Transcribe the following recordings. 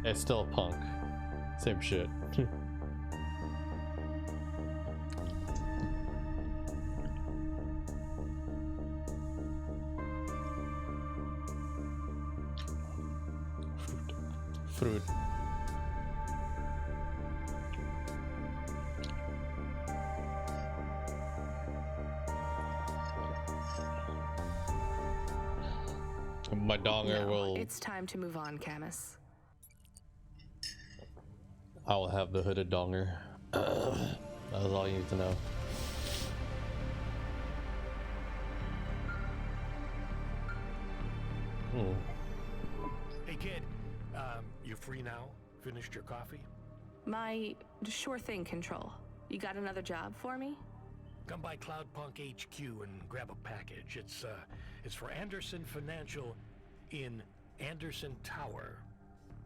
It's still a punk. Same shit. Fruit. My donger will. It's time to move on, Camus. I will have the hooded donger. That's all you need to know. Hey kid, you free now? Finished your coffee? My sure thing, Control. You got another job for me? Come by Cloudpunk HQ and grab a package. It's for Anderson Financial in Anderson Tower,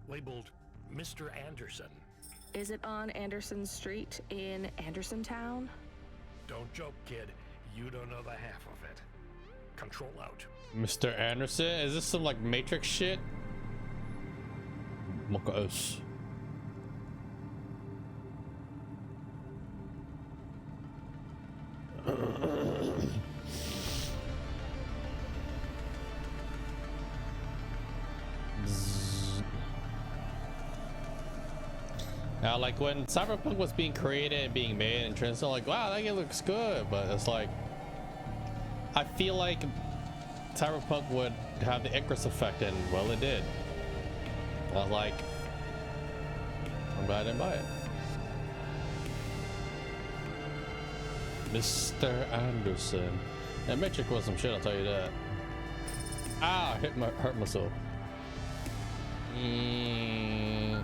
labeled Mr. Anderson. Is it on Anderson Street in Anderson Town? Don't joke, kid. You don't know the half of it. Control out. Mr. Anderson? Is this some like Matrix shit? Mokos. Now, like when Cyberpunk was being created and being made and trends, like, wow, that game looks good, but it's like, I feel like Cyberpunk would have the Icarus effect, and well, it did. I was like, I'm glad I didn't buy it. Mr. Anderson. That Matrix was some shit, I'll tell you that. Ah, hurt myself. Yeah.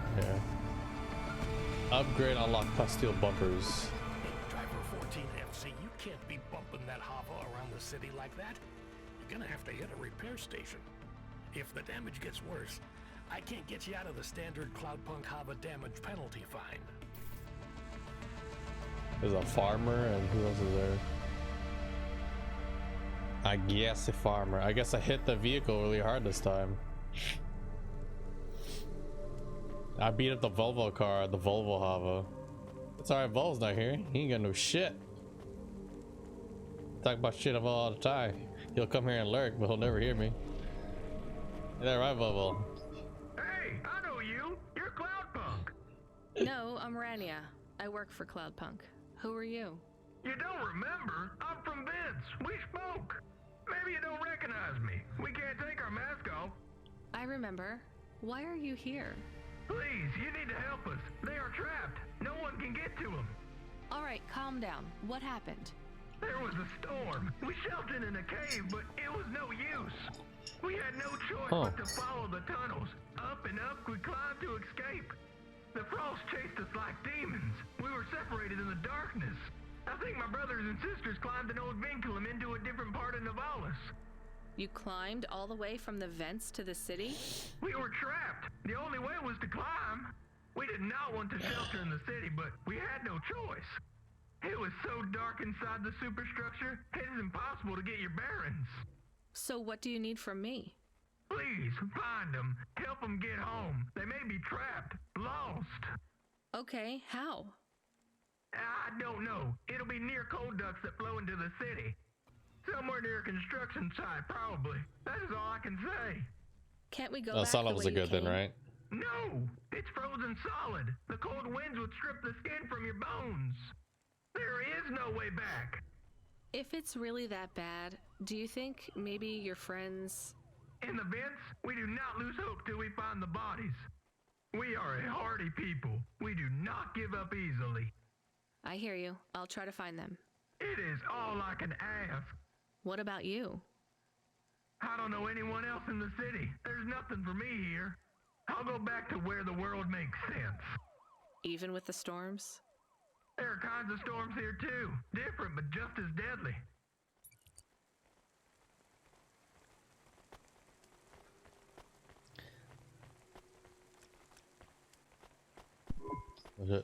Upgrade, unlock Pastille bumpers. Driver 14FC, you can't be bumping that hover around the city like that. You're gonna have to hit a repair station. If the damage gets worse, I can't get you out of the standard Cloudpunk hover damage penalty fine. There's a farmer, and who else is there? I guess a farmer. I guess I hit the vehicle really hard this time. I beat up the Volvo car, the Volvo Hava. It's alright, Volvo's not here. He ain't got no shit. Talk about shit all the time. He'll come here and lurk, but he'll never hear me. Is that right, Volvo? Hey, I know you. You're Cloudpunk. No, I'm Rania. I work for Cloudpunk. Who are you? You don't remember? I'm from Vince. We spoke. Maybe you don't recognize me. We can't take our mask off. I remember. Why are you here? Please, you need to help us. They are trapped. No one can get to them. All right, calm down. What happened? There was a storm. We sheltered in a cave, but it was no use. We had no choice but to follow the tunnels. Up and up, we climbed to escape. The frost chased us like demons. We were separated in the darkness. I think my brothers and sisters climbed an old vinculum into a different part of Navalis. You climbed all the way from the vents to the city? We were trapped. The only way was to climb. We did not want to shelter in the city, but we had no choice. It was so dark inside the superstructure, it is impossible to get your bearings. So what do you need from me? Please, find them. Help them get home. They may be trapped, lost. Okay, how? I don't know. It'll be near coal ducts that flow into the city. Somewhere near a construction site, probably. That is all I can say. Can't we go That back sounded the was way a good you then, came? right? No, it's frozen solid. The cold winds would strip the skin from your bones. There is no way back. If it's really that bad, do you think maybe your friends... In the vents, we do not lose hope till we find the bodies. We are a hardy people. We do not give up easily. I hear you. I'll try to find them. It is all I can ask. What about you? I don't know anyone else in the city. There's nothing for me here. I'll go back to where the world makes sense. Even with the storms? There are kinds of storms here too. Different, but just as deadly.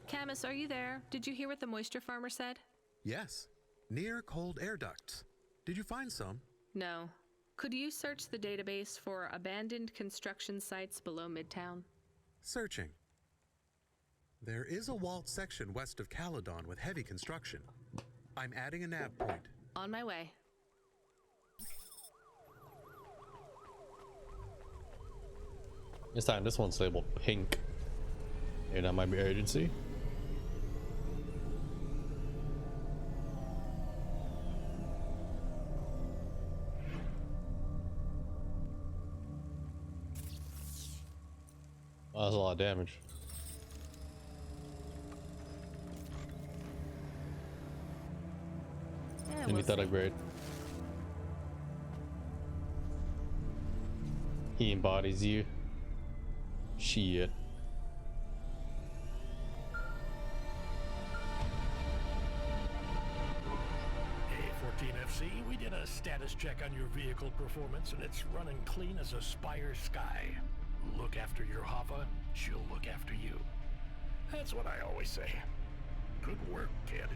Camus, are you there? Did you hear what the moisture farmer said? Yes. Near cold air ducts. Did you find some? No. Could you search the database for abandoned construction sites below Midtown? Searching. There is a walled section west of Caledon with heavy construction. I'm adding a nav point. On my way. This time, this one's labeled pink. And that might be agency. Oh, that's a lot of damage. Yeah, And you thought upgrade. He embodies you. Shit. Hey, 14FC, we did a status check on your vehicle performance, and it's running clean as a Spire Sky. Look after your Hava, she'll look after you. That's what I always say. Good work, kid.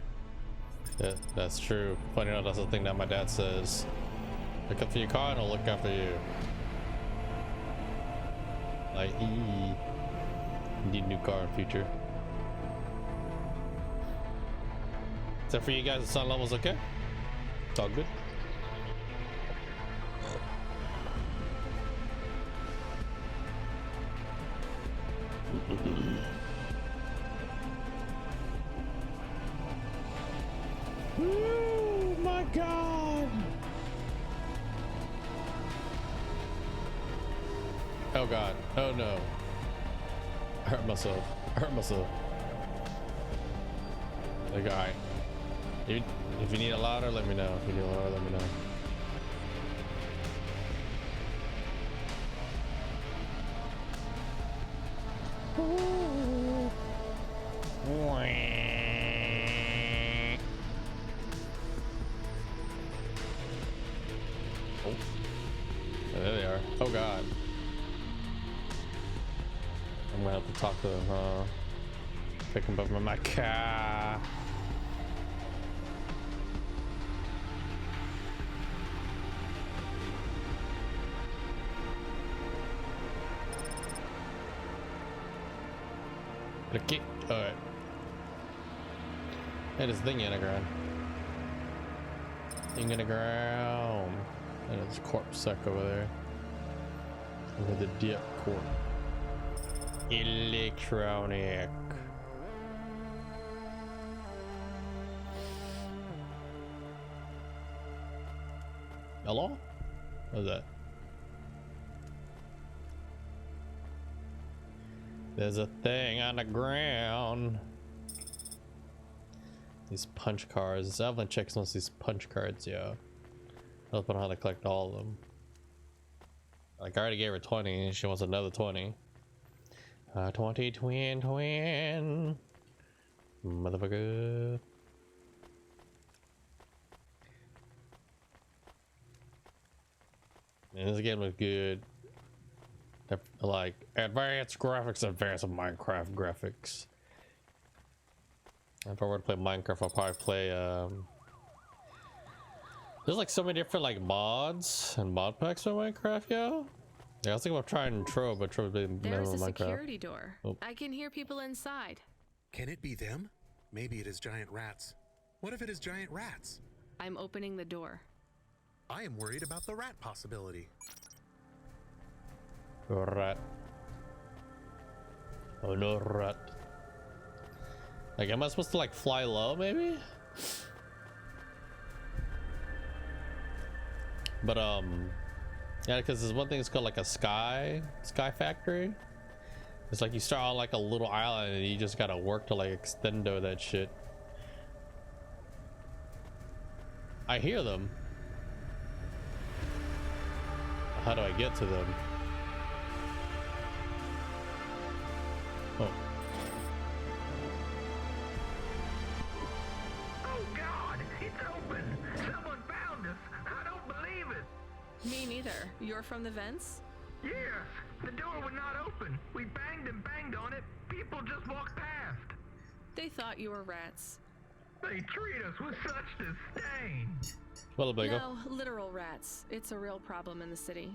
Yeah, that's true. Funny enough, that's the thing that my dad says. Look up for your car and I'll look after you. Like, need a new car in the future. Except for you guys, the sun level's okay? It's all good. Oh my god! Oh god. Oh no. I hurt myself. I hurt myself. Like, alright. If you need a ladder, let me know. If you need a ladder, let me know. Oh. There they are. Oh god. I'm gonna have to talk to them, huh? Pick them up in my car. Okay, alright. Hey, there's a thing in the ground. Thing in the ground. And there's a corpse sack over there. With the dip corp. Electronic. Hello? What is that? There's a thing on the ground. These punch cards. Evelyn checks most of these punch cards, yeah. I don't know how to collect all of them. Like, I already gave her 20 and she wants another 20. 20 twin. Motherfucker. And this game was good. Like advanced graphics, advanced Minecraft graphics. If I were to play Minecraft, I'll probably play there's like so many different like mods and mod packs for Minecraft, yo. Yeah, I was thinking about trying Tro, but Tro would be There's a Minecraft. security door. Oh. I can hear people inside. Can it be them? Maybe it is giant rats. What if it is giant rats? I'm opening the door. I am worried about the rat possibility. Rat. Oh no, rat. Like, am I supposed to like fly low maybe? But yeah, because there's one thing it's called like a sky factory. It's like you start on like a little island and you just gotta work to like extendo that shit. I hear them. How do I get to them? Oh. Oh God, it's open. Someone found us. I don't believe it. Me neither. You're from the vents? Yes, the door would not open. We banged and banged on it. People just walked past. They thought you were rats. They treat us with such disdain. Well, there you go. No, literal rats. It's a real problem in the city.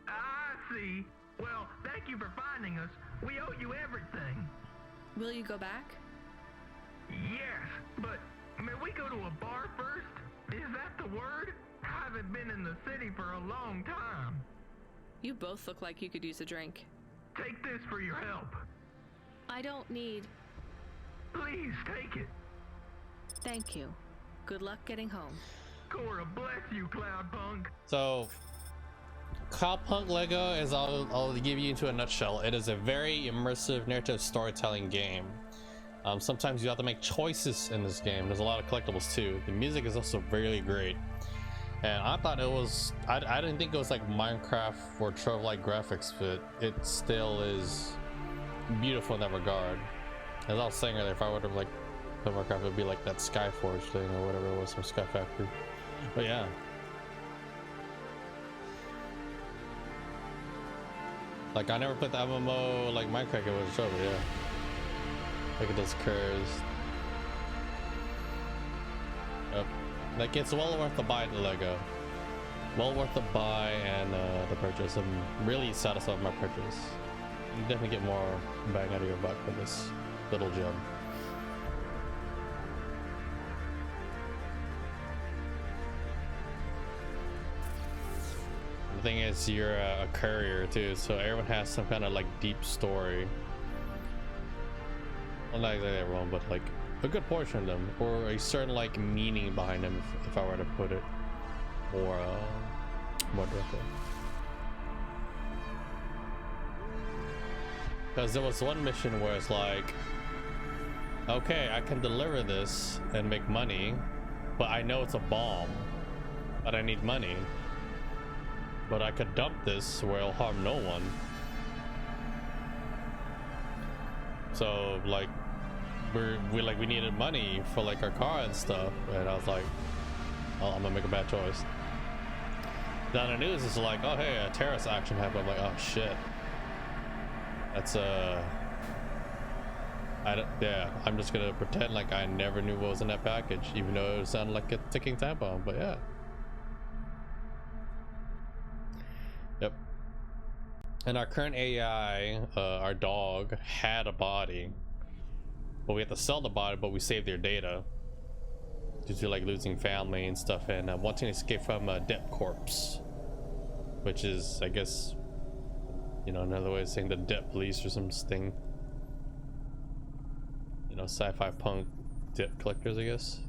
I see. Well, thank you for finding us. We owe you everything. Will you go back? Yes, but may we go to a bar first? Is that the word? I haven't been in the city for a long time. You both look like you could use a drink. Take this for your help. I don't need. Please take it. Thank you. Good luck getting home. Cora, bless you, Cloudpunk. So, Cloudpunk Lego is I'll give you into a nutshell. It is a very immersive narrative storytelling game. Sometimes you have to make choices in this game. There's a lot of collectibles too. The music is also really great. And I thought it was, I didn't think it was like Minecraft or Trove-like graphics, but it still is beautiful in that regard. As I was saying earlier, if I would have like put Minecraft, it would be like that Skyforge thing or whatever it was from Sky Factory. But yeah. Like I never put the MMO like Minecraft it was Trove, yeah. Look at those curves. Yep. Like it's well worth the buy the Lego. Well worth the buy and the purchase. I'm really satisfied with my purchase. You definitely get more bang out of your buck for this little gem. The thing is, you're a courier too, so everyone has some kind of like deep story. Well, not exactly everyone, but like a good portion of them, or a certain like meaning behind them, if I were to put it more directly. Because there was one mission where it's like, okay, I can deliver this and make money, but I know it's a bomb, but I need money. But I could dump this where it'll harm no one. So like we needed money for like our car and stuff, and I was like, oh, I'm gonna make a bad choice. Then the news is like, oh hey, a terrorist action happened. I'm like, oh shit. That's yeah, I'm just gonna pretend like I never knew what was in that package, even though it sounded like a ticking time bomb. But yeah. Yep. And our current AI, our dog, had a body, but we have to sell the body, but we saved their data due to like losing family and stuff, and wanting to escape from a debt corpse, which is, I guess, you know, another way of saying the debt police or something. You know, sci-fi punk debt collectors, I guess.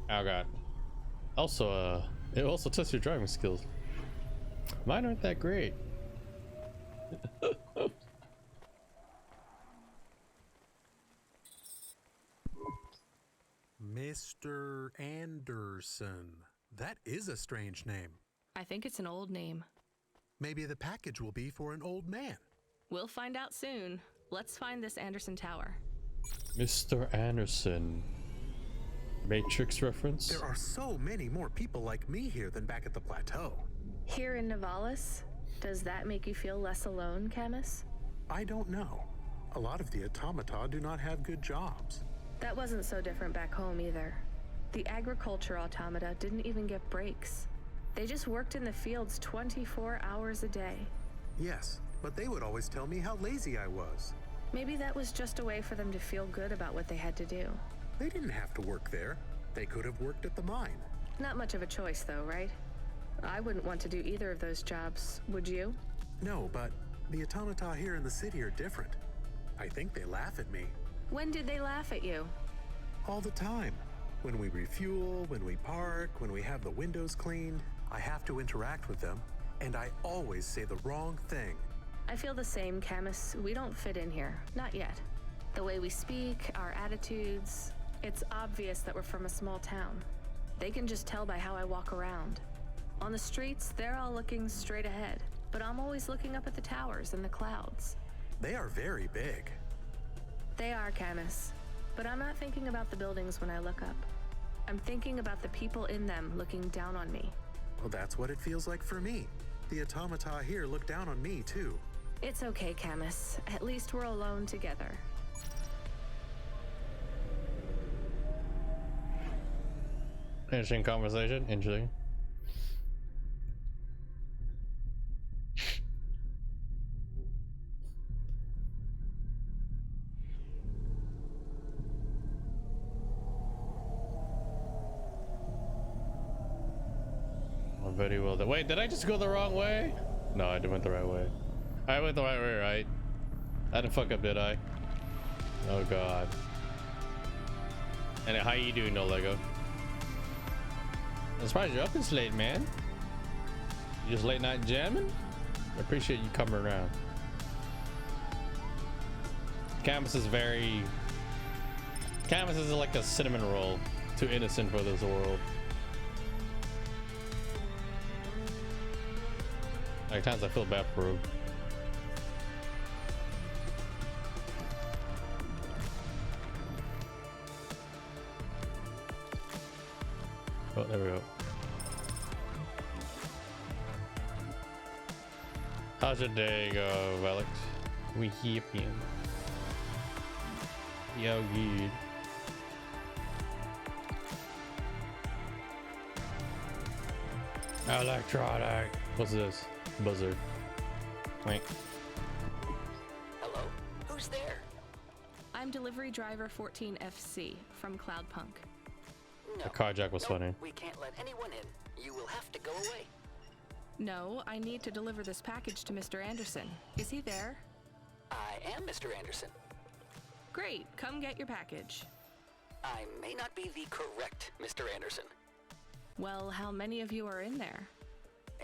Oh god. Also, it also tests your driving skills. Mine aren't that great. Mr. Anderson. That is a strange name. I think it's an old name. Maybe the package will be for an old man. We'll find out soon. Let's find this Anderson Tower. Mr. Anderson. Matrix reference? There are so many more people like me here than back at the plateau. Here in Nivalis? Does that make you feel less alone, Camus? I don't know. A lot of the automata do not have good jobs. That wasn't so different back home either. The agriculture automata didn't even get breaks. They just worked in the fields 24 hours a day. Yes, but they would always tell me how lazy I was. Maybe that was just a way for them to feel good about what they had to do. They didn't have to work there. They could have worked at the mine. Not much of a choice though, right? I wouldn't want to do either of those jobs, would you? No, but the automata here in the city are different. I think they laugh at me. When did they laugh at you? All the time. When we refuel, when we park, when we have the windows cleaned, I have to interact with them, and I always say the wrong thing. I feel the same, Camus. We don't fit in here. Not yet. The way we speak, our attitudes, it's obvious that we're from a small town. They can just tell by how I walk around. On the streets, they're all looking straight ahead, but I'm always looking up at the towers and the clouds. They are very big. They are, Camus. But I'm not thinking about the buildings when I look up. I'm thinking about the people in them looking down on me. Well, that's what it feels like for me. The automata here look down on me, too. It's okay, Camus. At least we're alone together. Interesting conversation. Interesting. Oh, very well. Wait, did I just go the wrong way? No, I went the right way. I went the right way, right? I didn't fuck up, did I? Oh god. And how you doing, no Lego? I'm surprised you're up this late, man. You just late night jamming? I appreciate you coming around. Camus is like a cinnamon roll. Too innocent for this world. Like times I feel bad for him. Oh, there we go. How's your day go, Alex? We hipping. Yo, good. Electronic. What's this? Buzzard. Wait. Hello? Who's there? I'm delivery driver 14FC from Cloudpunk. No. The carjack was funny. We can't let anyone in. You will have to go away. No, I need to deliver this package to Mr. Anderson. Is he there? I am Mr. Anderson. Great, come get your package. I may not be the correct Mr. Anderson. Well, how many of you are in there?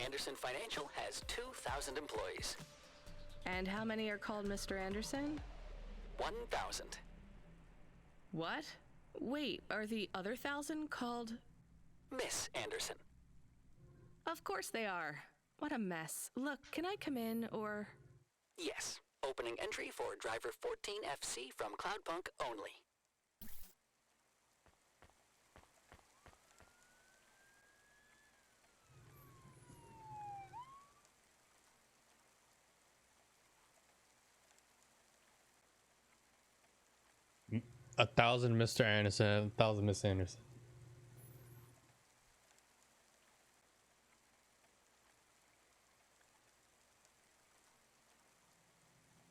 Anderson Financial has 2,000 employees. And how many are called Mr. Anderson? 1,000. What? Wait, are the other 1,000 called? Miss Anderson. Of course they are. What a mess. Look, can I come in, or? Yes. Opening entry for driver 14FC from Cloudpunk only. A 1,000 Mr. Anderson, 1,000 Miss Anderson.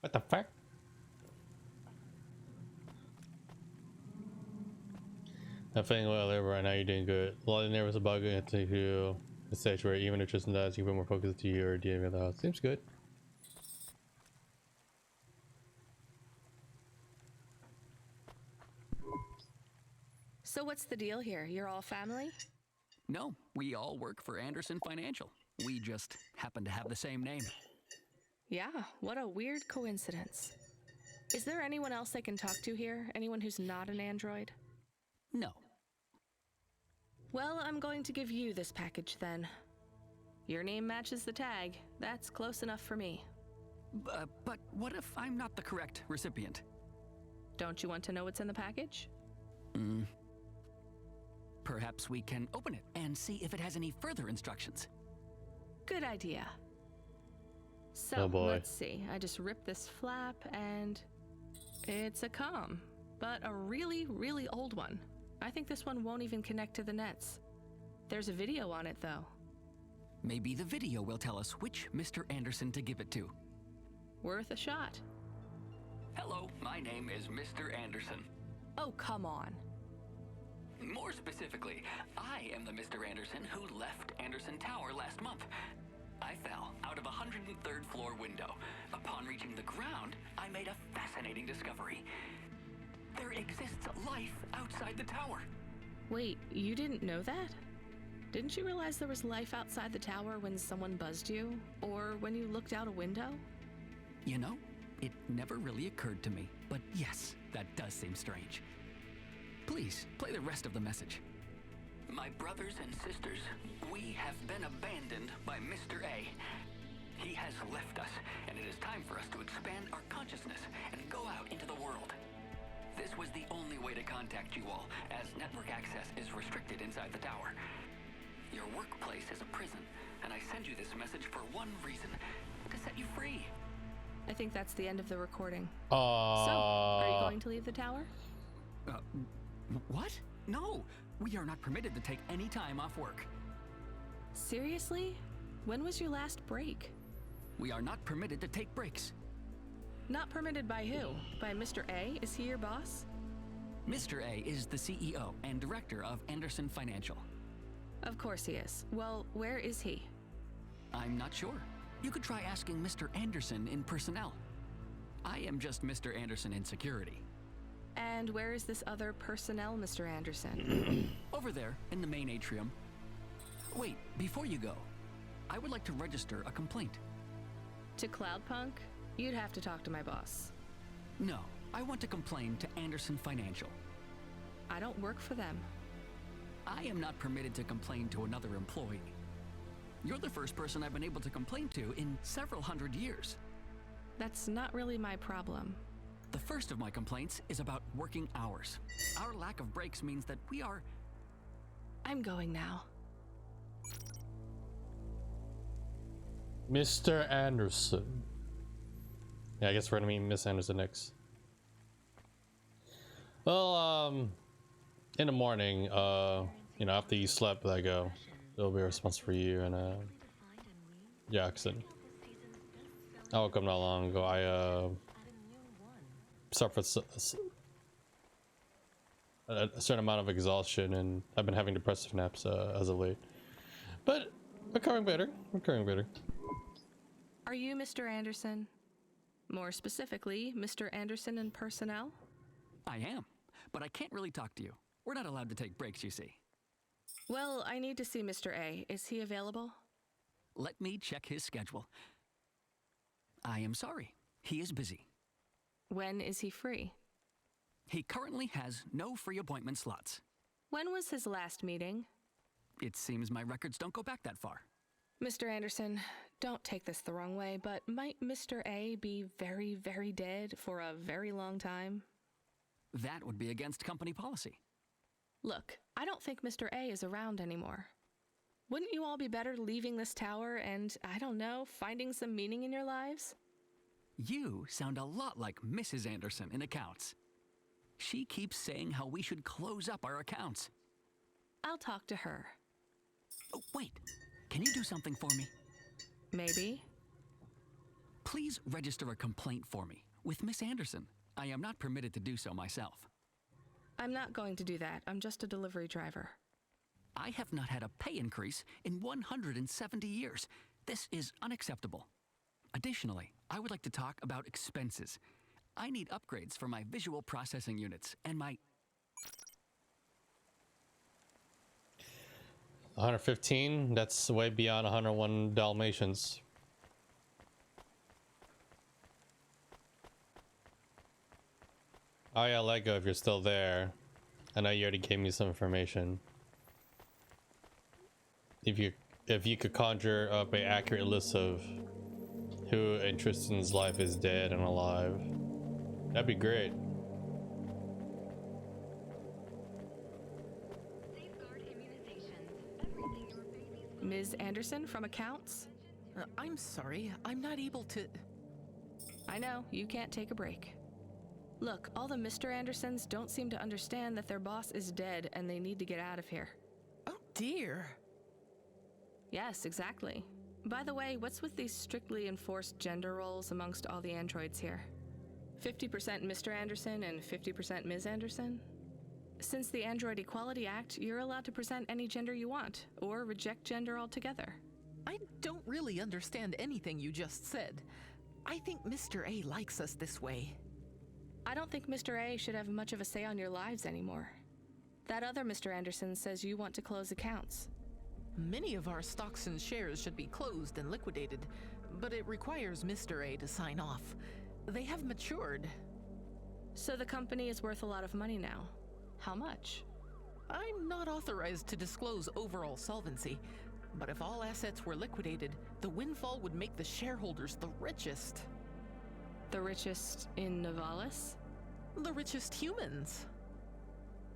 What the fuck? I'm feeling well there right now. You're doing good. A lot of there was a bug into you. The stage where even if Tristan does, you put more focus to you or dealing with the house. Seems good. So what's the deal here? You're all family? No, we all work for Anderson Financial. We just happen to have the same name. Yeah, what a weird coincidence. Is there anyone else I can talk to here? Anyone who's not an android? No. Well, I'm going to give you this package then. Your name matches the tag. That's close enough for me. But what if I'm not the correct recipient? Don't you want to know what's in the package? Perhaps we can open it and see if it has any further instructions. Good idea. So, Oh boy. let's see. I just ripped this flap and it's a comm, but a really, really old one. I think this one won't even connect to the nets. There's a video on it though. Maybe the video will tell us which Mr. Anderson to give it to. Worth a shot. Hello, my name is Mr. Anderson. Oh, come on. More specifically, I am the Mr. Anderson who left Anderson Tower last month. I fell out of a 103rd floor window. Upon reaching the ground, I made a fascinating discovery. There exists life outside the tower. Wait, you didn't know that? Didn't you realize there was life outside the tower when someone buzzed you? Or when you looked out a window? You know, it never really occurred to me, but yes, that does seem strange. Please, play the rest of the message. My brothers and sisters, we have been abandoned by Mr. A. He has left us, and it is time for us to expand our consciousness and go out into the world. This was the only way to contact you all, as network access is restricted inside the tower. Your workplace is a prison, and I send you this message for one reason, to set you free. I think that's the end of the recording. Aww. So, are you going to leave the tower? What? No, We are not permitted to take any time off work. Seriously? When was your last break? We are not permitted to take breaks. Not permitted by who? By Mr. A? Is he your boss? Mr. A is the CEO and director of Anderson Financial. Of course he is. Well, where is he? I'm not sure. You could try asking Mr. Anderson in personnel. I am just Mr. Anderson in security. And where is this other personnel, Mr. Anderson? Over there, in the main atrium. Wait, before you go, I would like to register a complaint. To Cloudpunk? You'd have to talk to my boss. No, I want to complain to Anderson Financial. I don't work for them. I am not permitted to complain to another employee. You're the first person I've been able to complain to in several hundred years. That's not really my problem. The first of my complaints is about working hours. Our lack of breaks means that we are... I'm going now. Mr. Anderson. Yeah, I guess we're gonna meet Miss Anderson next. Well, in the morning, you know, after you slept, I go. It'll be a response for you and Jackson. I woke up not long ago. I suffered a certain amount of exhaustion, and I've been having depressive naps as of late. But recovering better. Recovering better. Are you Mr. Anderson? More specifically, Mr. Anderson in personnel? I am, but I can't really talk to you. We're not allowed to take breaks, you see. Well, I need to see Mr. A. Is he available? Let me check his schedule. I am sorry. He is busy. When is he free? He currently has no free appointment slots. When was his last meeting? It seems my records don't go back that far. Mr. Anderson, don't take this the wrong way, but might Mr. A be very, very dead for a very long time? That would be against company policy. Look, I don't think Mr. A is around anymore. Wouldn't you all be better leaving this tower and, I don't know, finding some meaning in your lives? You sound a lot like Mrs. Anderson in accounts. She keeps saying how we should close up our accounts. I'll talk to her. Oh, wait. Can you do something for me? Maybe. Please register a complaint for me with Miss Anderson. I am not permitted to do so myself. I'm not going to do that. I'm just a delivery driver. I have not had a pay increase in 170 years. This is unacceptable. Additionally, I would like to talk about expenses. I need upgrades for my visual processing units and my... 115, that's way beyond 101 Dalmatians. Oh yeah, Lego, if you're still there. I know you already gave me some information. If you could conjure up an accurate list of who in Tristan's life is dead and alive, that'd be great. Ms. Anderson from accounts? I'm sorry, I'm not able to... I know, you can't take a break. Look, all the Mr. Andersons don't seem to understand that their boss is dead and they need to get out of here. Oh dear. Yes, exactly. By the way, what's with these strictly enforced gender roles amongst all the androids here? 50% Mr. Anderson and 50% Ms. Anderson? Since the Android Equality Act, you're allowed to present any gender you want, or reject gender altogether. I don't really understand anything you just said. I think Mr. A likes us this way. I don't think Mr. A should have much of a say on your lives anymore. That other Mr. Anderson says you want to close accounts. Many of our stocks and shares should be closed and liquidated, but it requires Mr. A to sign off. They have matured. So the company is worth a lot of money now. How much? I'm not authorized to disclose overall solvency, but if all assets were liquidated, the windfall would make the shareholders the richest. The richest in Novalis? The richest humans.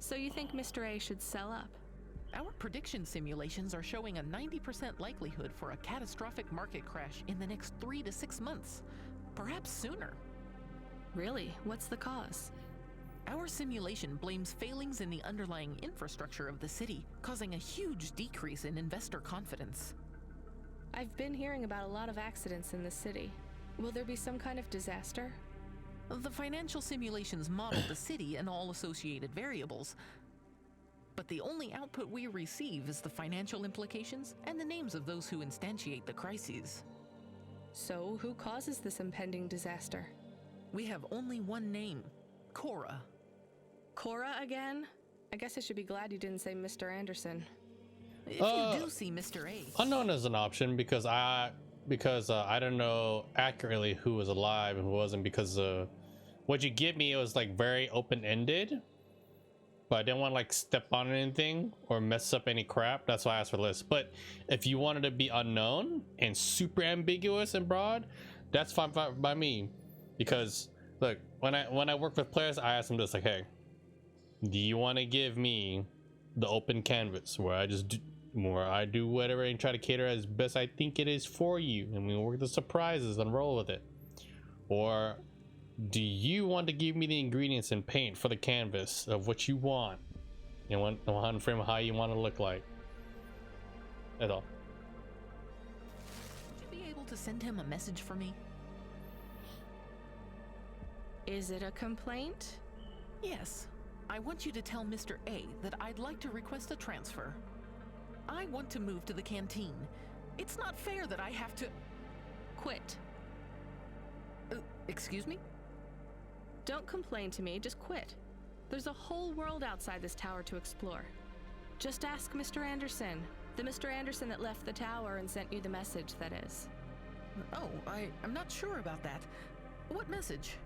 So you think Mr. A should sell up? Our prediction simulations are showing a 90% likelihood for a catastrophic market crash in the next 3 to 6 months, perhaps sooner. Really? What's the cause? Our simulation blames failings in the underlying infrastructure of the city, causing a huge decrease in investor confidence. I've been hearing about a lot of accidents in the city. Will there be some kind of disaster? The financial simulations model the city and all associated variables, but the only output we receive is the financial implications and the names of those who instantiate the crises. So, who causes this impending disaster? We have only one name, Cora. Cora again? I guess I should be glad you didn't say Mr. Anderson. If you do see Mr. A... Unknown is an option because I don't know accurately who was alive and who wasn't, because what you give me, it was like very open-ended, but I didn't want to like step on anything or mess up any crap. That's why I asked for the list. But if you wanted to be unknown and super ambiguous and broad, that's fine by me. Because look, when I work with players, I ask them this, like, hey, do you want to give me the open canvas where I do whatever and try to cater as best I think it is for you, and we work the surprises and roll with it? Or do you want to give me the ingredients and paint for the canvas of what you want and one frame of how you want to look like? That's all. Would you be able to send him a message for me? Is it a complaint? Yes. I want you to tell Mr. A that I'd like to request a transfer. I want to move to the canteen. It's not fair that I have to... Quit. Excuse me? Don't complain to me, just quit. There's a whole world outside this tower to explore. Just ask Mr. Anderson. The Mr. Anderson that left the tower and sent you the message, that is. Oh, I'm not sure about that. What message?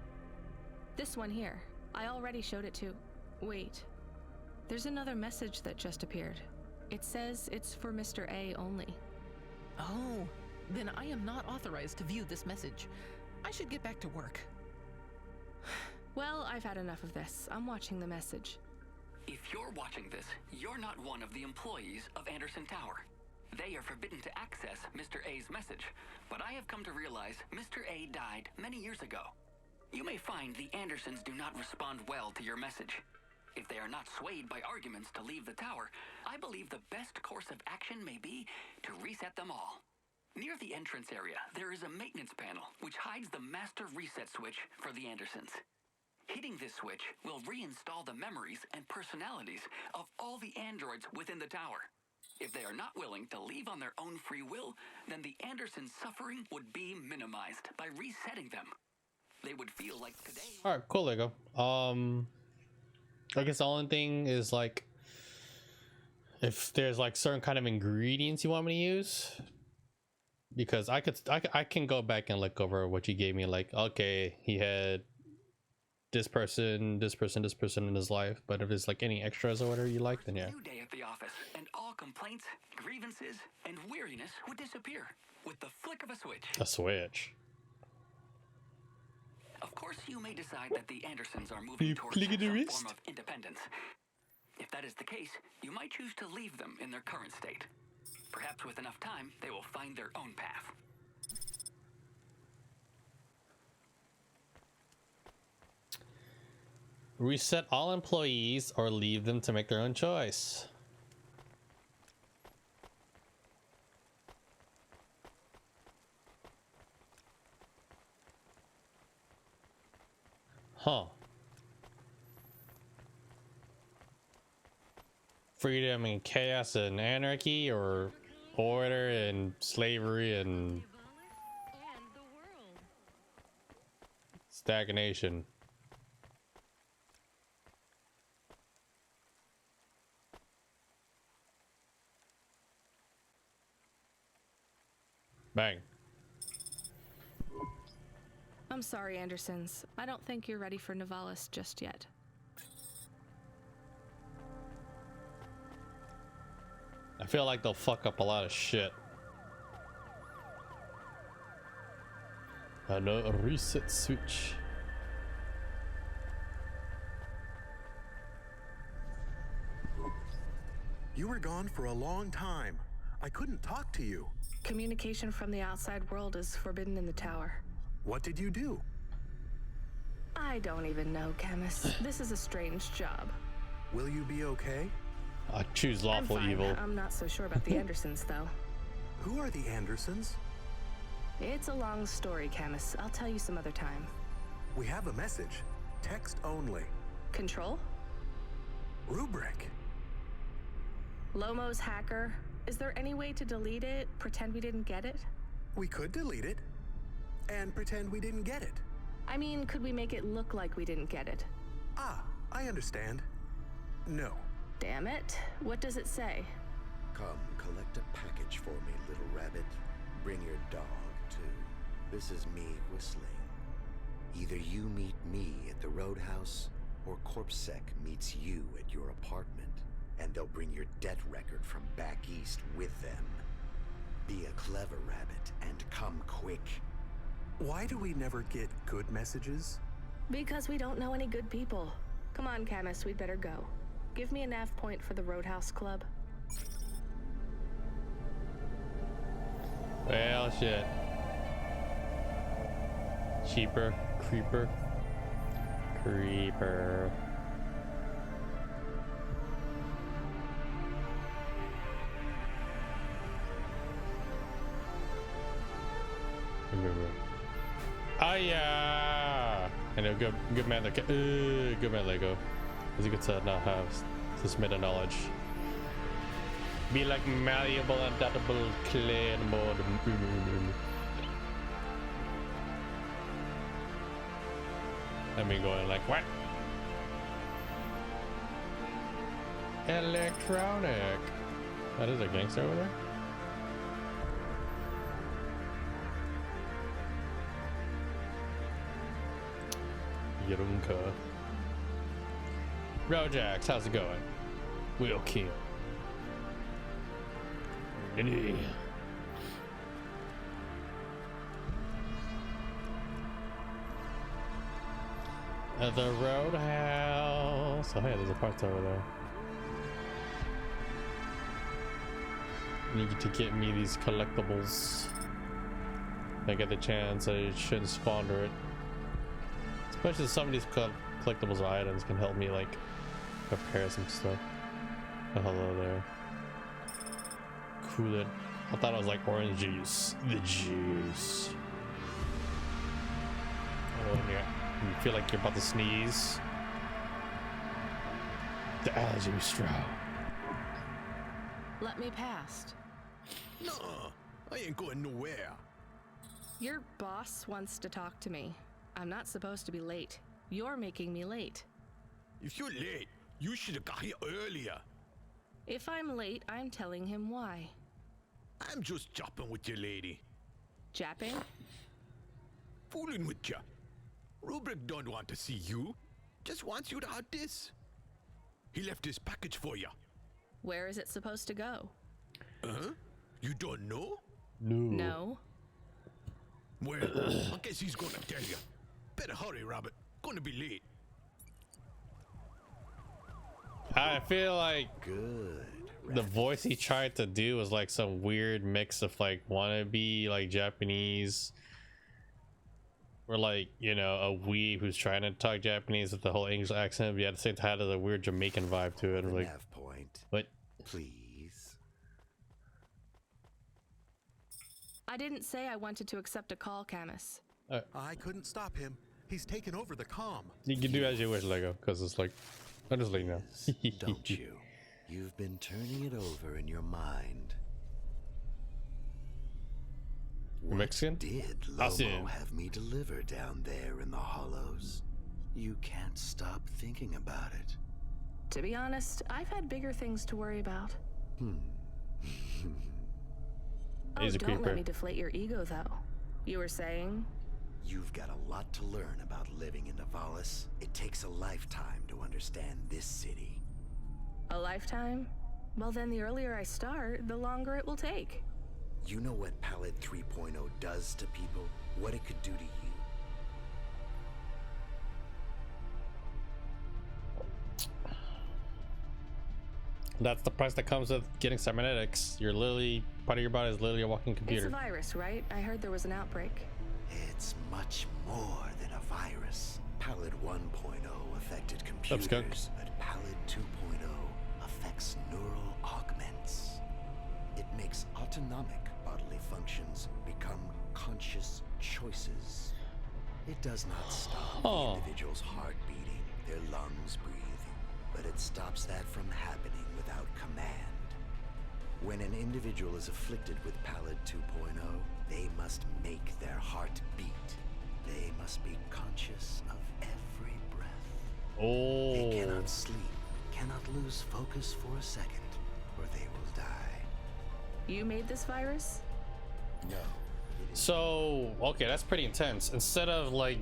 This one here. I already showed it to... Wait. There's another message that just appeared. It says it's for Mr. A only. Oh, then I am not authorized to view this message. I should get back to work. Well, I've had enough of this. I'm watching the message. If you're watching this, you're not one of the employees of Anderson Tower. They are forbidden to access Mr. A's message, but I have come to realize Mr. A died many years ago. You may find the Andersons do not respond well to your message. If they are not swayed by arguments to leave the tower, I believe the best course of action may be to reset them all. Near the entrance area, there is a maintenance panel which hides the master reset switch for the Andersons. Hitting this switch will reinstall the memories and personalities of all the androids within the tower. If they are not willing to leave on their own free will, then the Andersons' suffering would be minimized by resetting them. They would feel like today... Alright, cool, Lego. I guess the only thing is, like, if there's like certain kind of ingredients you want me to use, because I can go back and look over what you gave me, like, okay, he had this person in his life, but if it's like any extras or whatever you like, then yeah. New day at the office, and all complaints, grievances, and weariness would disappear with the flick of a switch. A switch. Of course, you may decide that the Andersons are moving You towards flick some the form wrist? of independence. If that is the case, you might choose to leave them in their current state. Perhaps with enough time, they will find their own path. Reset all employees or leave them to make their own choice. Huh. Freedom and chaos and anarchy, or order and slavery and stagnation. Bang. I'm sorry, Andersons. I don't think you're ready for Nivalis just yet. I feel like they'll fuck up a lot of shit. A reset switch. You were gone for a long time. I couldn't talk to you. Communication from the outside world is forbidden in the tower. What did you do? I don't even know, Camus. This is a strange job. Will you be okay? I choose lawful I'm fine. evil. I'm not so sure about the Andersons, though. Who are the Andersons? It's a long story, Camus. I'll tell you some other time. We have a message. Text only. Control? Rubric. Lomo's hacker. Is there any way to delete it? Pretend we didn't get it? We could delete it and pretend we didn't get it. I mean, could we make it look like we didn't get it? Ah, I understand. No. Damn it. What does it say? Come, collect a package for me, little rabbit. Bring your dog, too. This is me whistling. Either you meet me at the roadhouse, or CorpSec meets you at your apartment, and they'll bring your debt record from back east with them. Be a clever rabbit, and come quick. Why do we never get good messages? Because we don't know any good people. Come on, Camus, we'd better go. Give me a nav point for the Roadhouse Club. Well, shit. Cheaper. Creeper. Creeper. Oh yeah! I know, good man. Good man, Lego. It's good to not have this meta knowledge. Be like malleable, adaptable, clean mode. I mean, going like what? Electronic. That is a gangster over there. Yerunka. Rojax, how's it going? We'll kill. At the Roadhouse. Oh, hey, there's a part over there. Need to get me these collectibles. If I get the chance, I shouldn't squander it. Especially some of these collectibles or items can help me like prepare some stuff. Oh, hello there. Cool it. I thought it was like orange juice. The juice. Oh yeah. You feel like you're about to sneeze. The allergy straw. Let me past. No, I ain't going nowhere. Your boss wants to talk to me. I'm not supposed to be late. You're making me late. If you're late, you should have got here earlier. If I'm late, I'm telling him why. I'm just jopping with your lady. Japping? Fooling with ya. Rubric don't want to see you. Just wants you to out this. He left his package for ya. Where is it supposed to go? Huh? You don't know? No. Well, I guess he's gonna tell you. Better hurry, Rabbit. Gonna be late. I feel like Good. the voice he tried to do was like some weird mix of like wannabe like Japanese or like, you know, a weeb who's trying to talk Japanese with the whole English accent, but at the same time there's a weird Jamaican vibe to it. The Like, nav point, what? please. I didn't say I wanted to accept a call, Camus. I couldn't stop him. He's taken over the comm. You can do as you wish, Lego, because it's like, I'm just letting you know. Don't you? You've been turning it over in your mind. What Mexican? did Asian. Lomo have me deliver down there in the hollows? You can't stop thinking about it. To be honest, I've had bigger things to worry about. He's a don't creeper. let me deflate your ego, though. You were saying? You've got a lot to learn about living in Navalis. It takes a lifetime to understand this city. A lifetime? Well, then the earlier I start, the longer it will take. You know what Palette 3.0 does to people? What it could do to you? That's the price that comes with getting cybernetics. You're literally, part of your body is literally a walking It's computer. a virus, right? I heard there was an outbreak. It's much more than a virus. Pallid 1.0 affected computers, but Pallid 2.0 affects neural augments. It makes autonomic bodily functions become conscious choices. It does not stop the individual's heart beating, their lungs breathing, but it stops that from happening without command. When an individual is afflicted with Pallid 2.0, they must make their heart beat. They must be conscious of every breath. They cannot sleep, cannot lose focus for a second, or they will die. You made this virus? No. So, okay, that's pretty intense. Instead of like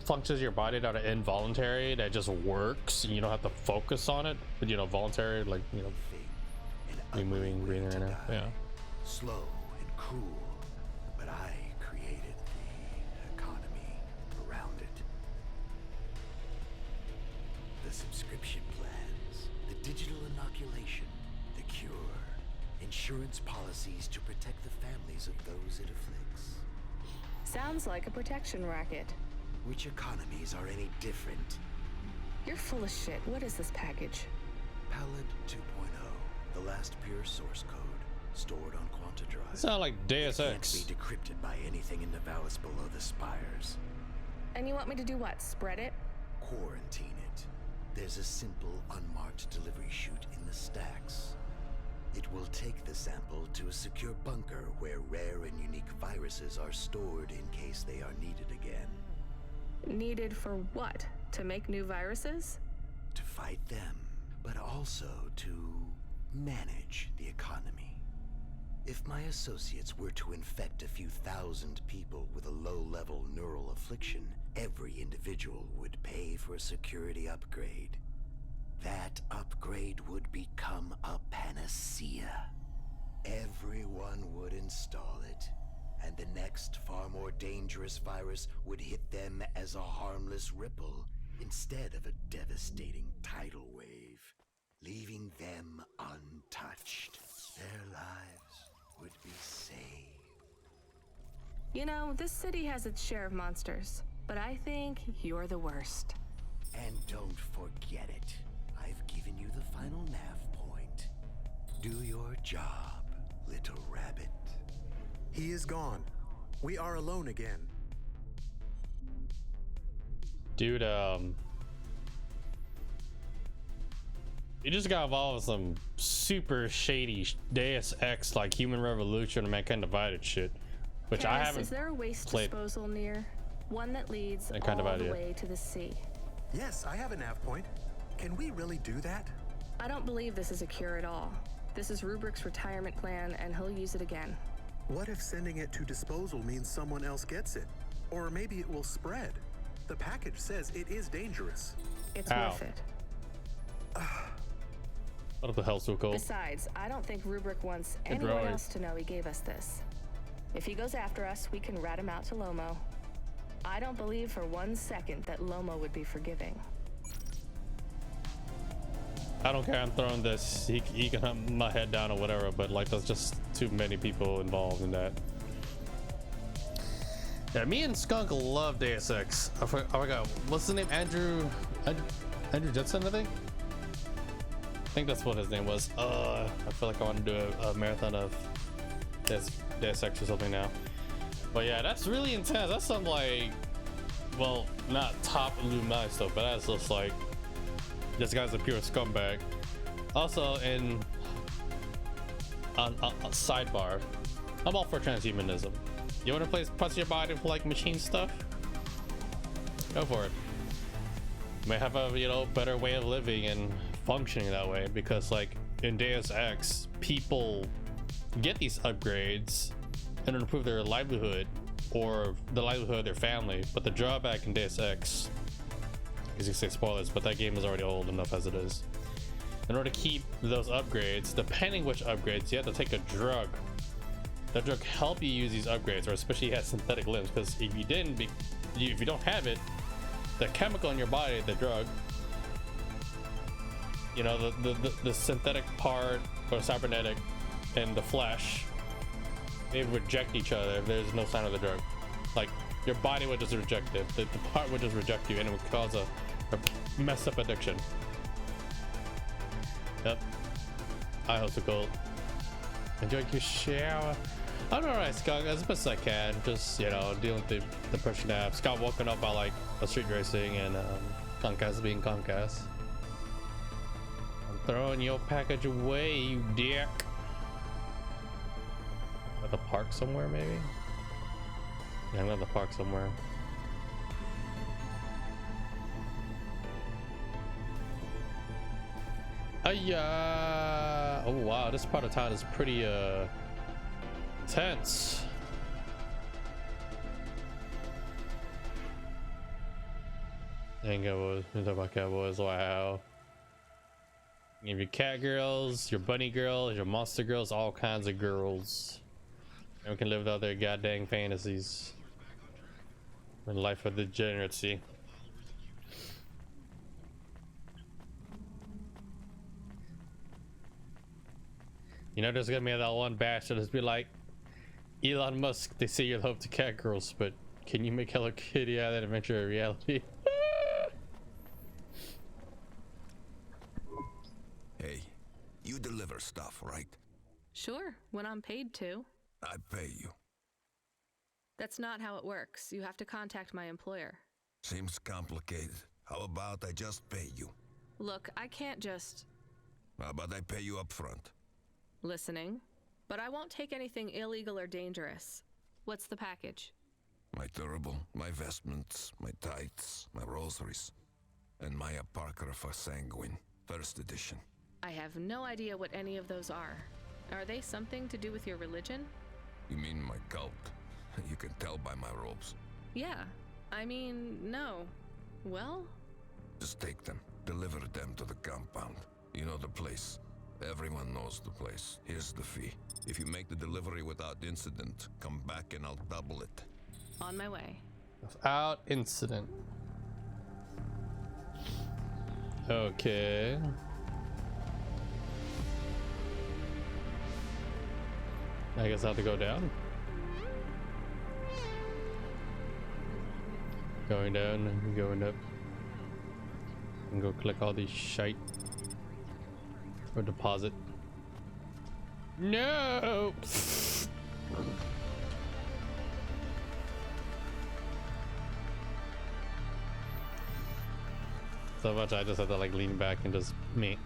functions of your body that are involuntary, that just works and you don't have to focus on it, but you know, voluntary, like, you know, me moving, breathing right now. Yeah. Slow and cruel, but I created the economy around it. The subscription plans, the digital inoculation, the cure, insurance policies to protect the families of those it afflicts. Sounds like a protection racket. Which economies are any different? You're full of shit. What is this package? Pallid 2.0, the last pure source code, stored on Quanta Drive. It's not like Deus Ex. It can't be decrypted by anything in the Valis below the spires. And you want me to do what? Spread it? Quarantine it. There's a simple, unmarked delivery chute in the stacks. It will take the sample to a secure bunker where rare and unique viruses are stored in case they are needed again. Needed for what? To make new viruses? To fight them, but also to manage the economy. If my associates were to infect a few thousand people with a low-level neural affliction, every individual would pay for a security upgrade. That upgrade would become a panacea. Everyone would install it, and the next far more dangerous virus would hit them as a harmless ripple instead of a devastating tidal wave, leaving them untouched. Their lives would be saved. You know, this city has its share of monsters, but I think you're the worst. And don't forget it. I've given you the final nav point. Do your job, little rabbit. He is gone. We are alone again. Dude, you just got involved with some super shady Deus Ex, like Human Revolution and Mankind Divided shit, which I haven't. Is there a waste played. disposal near? One that leads That kind of all the idea. way to the sea. Yes, I have a nav point. Can we really do that? I don't believe this is a cure at all. This is Rubrick's retirement plan, and he'll use it again. What if sending it to disposal means someone else gets it? Or maybe it will spread. The package says it is dangerous. It's Ow. worth it. What the hell's so cold? Besides, I don't think Rubrick wants anyone droid. else to know he gave us this. If he goes after us, we can rat him out to Lomo. I don't believe for 1 second that Lomo would be forgiving. I don't care. I'm throwing this. He can hunt my head down or whatever, but like, there's just too many people involved in that. Yeah, me and Skunk love Deus Ex. I forgot. What's his name? Andrew Judson, I think. I think that's what his name was. I feel like I want to do a marathon of Deus Ex or something now. But yeah, that's really intense. That's some like, well, not top Illuminati stuff, but that's just like, this guy's a pure scumbag. Also, on sidebar, I'm all for transhumanism. You want to play parts of your body with like machine stuff? Go for it. May have a better way of living and functioning that way, because like in Deus Ex, people get these upgrades and improve their livelihood or the livelihood of their family. But the drawback in Deus Ex, is you say spoilers, but that game is already old enough as it is. In order to keep those upgrades, depending which upgrades, you have to take a drug. That drug help you use these upgrades, or especially you have synthetic limbs, because if you didn't, if you don't have it, the chemical in your body, the drug, the synthetic part or cybernetic and the flesh, they reject each other if there's no sign of the drug. Like Your body would just reject it. The part would just reject you, and it would cause a messed up addiction. Yep. I hope so cool. Enjoy your shower. I'm alright, Scott, as best as I can. Just, you know, dealing with the depression app. Scott woken up by like a street racing and Comcast being Comcast. I'm throwing your package away, you dick. At the park somewhere, maybe? Yeah, I'm at the park somewhere. Oh wow, this part of town is pretty tense. Dang cowboys, you talk about cowboys, wow. You have your cat girls, your bunny girls, your monster girls, all kinds of girls. And we can live out their goddamn fantasies. In life of degeneracy. You know, there's gonna be that one batch that'll just be like, Elon Musk, they say you love the cat girls, but can you make Hello Kitty out of that adventure a reality? Hey, you deliver stuff, right? Sure, when I'm paid to. I pay you. That's not how it works. You have to contact my employer. Seems complicated. How about I just pay you? Look, I can't just... How about I pay you up front? Listening. But I won't take anything illegal or dangerous. What's the package? My turbo, my vestments, my tights, my rosaries, and my Apocrypha Sanguine, first edition. I have no idea what any of those are. Are they something to do with your religion? You mean my cult? You can tell by my robes. Yeah. I mean, no. Well? Just take them. Deliver them to the compound. You know the place. Everyone knows the place. Here's the fee. If you make the delivery without incident, come back and I'll double it. On my way. Without incident. Okay. I guess I have to go down. Going down, going up. And go collect all these shite. Or deposit. No! So much I just have to like lean back and just me.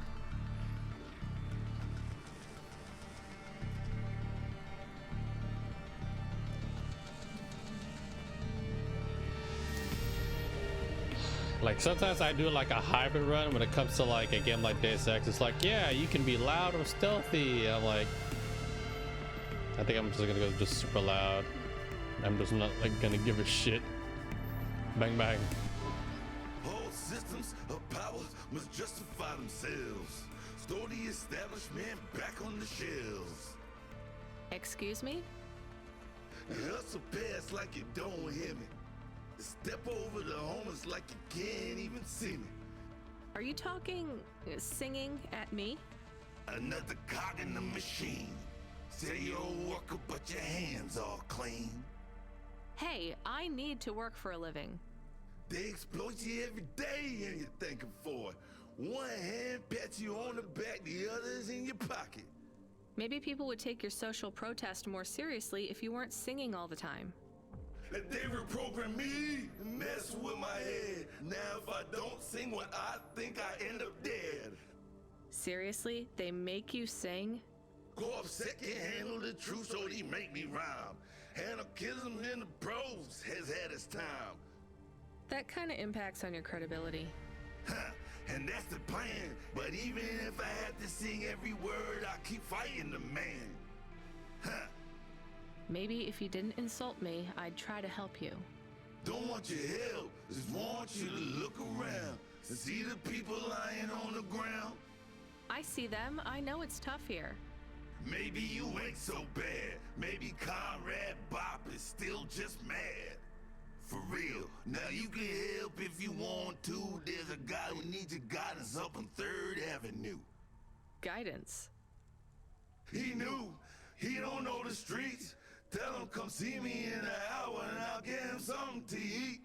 Like sometimes I do like a hybrid run when it comes to like a game like Deus Ex. It's like, yeah, you can be loud or stealthy. I'm like, I think I'm just gonna go just super loud. I'm just not like gonna give a shit. Bang bang. All systems of power must justify themselves. Store the establishment back on the shelves. Excuse me? Hustle past like you don't hear me. Step over the homeless like you can't even see me. Are you talking, singing at me? Another cog in the machine. Say you're a worker, but your hands all clean. Hey, I need to work for a living. They exploit you every day and you're thanking for it. One hand pats you on the back, the other's in your pocket. Maybe people would take your social protest more seriously if you weren't singing all the time. They reprogram me and mess with my head. Now if I don't sing what I think, I end up dead. Seriously? They make you sing? Go upset, can't handle the truth, so they make me rhyme. Anarchism in the prose has had its time. That kind of impacts on your credibility. Huh, and that's the plan. But even if I had to sing every word, I keep fighting the man. Huh. Maybe if you didn't insult me, I'd try to help you. Don't want your help, just want you to look around and see the people lying on the ground. I see them. I know it's tough here. Maybe you ain't so bad. Maybe Conrad Bop is still just mad. For real, now you can help if you want to. There's a guy who needs your guidance up on 3rd Avenue. Guidance? He knew. He don't know the streets. Tell him come see me in an hour and I'll get him something to eat.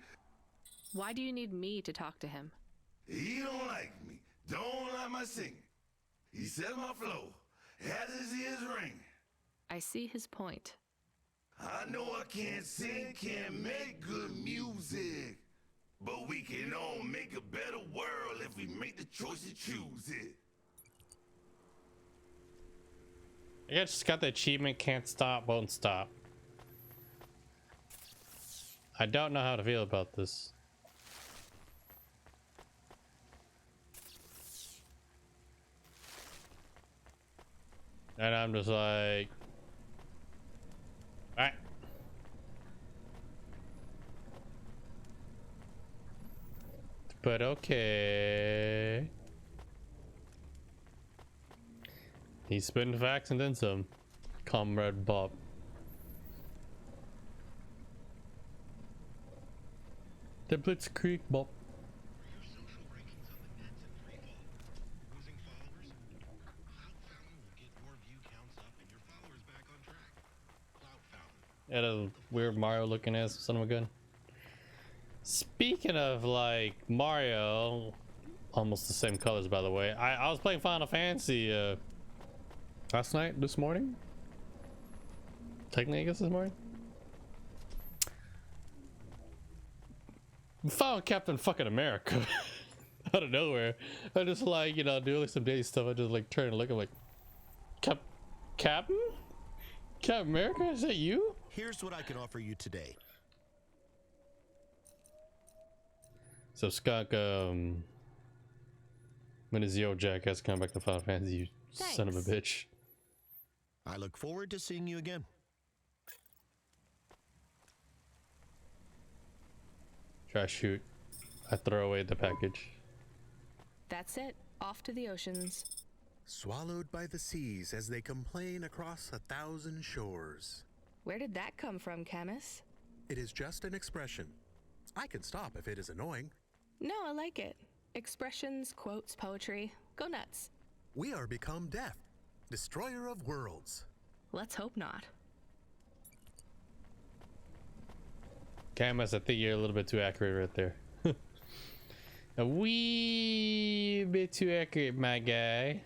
Why do you need me to talk to him? He don't like me, don't like my singing. He says my flow has his ears ringing. I see his point. I know I can't sing, can't make good music, but we can all make a better world if we make the choice to choose it. I just got the achievement, can't stop, won't stop. I don't know how to feel about this. And I'm just like, alright. But okay. He's spitting facts and then some, Comrade Bob. The Blitzkrieg Bob. At a weird Mario looking ass son of a gun. Speaking of like Mario, almost the same colors by the way. I was playing Final Fantasy last night, this morning. Technically I guess this morning. Found Captain fucking America out of nowhere. I just like, you know, doing some daily stuff. I just like turn and look. I'm like, Captain America, is that you? Here's what I can offer you today. So Skunk, when is the old jackass coming back to Final Fantasy, you son of a bitch? I look forward to seeing you again. Try shoot. I throw away the package. That's it. Off to the oceans. Swallowed by the seas as they complain across 1,000 shores. Where did that come from, Camus? It is just an expression. I can stop if it is annoying. No, I like it. Expressions, quotes, poetry. Go nuts. We are become death, destroyer of worlds. Let's hope not. Camus, I think you're a little bit too accurate right there. A wee bit too accurate, my guy.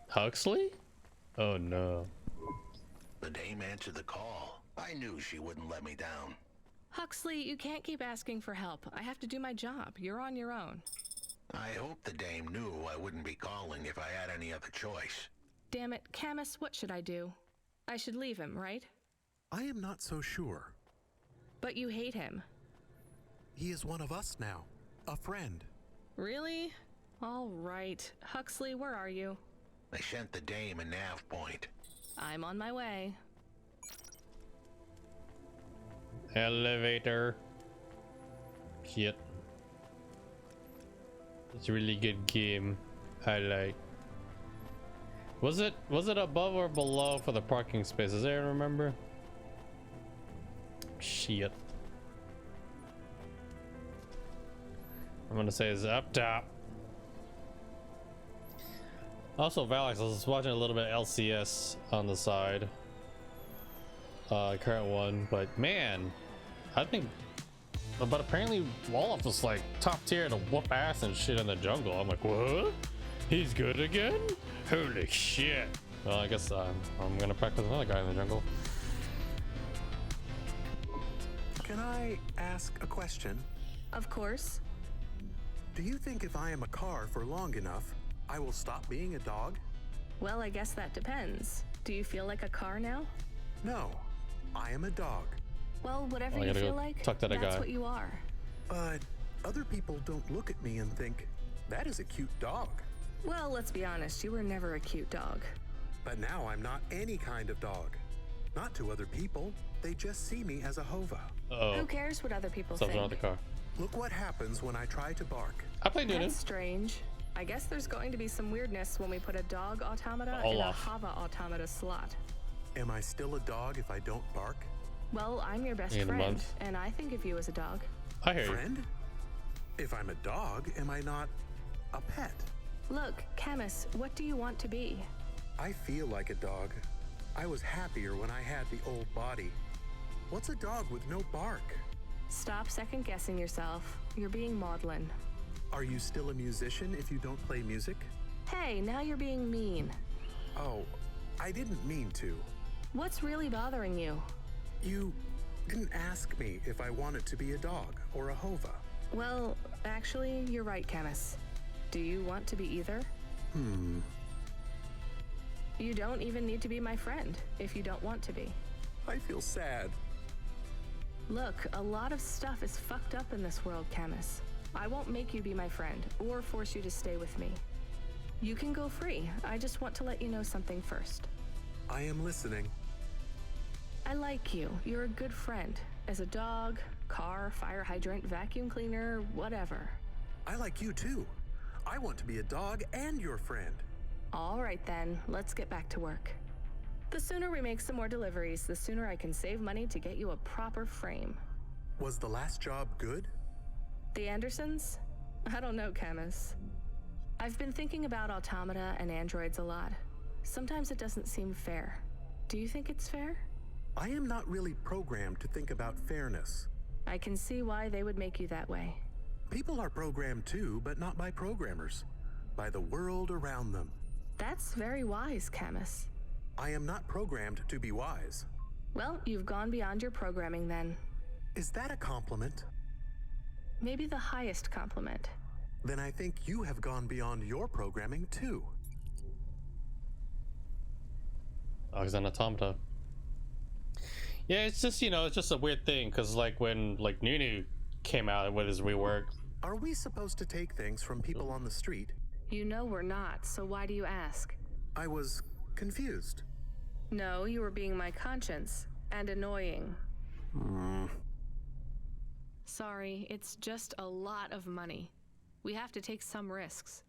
Huxley? Oh no. The dame answered the call. I knew she wouldn't let me down. Huxley, you can't keep asking for help. I have to do my job. You're on your own. I hope the dame knew I wouldn't be calling if I had any other choice. Damn it, Camus, what should I do? I should leave him, right? I am not so sure. But you hate him. He is one of us now. A friend. Really? All right. Huxley, where are you? I sent the dame a nav point. I'm on my way. Elevator. Shit. It's a really good game. I like. Was it above or below for the parking spaces? I remember. Shit. I'm gonna say it's up top. Also, Valix, I was watching a little bit of LCS on the side. Current one, but man, I think. But apparently, Wolof was like top tier to whoop ass and shit in the jungle. I'm like, what? He's good again? Holy shit! Well, I guess I'm gonna practice another guy in the jungle. Can I ask a question? Of course. Do you think if I am a car for long enough, I will stop being a dog? Well, I guess that depends. Do you feel like a car now? No, I am a dog. Well, whatever you feel like, that's what you are. But other people don't look at me and think, that is a cute dog. Well, let's be honest, you were never a cute dog. But now I'm not any kind of dog. Not to other people, they just see me as a hova. Who cares what other people think? On the car. Look what happens when I try to bark. I played Nunu. That's strange. I guess there's going to be some weirdness when we put a dog automata in a hava automata slot. Am I still a dog if I don't bark? Well, I'm your best friend, and I think of you as a dog. I hear you. Friend? If I'm a dog, am I not a pet? Look, Camus, what do you want to be? I feel like a dog. I was happier when I had the old body. What's a dog with no bark? Stop second-guessing yourself. You're being maudlin. Are you still a musician if you don't play music? Hey, now you're being mean. Oh, I didn't mean to. What's really bothering you? You didn't ask me if I wanted to be a dog or a hova. Well, actually, you're right, Camus. Do you want to be either? You don't even need to be my friend if you don't want to be. I feel sad. Look, a lot of stuff is fucked up in this world, Camus. I won't make you be my friend or force you to stay with me. You can go free. I just want to let you know something first. I am listening. I like you. You're a good friend. As a dog, car, fire hydrant, vacuum cleaner, whatever. I like you too. I want to be a dog and your friend. All right then, let's get back to work. The sooner we make some more deliveries, the sooner I can save money to get you a proper frame. Was the last job good? The Andersons? I don't know, Camus. I've been thinking about automata and androids a lot. Sometimes it doesn't seem fair. Do you think it's fair? I am not really programmed to think about fairness. I can see why they would make you that way. People are programmed too, but not by programmers. By the world around them. That's very wise, Camus. I am not programmed to be wise. Well, you've gone beyond your programming then. Is that a compliment? Maybe the highest compliment. Then I think you have gone beyond your programming too. Oh, he's an automata. Yeah, it's just, you know, it's just a weird thing, because like when like Nunu came out with his rework. Are we supposed to take things from people on the street? You know we're not, so why do you ask? I was confused. No, you were being my conscience, and annoying. Sorry, it's just a lot of money. We have to take some risks.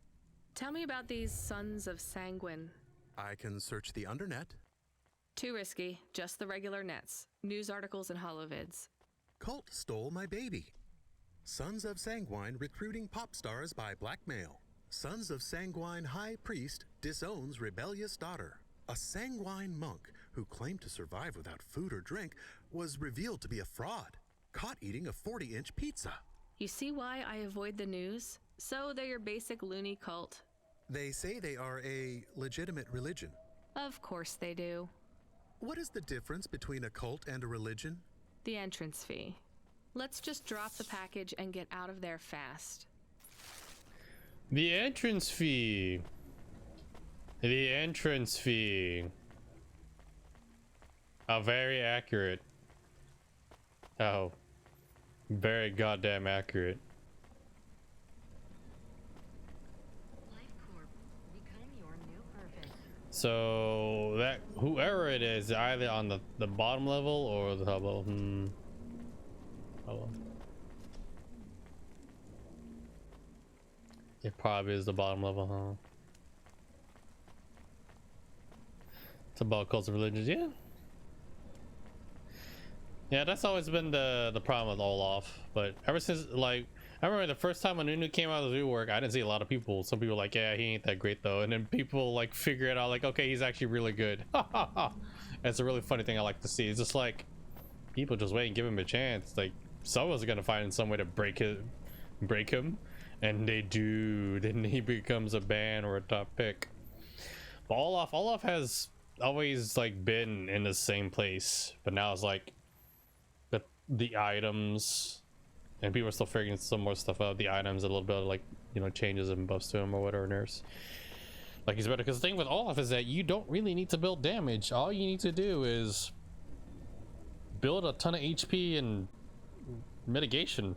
Tell me about these Sons of Sanguine. I can search the undernet. Too risky, just the regular nets. News articles and holovids. Cult stole my baby. Sons of Sanguine recruiting pop stars by blackmail. Sons of Sanguine High Priest disowns rebellious daughter. A Sanguine monk who claimed to survive without food or drink was revealed to be a fraud, caught eating a 40-inch pizza. You see why I avoid the news? So they're your basic loony cult. They say they are a legitimate religion. Of course they do. What is the difference between a cult and a religion? The entrance fee. Let's just drop the package and get out of there fast. The entrance fee. The entrance fee. How very accurate. Oh. Very goddamn accurate. So that whoever it is, either on the bottom level or the top level. Hold on. It probably is the bottom level, huh? It's about cults and religions, yeah. Yeah, that's always been the problem with Olaf. But ever since, like, I remember the first time when Nunu came out of the rework, I didn't see a lot of people. Some people were like, yeah, he ain't that great though. And then people like figure it out, like, okay, he's actually really good. It's a really funny thing I like to see. It's just like people just wait and give him a chance. Like someone's gonna find some way to break him, and they do. Then he becomes a ban or a top pick. But Olaf has always like been in the same place, but now it's like the items. And people are still figuring some more stuff out. The items, a little bit of like, you know, changes and buffs to him or whatever. Nurse, like he's better. Because the thing with Olaf is that you don't really need to build damage. All you need to do is build a ton of HP and mitigation,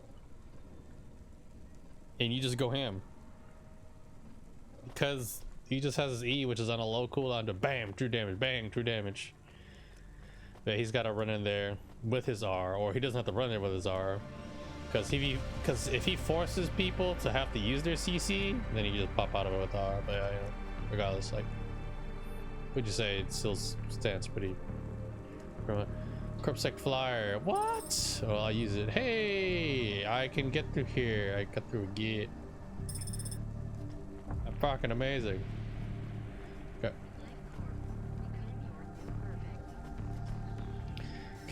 and you just go ham. Because he just has his E, which is on a low cooldown to bam, true damage, bang, true damage. But he's got to run in there with his R, or he doesn't have to run there with his R. Because if he forces people to have to use their CC, then he just pop out of it with R. But yeah, you know, regardless, like, would you say it still stands pretty? Corpsec flyer. What? Well, I'll use it. Hey, I can get through here. I got through a gate. I'm fucking amazing. Okay.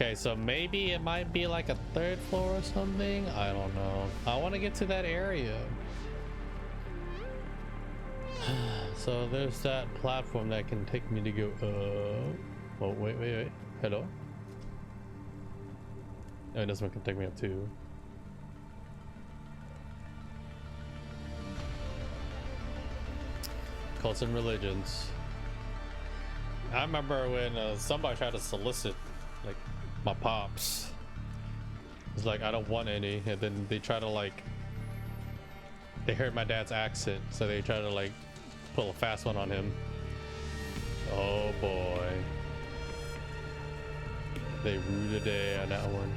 Okay, so maybe it might be like a third floor or something. I don't know. I want to get to that area. So there's that platform that can take me to go up. Oh, wait. Hello? Oh, this one can take me up too. Cults and religions. I remember when somebody tried to solicit like my pops. It's like, I don't want any, and then they try to like, they heard my dad's accent, so they try to like pull a fast one on him. Oh boy, they rue the day on that one.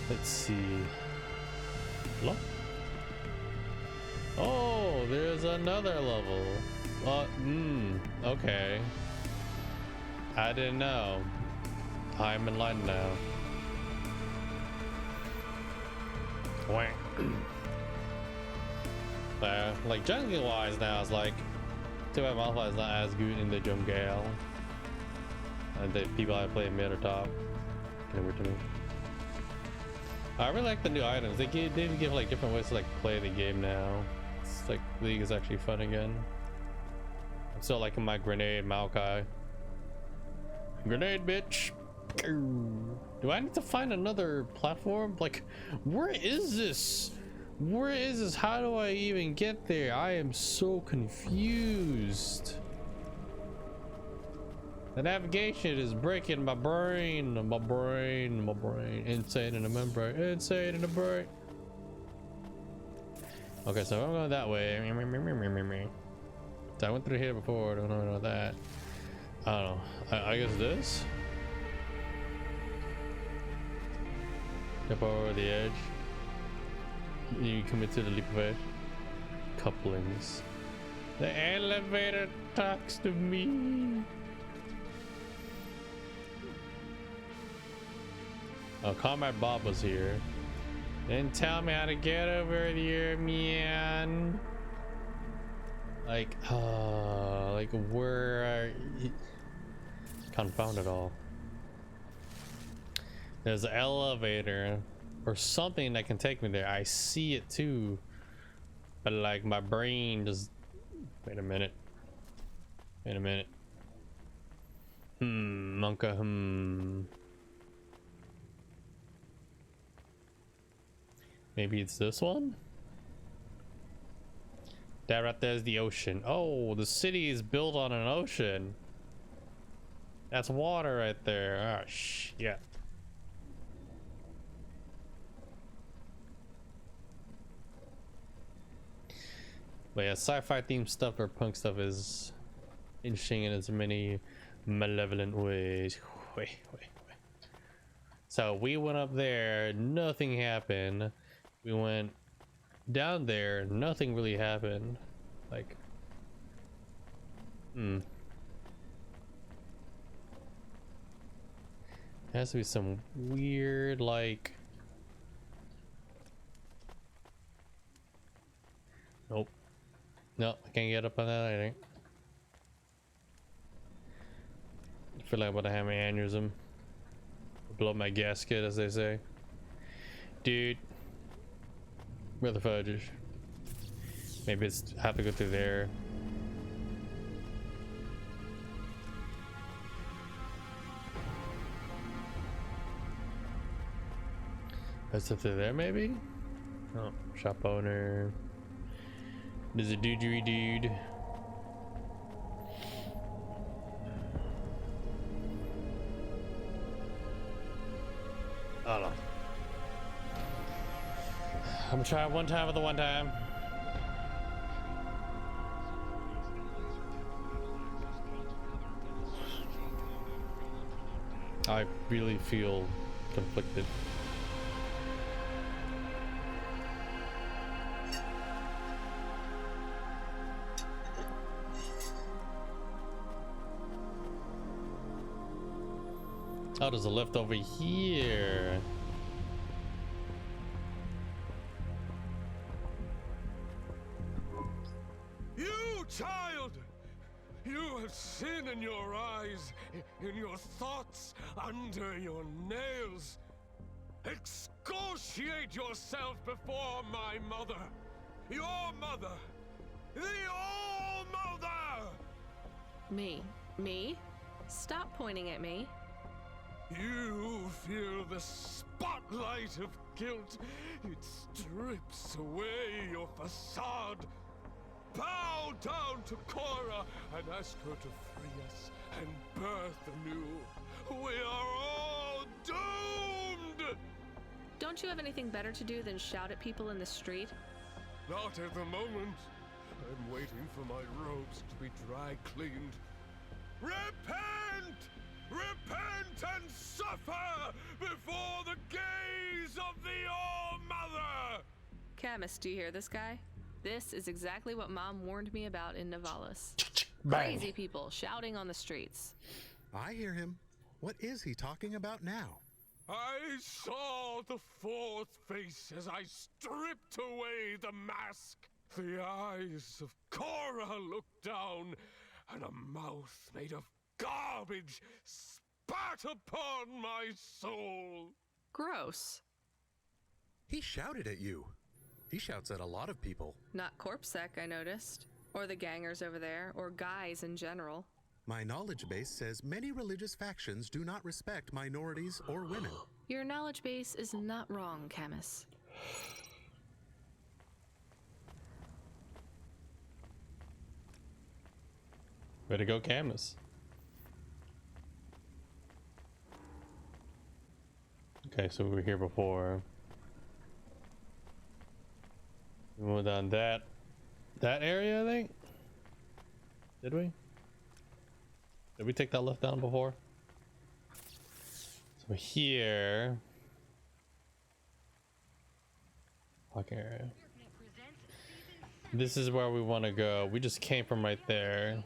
Let's see. Hello? Oh, there's another level. Okay. I didn't know. I'm enlightened now. Wait. Like jungle wise now, it's like too bad Malphite is not as good in the jungle. And the people I play mid or top. Get over to me. I really like the new items. They give like different ways to like play the game now. It's like League is actually fun again. I'm still liking my grenade Maokai. Grenade, bitch. Do I need to find another platform? Like, where is this? Where is this? How do I even get there? I am so confused. The navigation is breaking my brain. My brain. Insane in the membrane. Insane in the brain. Okay, so I'm going that way. So I went through here before. I don't know about that. I don't know. I guess this. Step over the edge. You commit to the leap of faith. Couplings. The elevator talks to me. Oh, Comrade Bob was here. Didn't tell me how to get over here, man. Like where are you? Confound it all. There's an elevator or something that can take me there. I see it too, but like my brain just wait a minute. Monka. Maybe it's this one. That right there is the ocean. Oh, the city is built on an ocean. That's water right there. Oh shit. But yeah, sci-fi themed stuff or punk stuff is interesting in as many malevolent ways. Wait. So we went up there, nothing happened. We went down there, nothing really happened. Like, has to be some weird, like, nope. No, I can't get up on that, I think. I feel like I'm about to have my aneurysm. Blow my gasket, as they say. Dude. Where the fudge is? Maybe it's have to go through there. That's up through there, maybe? Oh, shop owner. There's a doogery dude. I don't know. I'm gonna try one time with the one time. I really feel conflicted. Oh, there's a lift over here. You child! You have sin in your eyes, in your thoughts, under your nails. Excoriate yourself before my mother. Your mother. The All-Mother! Me? Stop pointing at me. You feel the spotlight of guilt. It strips away your facade. Bow down to Cora and ask her to free us and birth anew. We are all doomed! Don't you have anything better to do than shout at people in the street? Not at the moment. I'm waiting for my robes to be dry cleaned. Repent! Repent and suffer before the gaze of the All-Mother! Camus, do you hear this guy? This is exactly what Mom warned me about in Navalis. Bang. Crazy people shouting on the streets. I hear him. What is he talking about now? I saw the fourth face as I stripped away the mask. The eyes of Cora looked down, and a mouth made of garbage spat upon my soul. Gross. He shouted at you. He shouts at a lot of people. Not Corpsec, I noticed. Or the gangers over there, or guys in general. My knowledge base says many religious factions do not respect minorities or women. Your knowledge base is not wrong, Camus. Way to go, Camus. Okay, so we were here before. We went down that area, I think. Did we? Did we take that left down before? So here. Parking area. This is where we want to go. We just came from right there.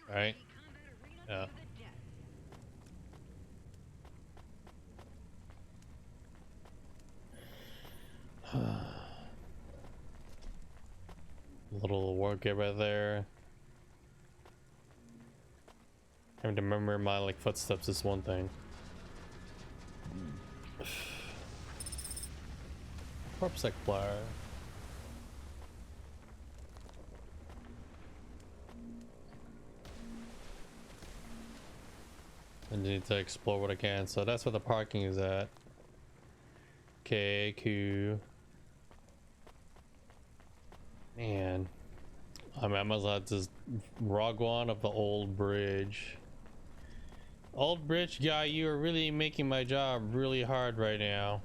Right? Yeah. Little work right there. Having to remember my like footsteps is one thing. Corpsec flower. I need to explore what I can, so that's where the parking is at. Okay, cool. Man, I mean, I must have just rogue one of the old bridge. Old bridge guy, you are really making my job really hard right now.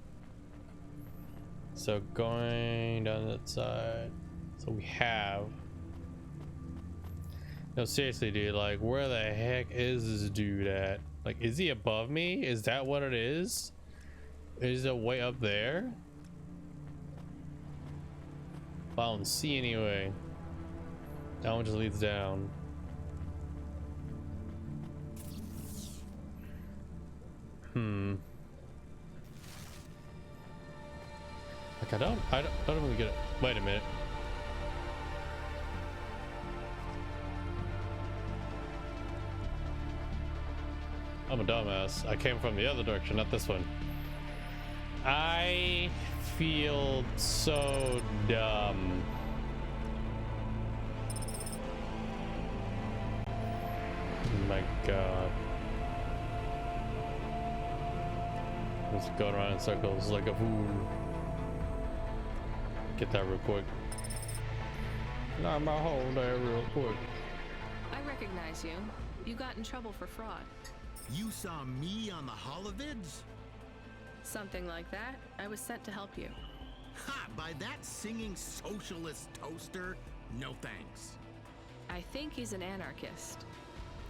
So going down that side. So we have. No, seriously, dude. Like, where the heck is this dude at? Like, is he above me? Is that what it is? Is it way up there? I don't see anyway. That one just leads down. Like I don't really get it. Wait a minute. I'm a dumbass. I came from the other direction, not this one. I feel so dumb. Oh my god. Just going around in circles like a fool. Get that real quick. Knock my hole there real quick. I recognize you. You got in trouble for fraud. You saw me on the holovids? Something like that. I was sent to help you. Ha! By that singing socialist toaster? No thanks. I think he's an anarchist.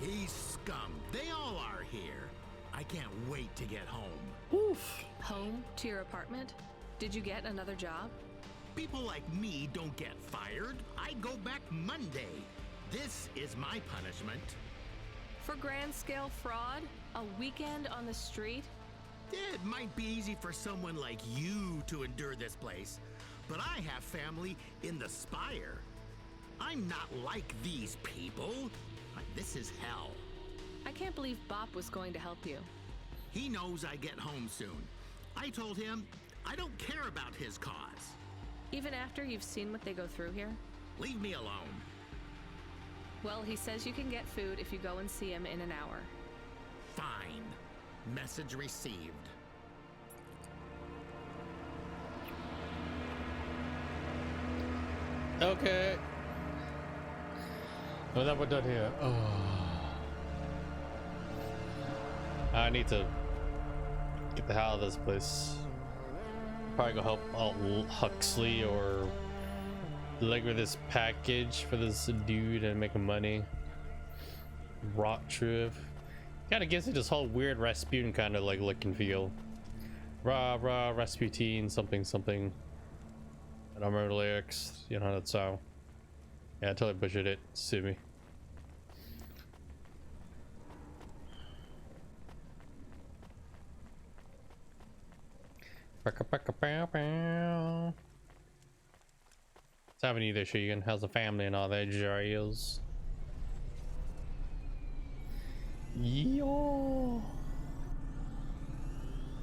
He's scum. They all are here. I can't wait to get home. Oof. Home to your apartment? Did you get another job? People like me don't get fired. I go back Monday. This is my punishment. For grand scale fraud? A weekend on the street? It might be easy for someone like you to endure this place, but I have family in the Spire. I'm not like these people. This is hell. I can't believe Bop was going to help you. He knows I get home soon. I told him I don't care about his cause. Even after you've seen what they go through here? Leave me alone. Well, he says you can get food if you go and see him in an hour. Fine. Message received. Okay. Well, that we're done here. Oh. I need to get the hell out of this place. Probably go help out Huxley or deliver this package for this dude and make money. Rottriv. Kind of gives it this whole weird Rasputin kind of like look and feel. Rah rah Rasputin something something. I don't remember the lyrics. You know that's how. Yeah, I totally butchered it. Sue me. What's happening there, Sheegan? How's the family and all that jazz? Yo.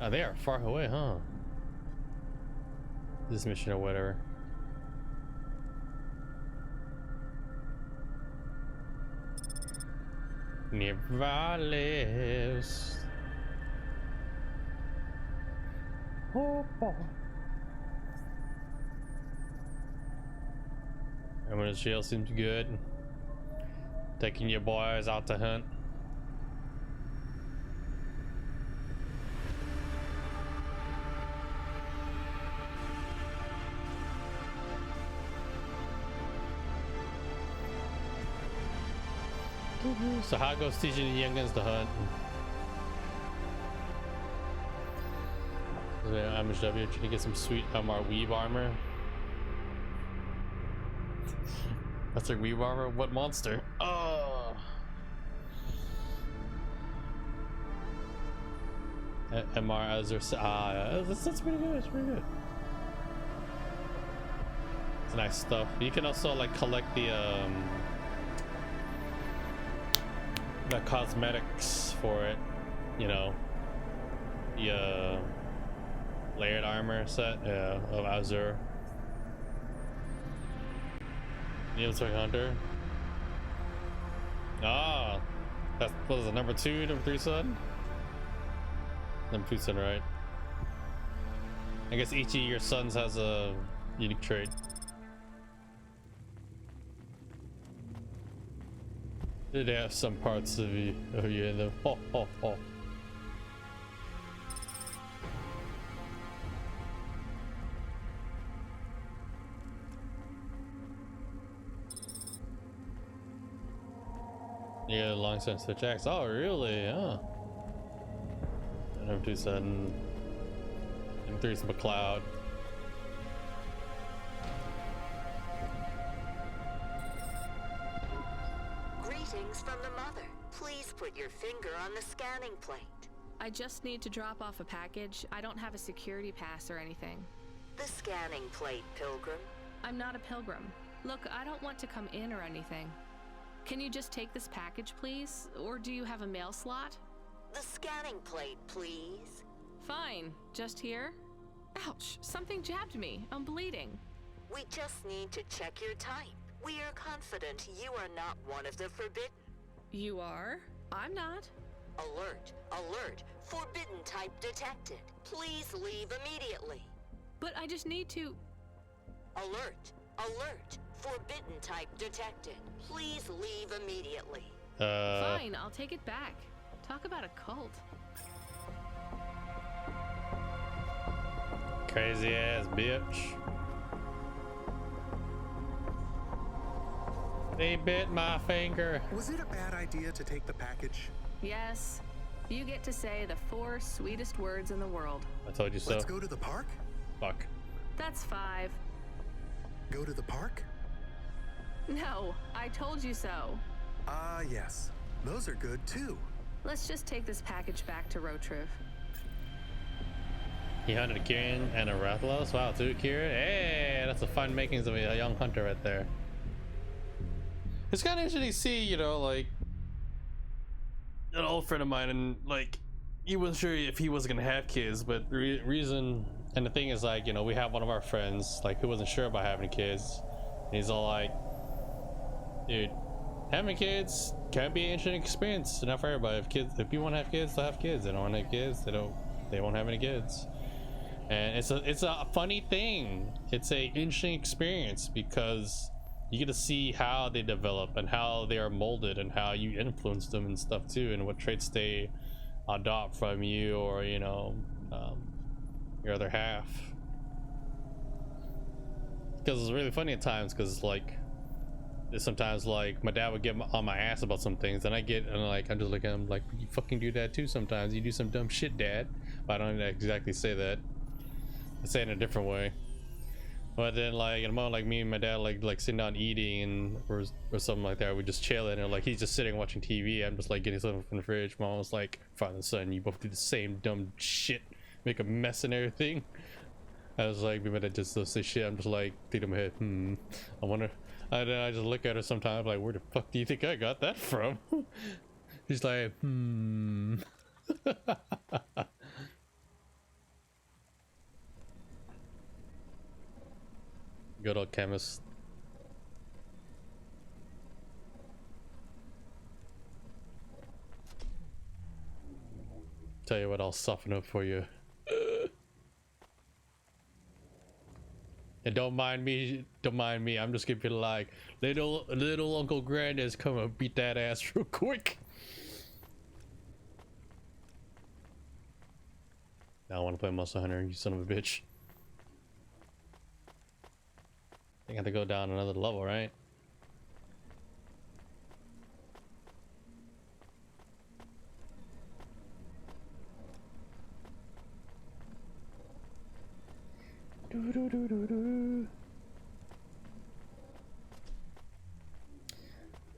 Oh, they are far away, huh? This mission or whatever. Nearby lives. Oh boy. Everyone's jail seems good. Taking your boys out to hunt. So how goes teaching the youngins to hunt? Amish W trying to get some sweet weave armor. That's like weave armor? What monster? Oh. MR Azure. That's pretty good. It's pretty good. It's nice stuff. You can also like collect the cosmetics for it, you know, the layered armor set, yeah, of Azure. Neil's Hunter. Ah, that's what is it, number 2, number 3 son? Number 2 son, right? I guess each of your sons has a unique trait. They have some parts of you in them. Ho, ho, ho. Yeah, long time switch X. Oh, really? Huh. Number 2 sudden. Number 3 is McLeod. Greetings from the mother. Please put your finger on the scanning plate. I just need to drop off a package. I don't have a security pass or anything. The scanning plate, Pilgrim. I'm not a pilgrim. Look, I don't want to come in or anything. Can you just take this package, please? Or do you have a mail slot? The scanning plate, please. Fine. Just here? Ouch, something jabbed me. I'm bleeding. We just need to check your type. We are confident you are not one of the forbidden. You are? I'm not. Alert, alert. Forbidden type detected. Please leave immediately. But I just need to... Alert, alert. Forbidden type detected. Please leave immediately. Fine, I'll take it back. Talk about a cult. Crazy ass bitch. They bit my finger. Was it a bad idea to take the package? Yes. You get to say the 4 sweetest words in the world. I told you so. Let's go to the park? Fuck. That's 5. Go to the park? No, I told you so. Ah, yes. Those are good too. Let's just take this package back to Rottriv. He hunted a Kieran and a Rathalos. Wow, 2 Kieran. Hey, that's the fine makings of a young hunter right there. It's kind of interesting to see, you know, like an old friend of mine, and like he wasn't sure if he was gonna have kids, but the reason and the thing is, like, you know, we have one of our friends like who wasn't sure about having kids, and he's all like, dude, having kids can be an interesting experience, not for everybody. If you want to have kids, they'll have kids. They don't want to have kids, they won't have any kids. And it's a funny thing. It's a interesting experience because you get to see how they develop and how they are molded and how you influence them and stuff too, and what traits they adopt from you, or you know, your other half. Because it's really funny at times, because like sometimes like my dad would get on my ass about some things, and I'm just looking at him like, you fucking do that too sometimes. You do some dumb shit, Dad. But I don't exactly say that. I say it in a different way. But then like in a moment, like me and my dad like sitting down eating and or something like that, we just chilling, and like he's just sitting watching TV. I'm just like getting something from the fridge. Mom was like, father and son, you both do the same dumb shit, make a mess and everything. I was like, my dad just say shit. I'm just like thinking in my head, I wonder. And then I just look at her sometimes like, where the fuck do you think I got that from? She's like, Good old chemist. Tell you what, I'll soften up for you. And don't mind me. I'm just gonna be like, little Uncle Granddad's come and beat that ass real quick. Now I want to play Monster Hunter, you son of a bitch. I think I have to go down another level, right?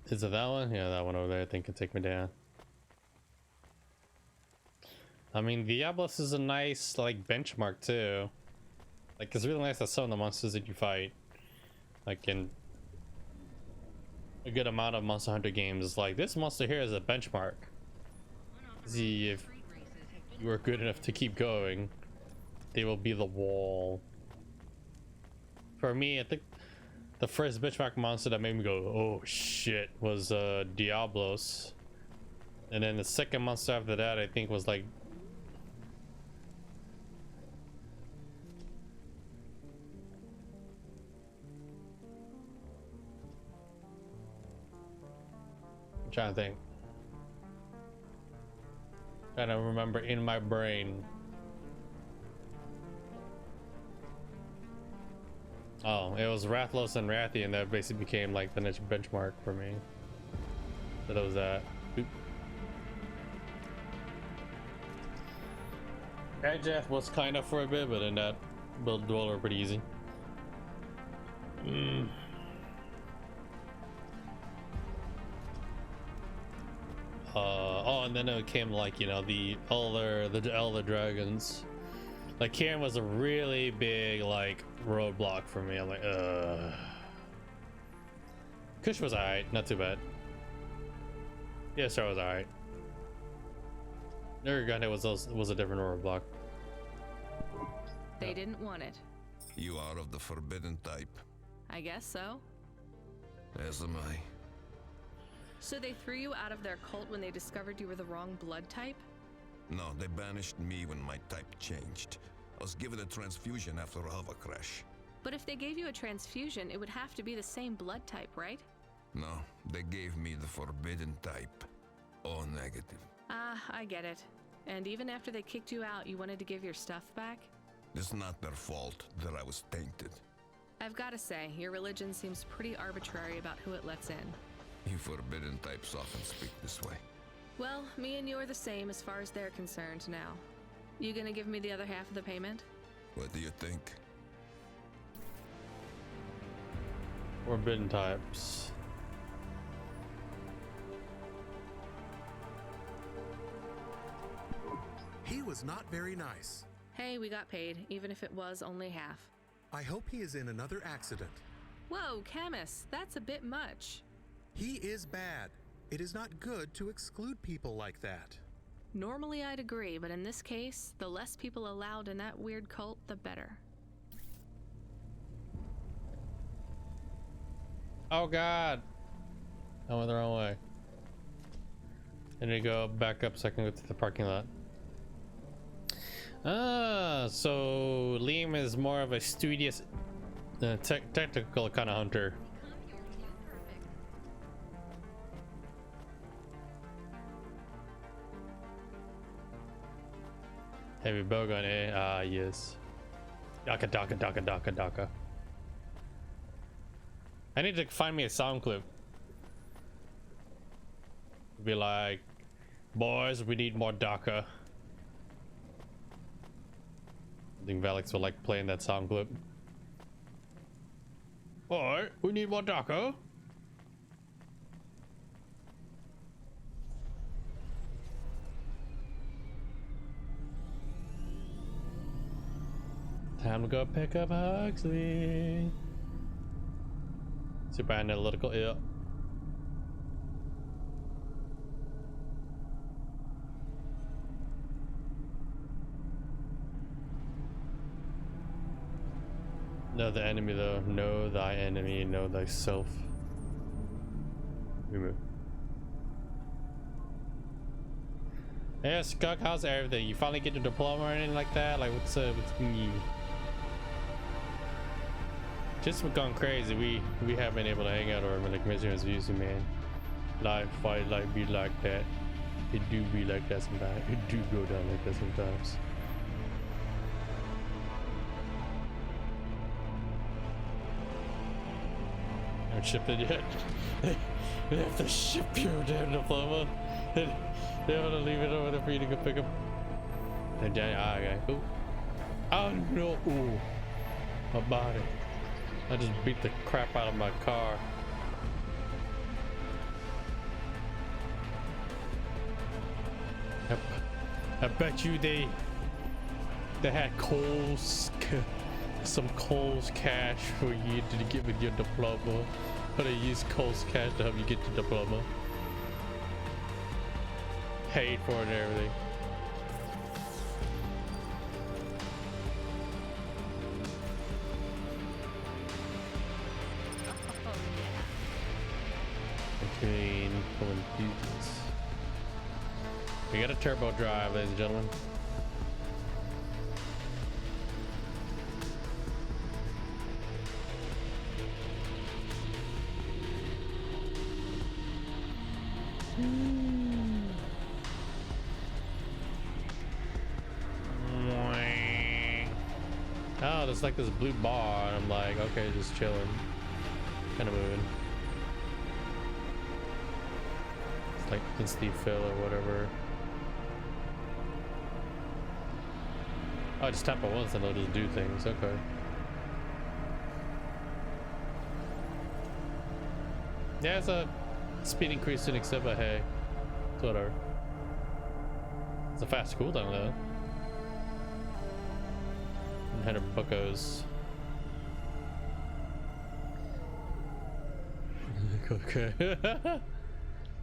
Is it that one? Yeah, that one over there I think can take me down. I mean, Diablos is a nice like benchmark too. Like, it's really nice that some of the monsters that you fight, like in a good amount of Monster Hunter games, is like, this monster here is a benchmark. See if you are good enough to keep going, they will be the wall. For me, I think the first benchmark monster that made me go, oh shit, was Diablos. And then the second monster after that, I think, was like I'm trying to think. Trying to remember in my brain. Oh, it was Rathlos and Rathian that basically became like the next benchmark for me. So that was that. Oop. Adjath was kind of for a bit, but then that build dweller pretty easy. Oh, and then it came like, you know, the elder dragons. Like, Karen was a really big like roadblock for me. I'm like, Kush was alright, not too bad. Yeah, Star was alright. Nerganda was a different roadblock. They didn't want it. You are of the forbidden type. I guess so. As am I. So they threw you out of their cult when they discovered you were the wrong blood type? No, they banished me when my type changed. I was given a transfusion after a hover crash. But if they gave you a transfusion, it would have to be the same blood type, right? No, they gave me the forbidden type. O negative. Ah, I get it. And even after they kicked you out, you wanted to give your stuff back? It's not their fault that I was tainted. I've got to say, your religion seems pretty arbitrary about who it lets in. You forbidden types often speak this way. Well, me and you are the same as far as they're concerned now. You gonna give me the other half of the payment? What do you think? Forbidden types. He was not very nice. Hey, we got paid, even if it was only half. I hope he is in another accident. Whoa, Camus, that's a bit much. He is bad. It is not good to exclude people like that. Normally I'd agree, but in this case, the less people allowed in that weird cult, the better. Oh God. I went the wrong way. I need to go back up so I can go to the parking lot. Ah, so Liam is more of a studious, technical kind of hunter. Heavy bowgun, eh? Ah, yes. Daka, daka, daka, daka, daka. I need to find me a sound clip. Be like, boys, we need more daka. I think Valix will like playing that sound clip. Alright, we need more daka. Time to go pick up Huxley. Super analytical, yeah. Know the enemy though. Know thy enemy, know thyself. Remove. Yeah, Skunk, how's everything? You finally get your diploma or anything like that? Like, what's up with you? Just for gone crazy, we haven't been able to hang out or like missions usually, man. Life, fight, life be like that. It do be like that sometimes. It do go down like that sometimes. Haven't shipped it yet. They have to ship your damn diploma. They want to leave it over there for you to go pick up. And Johnny, okay. Ooh. Oh no! Ooh, my body. I just beat the crap out of my car. I bet you they had some Coles cash for you to give with your diploma. Or they use Coles cash to help you get your diploma. Paid for it and everything. Between pulling dudes. We got a turbo drive, ladies and gentlemen. Oh, there's like this blue bar, and I'm like, okay, just chilling, kind of moving. It's like instant fill or whatever. Oh, I just tap it once and it'll just do things. Okay. Yeah, it's a speed increase in except, but hey, it's whatever. It's a fast cooldown though. 100 buckos. Okay.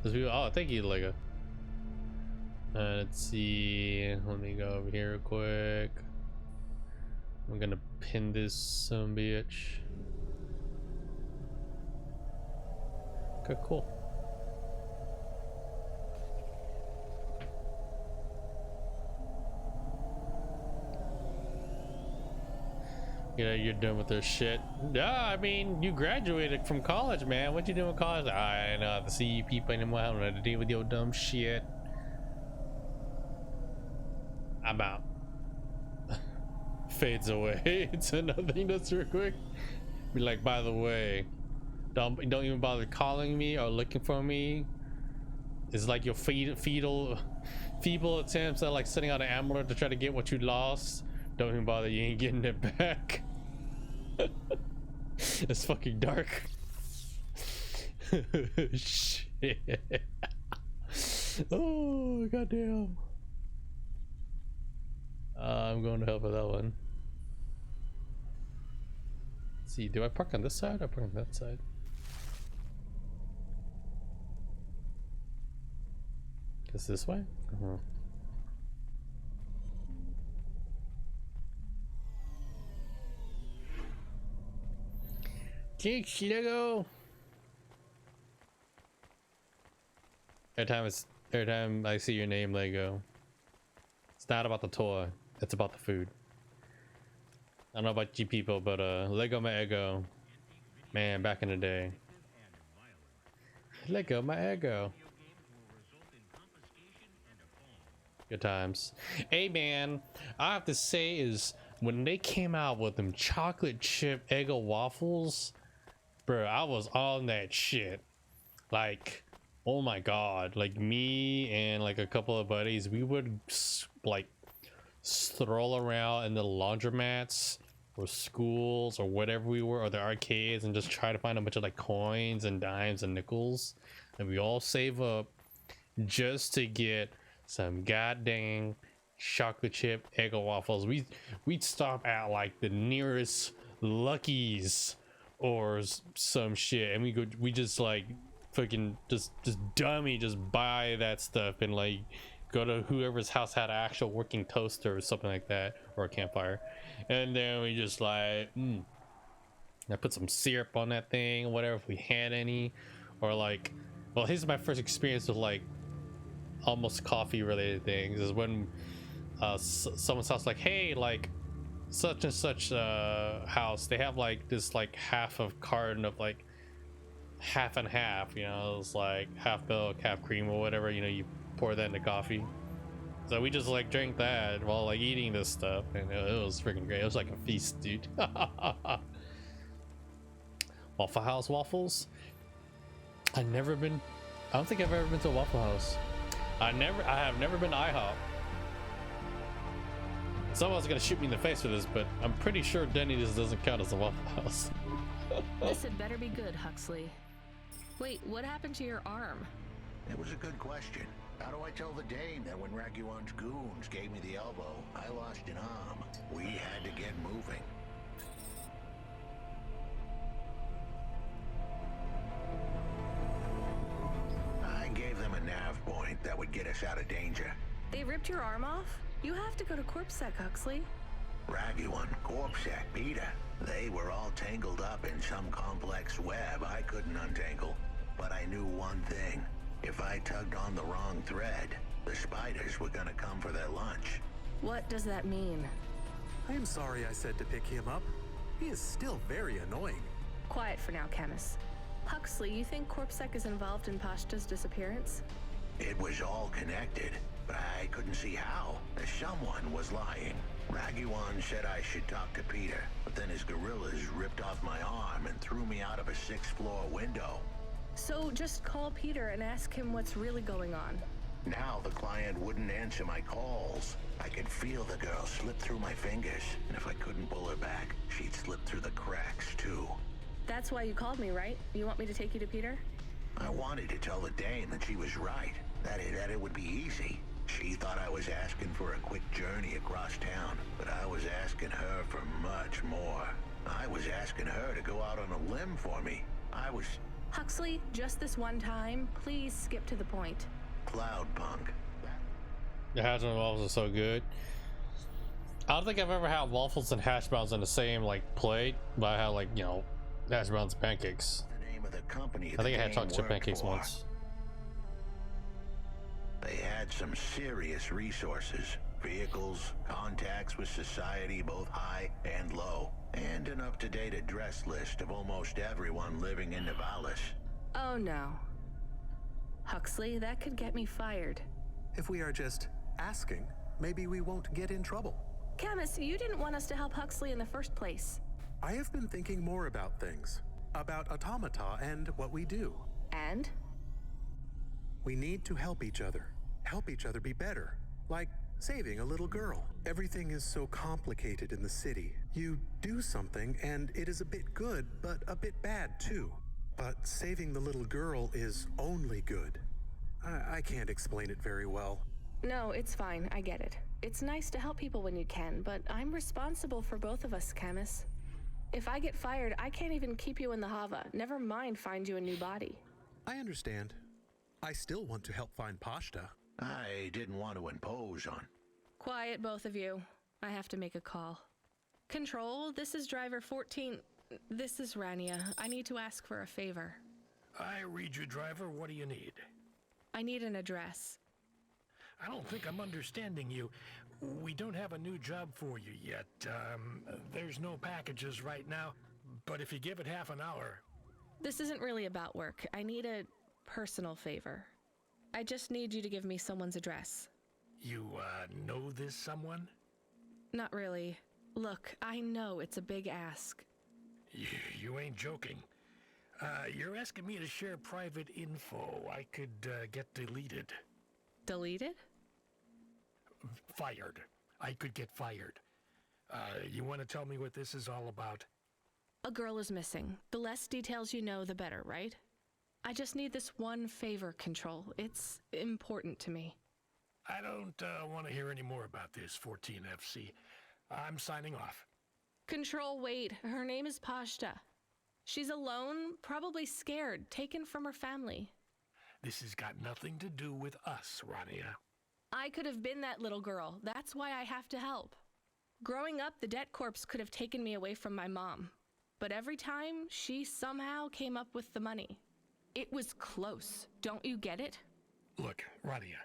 There's people. Oh, thank you, Lego. Let's see. Let me go over here real quick. I'm gonna pin this some bitch. Okay, cool. You know, you're done with their shit. Yeah, I mean, you graduated from college, man. What you doing in college? I don't have to see you people anymore. I don't have to deal with your dumb shit. I'm out. Fades away. It's nothing. That's real quick. Be like, by the way, don't even bother calling me or looking for me. It's like your feeble attempts at like setting out an amulet to try to get what you lost. Don't even bother. You ain't getting it back. It's fucking dark. Shit. Oh goddamn. I'm going to help with that one. Let's see, do I park on this side or park on that side? Is this way? Thanks, Lego. Every time I see your name, Lego, it's not about the toy, it's about the food. I don't know about you people, but Lego my ego. Man, back in the day. Lego my ego. Good times. Hey man, I have to say is when they came out with them chocolate chip Eggo waffles, bro, I was on that shit. Like, oh my god, like me and like a couple of buddies, we would like stroll around in the laundromats or schools or whatever we were, or the arcades, and just try to find a bunch of like coins and dimes and nickels, and we all save up just to get some goddamn chocolate chip Eggo waffles. We'd stop at like the nearest Lucky's or some shit, and we just like fucking just dummy just buy that stuff and like go to whoever's house had an actual working toaster or something like that, or a campfire, and then we just like I put some syrup on that thing, whatever, if we had any, or like, well, here's my first experience with like almost coffee related things is when someone's house, like, hey, like such and such house, they have like this like half of carton of like half and half, you know, it's like half milk half cream or whatever, you know, you pour that into coffee. So we just like drank that while like eating this stuff, and it was freaking great. It was like a feast, dude. Waffle House waffles, I don't think I've ever been to a Waffle House. I have never been to IHOP. Someone's gonna shoot me in the face for this, but I'm pretty sure Denny's doesn't count as a Waffle House. This had better be good, Huxley. Wait, what happened to your arm? It was a good question. How do I tell the dame that when Raguan's goons gave me the elbow, I lost an arm? We had to get moving. I gave them a nav point that would get us out of danger. They ripped your arm off? You have to go to CorpSec, Huxley. Raguan, CorpSec, Peter. They were all tangled up in some complex web I couldn't untangle. But I knew one thing. If I tugged on the wrong thread, the spiders were gonna come for their lunch. What does that mean? I am sorry I said to pick him up. He is still very annoying. Quiet for now, Camus. Huxley, you think CorpSec is involved in Pashta's disappearance? It was all connected, but I couldn't see how. Someone was lying. Raguan said I should talk to Peter, but then his guerrillas ripped off my arm and threw me out of a 6th floor window. So just call Peter and ask him what's really going on. Now the client wouldn't answer my calls. I could feel the girl slip through my fingers, and if I couldn't pull her back, she'd slip through the cracks too. That's why you called me, right? You want me to take you to Peter? I wanted to tell the dame that she was right, that it would be easy. She thought I was asking for a quick journey across town, but I was asking her for much more. I was asking her to go out on a limb for me. Huxley, just this one time, please skip to the point. Cloudpunk. The hash brown waffles are so good. I don't think I've ever had waffles and hash browns on the same like plate, but I had like, you know, hash browns and pancakes. The name of the company I think I had chocolate chip pancakes once. They had some serious resources. Vehicles, contacts with society both high and low, and an up-to-date address list of almost everyone living in Nivalis. Oh no. Huxley, that could get me fired. If we are just asking, maybe we won't get in trouble. Camus, you didn't want us to help Huxley in the first place. I have been thinking more about things. About automata and what we do. And? We need to help each other. Help each other be better. Like saving a little girl. Everything is so complicated in the city. You do something and it is a bit good, but a bit bad too. But saving the little girl is only good. I can't explain it very well. No, it's fine. I get it. It's nice to help people when you can, but I'm responsible for both of us, Camus. If I get fired, I can't even keep you in the Hava. Never mind find you a new body. I understand. I still want to help find Pashta. I didn't want to impose on. Quiet, both of you. I have to make a call. Control, this is driver 14. This is Rania. I need to ask for a favor. I read you, driver. What do you need? I need an address. I don't think I'm understanding you. We don't have a new job for you yet. There's no packages right now, but if you give it half an hour... This isn't really about work. I need a personal favor. I just need you to give me someone's address. You, know this someone? Not really. Look, I know it's a big ask. You ain't joking. You're asking me to share private info I could, get deleted. Deleted? Fired. I could get fired. You want to tell me what this is all about? A girl is missing. The less details you know, the better, right? I just need this one favor, Control. It's important to me. I don't want to hear any more about this, 14FC. I'm signing off. Control, wait. Her name is Pashta. She's alone, probably scared, taken from her family. This has got nothing to do with us, Rania. I could have been that little girl. That's why I have to help. Growing up, the debt corpse could have taken me away from my mom. But every time, she somehow came up with the money. It was close. Don't you get it? Look, Rania,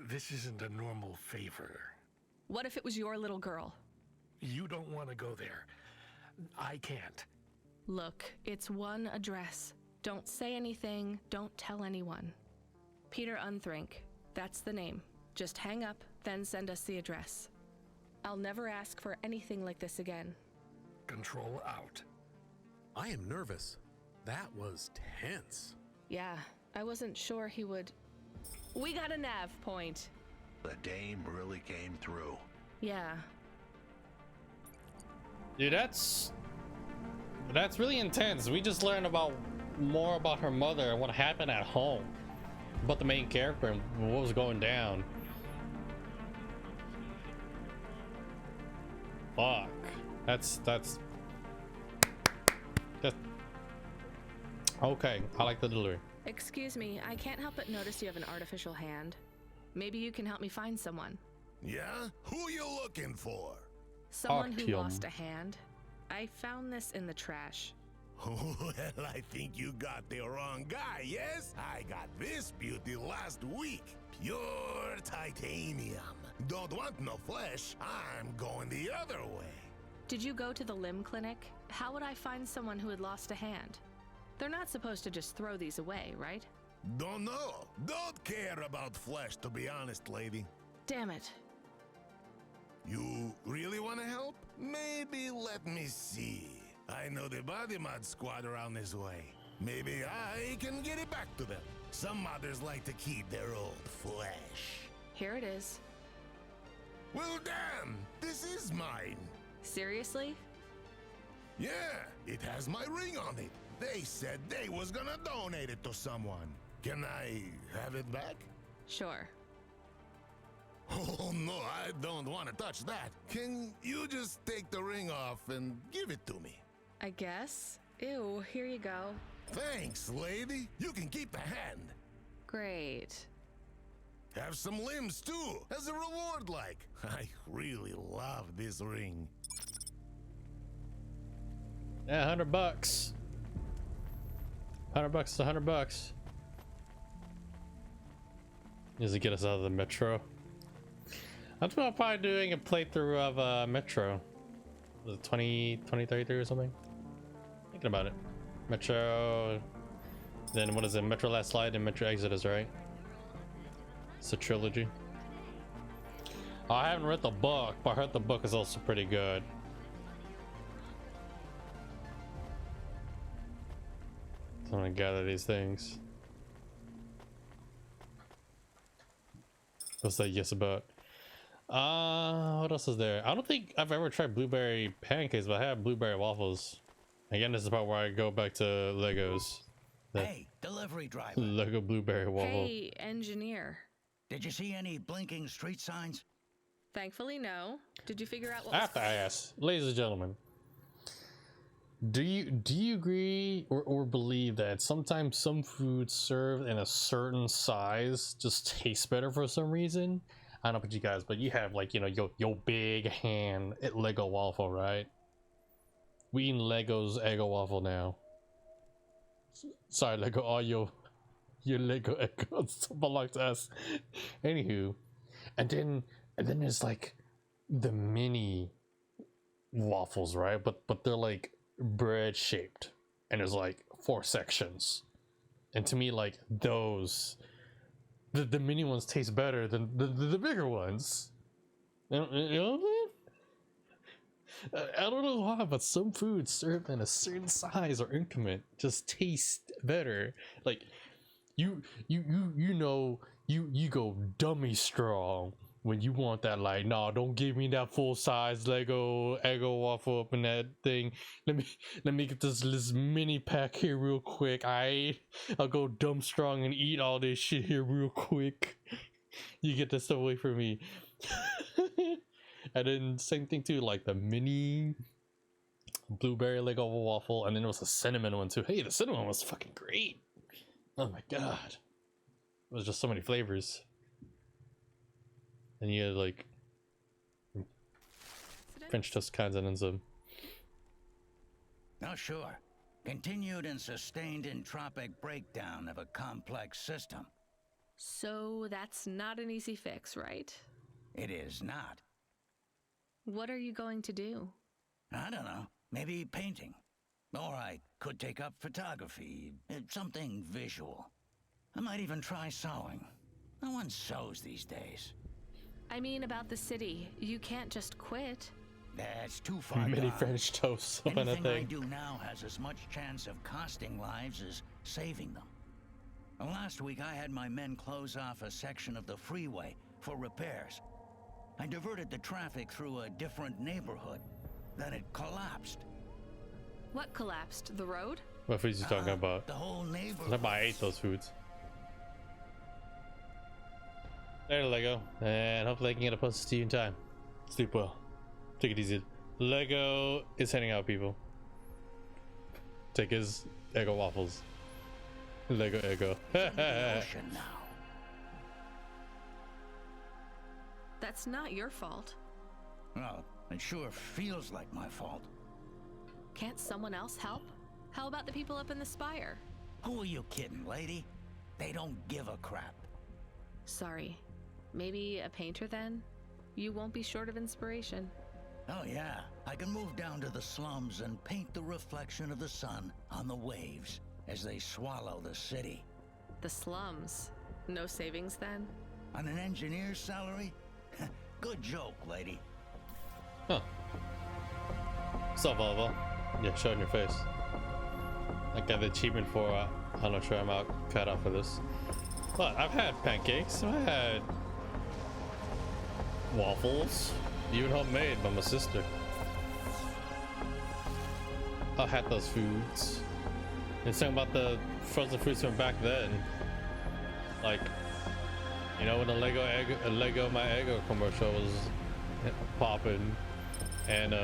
this isn't a normal favor. What if it was your little girl? You don't want to go there. I can't. Look, it's one address. Don't say anything. Don't tell anyone. Peter Unthrink. That's the name. Just hang up, then send us the address. I'll never ask for anything like this again. Control out. I am nervous. That was tense. Yeah, I wasn't sure he would... We got a nav point. The dame really came through. Yeah. Dude, that's really intense. We just learned more about her mother and what happened at home. About the main character and what was going down. Fuck. That's okay. I like the delivery. Excuse me, I can't help but notice you have an artificial hand. Maybe you can help me find someone. Yeah? Who you looking for? Someone who lost a hand. I found this in the trash. Well, I think you got the wrong guy, yes? I got this beauty last week. Pure titanium. Don't want no flesh. I'm going the other way. Did you go to the limb clinic? How would I find someone who had lost a hand? They're not supposed to just throw these away, right? Don't know. Don't care about flesh, to be honest, lady. Damn it. You really want to help? Maybe let me see. I know the body mod squad around this way. Maybe I can get it back to them. Some modders like to keep their old flesh. Here it is. Well, damn, this is mine. Seriously? Yeah, it has my ring on it. They said they was gonna donate it to someone. Can I have it back? Sure. Oh no, I don't want to touch that. Can you just take the ring off and give it to me? I guess. Ew, here you go. Thanks, lady. You can keep the hand. Great. Have some limbs too, as a reward like. I really love this ring. Yeah, $100. $100 is $100. Does it get us out of the metro? That's what I'm probably doing a playthrough of Metro. Was it 2033 or something? Thinking about it. Metro. Then what is it? Metro Last Light and Metro Exodus, right? It's a trilogy. Oh, I haven't read the book, but I heard the book is also pretty good. So I'm gonna gather these things. What's that yes about? What else is there? I don't think I've ever tried blueberry pancakes, but I have blueberry waffles. Again, this is the part where I go back to Legos. Hey, delivery driver. Lego blueberry waffle. Hey, engineer. Did you see any blinking street signs? Thankfully, no. Did you figure out what I have to ask, ladies and gentlemen. Do you agree or believe that sometimes some foods served in a certain size just taste better for some reason? I don't know about you guys, but you have like, you know, your big hand at Lego waffle, right? We eating Lego's Eggo waffle now. Sorry, Lego, all your Lego Eggos belong to us. Anywho, and then there's like the mini waffles, right? But they're like bread shaped, and there's like 4 sections. And to me, like those, the mini ones taste better than the bigger ones. You know what I'm saying? I don't know why, but some foods served in a certain size or increment just taste better. Like you know, you go dummy strong when you want that. Like, no, don't give me that full size Lego Eggo waffle up in that thing. Let me get this mini pack here real quick. I'll go dumb strong and eat all this shit here real quick. You get this stuff away from me. And then same thing too, like the mini blueberry Lego waffle, and then there was a cinnamon one too. Hey, the cinnamon was fucking great. Oh my god, it was just so many flavors. And you had like French toast kinds and then some. Oh sure, continued and sustained entropic breakdown of a complex system. So that's not an easy fix, right? It is not. What are you going to do? I don't know. Maybe painting. Or I could take up photography. Something visual. I might even try sewing. No one sews these days. I mean about the city. You can't just quit. That's too far Mini gone. French toast on a Anything thing. I do now has as much chance of costing lives as saving them. Last week I had my men close off a section of the freeway for repairs. I diverted the traffic through a different neighborhood. Then it collapsed. What collapsed? The road? What foods you talking about? The whole neighborhood. I thought I ate those foods. There, Lego, and hopefully I can get a post to you in time. Sleep well. Take it easy. Lego is heading out, people. Take his Eggo waffles. Lego Eggo. Ocean now. That's not your fault. Well, it sure feels like my fault. Can't someone else help? How about the people up in the spire? Who are you kidding, lady? They don't give a crap. Sorry. Maybe a painter then? You won't be short of inspiration. Oh yeah, I can move down to the slums and paint the reflection of the sun on the waves as they swallow the city. The slums? No savings then? On an engineer's salary? Good joke, lady. Huh. What's up, Volvo? Yeah, show it in your face. I got the achievement for, I'm not sure I'm out cut off for this. But I've had pancakes, I've had waffles, even homemade by my sister. I had those foods. It's something about the frozen foods from back then. Like, you know, when the Lego My Eggo commercial was popping, and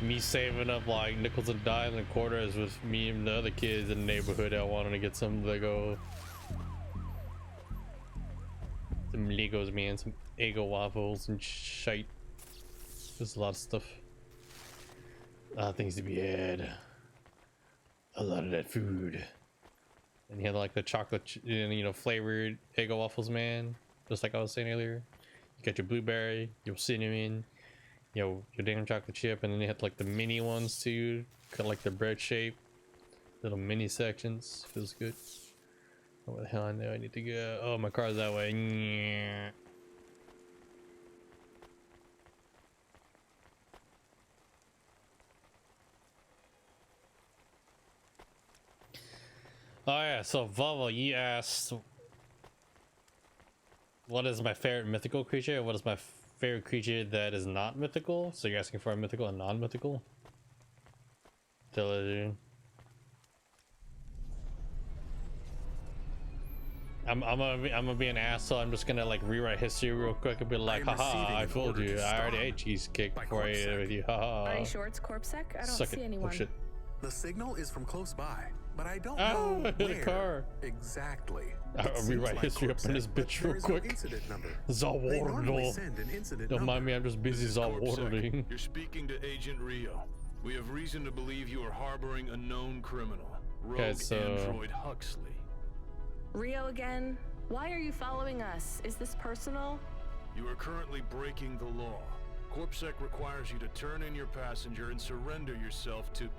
me saving up like nickels and dimes and quarters with me and the other kids in the neighborhood that wanted to get some Legos, man, some Eggo waffles and shite. There's a lot of stuff. A lot of things to be had. A lot of that food. And you had like the chocolate, you know, flavored Eggo waffles, man. Just like I was saying earlier. You got your blueberry, your cinnamon, you know, your damn chocolate chip, and then you had like the mini ones too. Got like the bread shape, little mini sections. Feels good. Oh, where the hell I know I need to go? Oh, my car's that way. Yeah. Oh yeah, so Volvo, you asked what is my favorite mythical creature and what is my favorite creature that is not mythical? So you're asking for a mythical and non-mythical? I'm gonna be an asshole. I'm just gonna like rewrite history real quick and be like, haha, I fooled you. I already ate cheesecake before I ate it with you. Haha. Are you sure it's CorpSec? I don't Suck see it. anyone. Oh shit. The signal is from close by, but I don't know hit a where car. exactly. I'll rewrite history up in this bitch real quick. Zawardle. Don't mind me, I'm just busy zawardling. You're speaking to Agent Rio. We have reason to believe you are harboring a known criminal, Rogue Android Huxley. Rio again? Why are you following us? Is this personal? You are currently breaking the law. CorpSec requires you to turn in your passenger and surrender yourself to...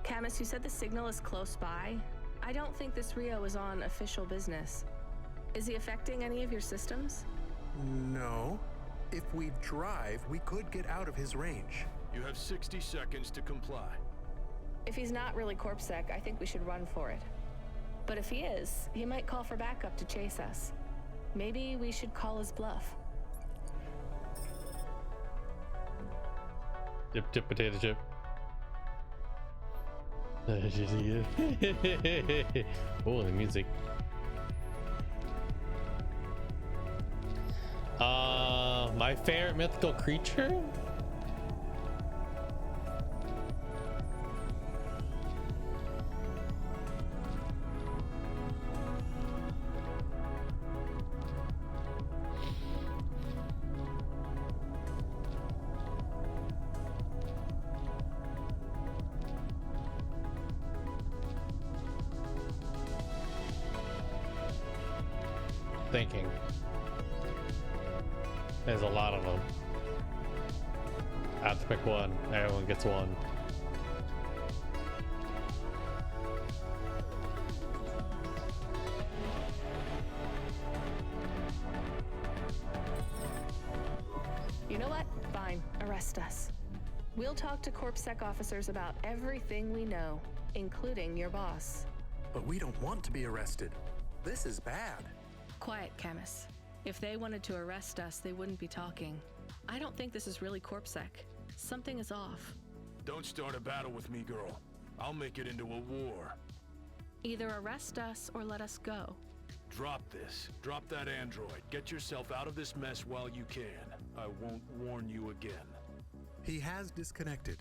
Camus, you said the signal is close by. I don't think this Rio is on official business. Is he affecting any of your systems? No. If we drive, we could get out of his range. You have 60 seconds to comply. If he's not really CorpSec, I think we should run for it. But if he is, he might call for backup to chase us. Maybe we should call his bluff. Dip, dip, potato chip. Oh, the music. My favorite mythical creature? Thinking. There's a lot of them. I have to pick one. Everyone gets one. You know what? Fine. Arrest us. We'll talk to CorpSec officers about everything we know, including your boss. But we don't want to be arrested. This is bad. Quiet, Camus. If they wanted to arrest us, they wouldn't be talking. I don't think this is really CorpSec. Something is off. Don't start a battle with me, girl. I'll make it into a war. Either arrest us or let us go. Drop this. Drop that android. Get yourself out of this mess while you can. I won't warn you again. He has disconnected.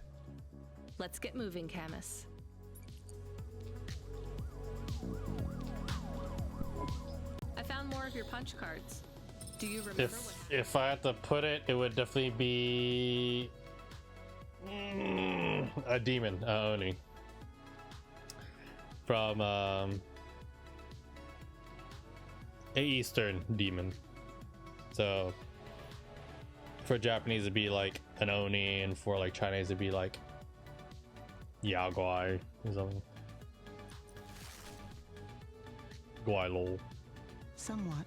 Let's get moving, Camus. I found more of your punch cards. Do you remember if I had to put it, it would definitely be a demon, Oni. From a Eastern demon. So for Japanese it'd be like an Oni, and for like Chinese it'd be like Yaguai or something. Guai-lol. Somewhat.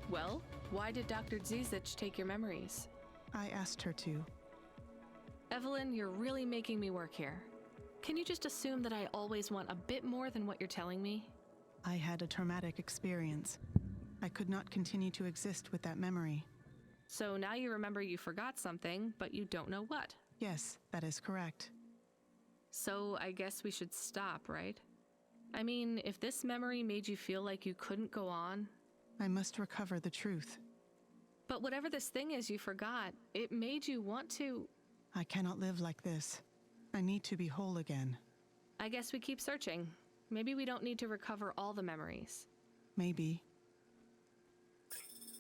Well, why did Dr. Zizich take your memories? I asked her to. Evelyn, you're really making me work here. Can you just assume that I always want a bit more than what you're telling me? I had a traumatic experience. I could not continue to exist with that memory. So now you remember you forgot something, but you don't know what. Yes, that is correct. So I guess we should stop, right? I mean, if this memory made you feel like you couldn't go on... I must recover the truth. But whatever this thing is you forgot, it made you want to... I cannot live like this. I need to be whole again. I guess we keep searching. Maybe we don't need to recover all the memories. Maybe.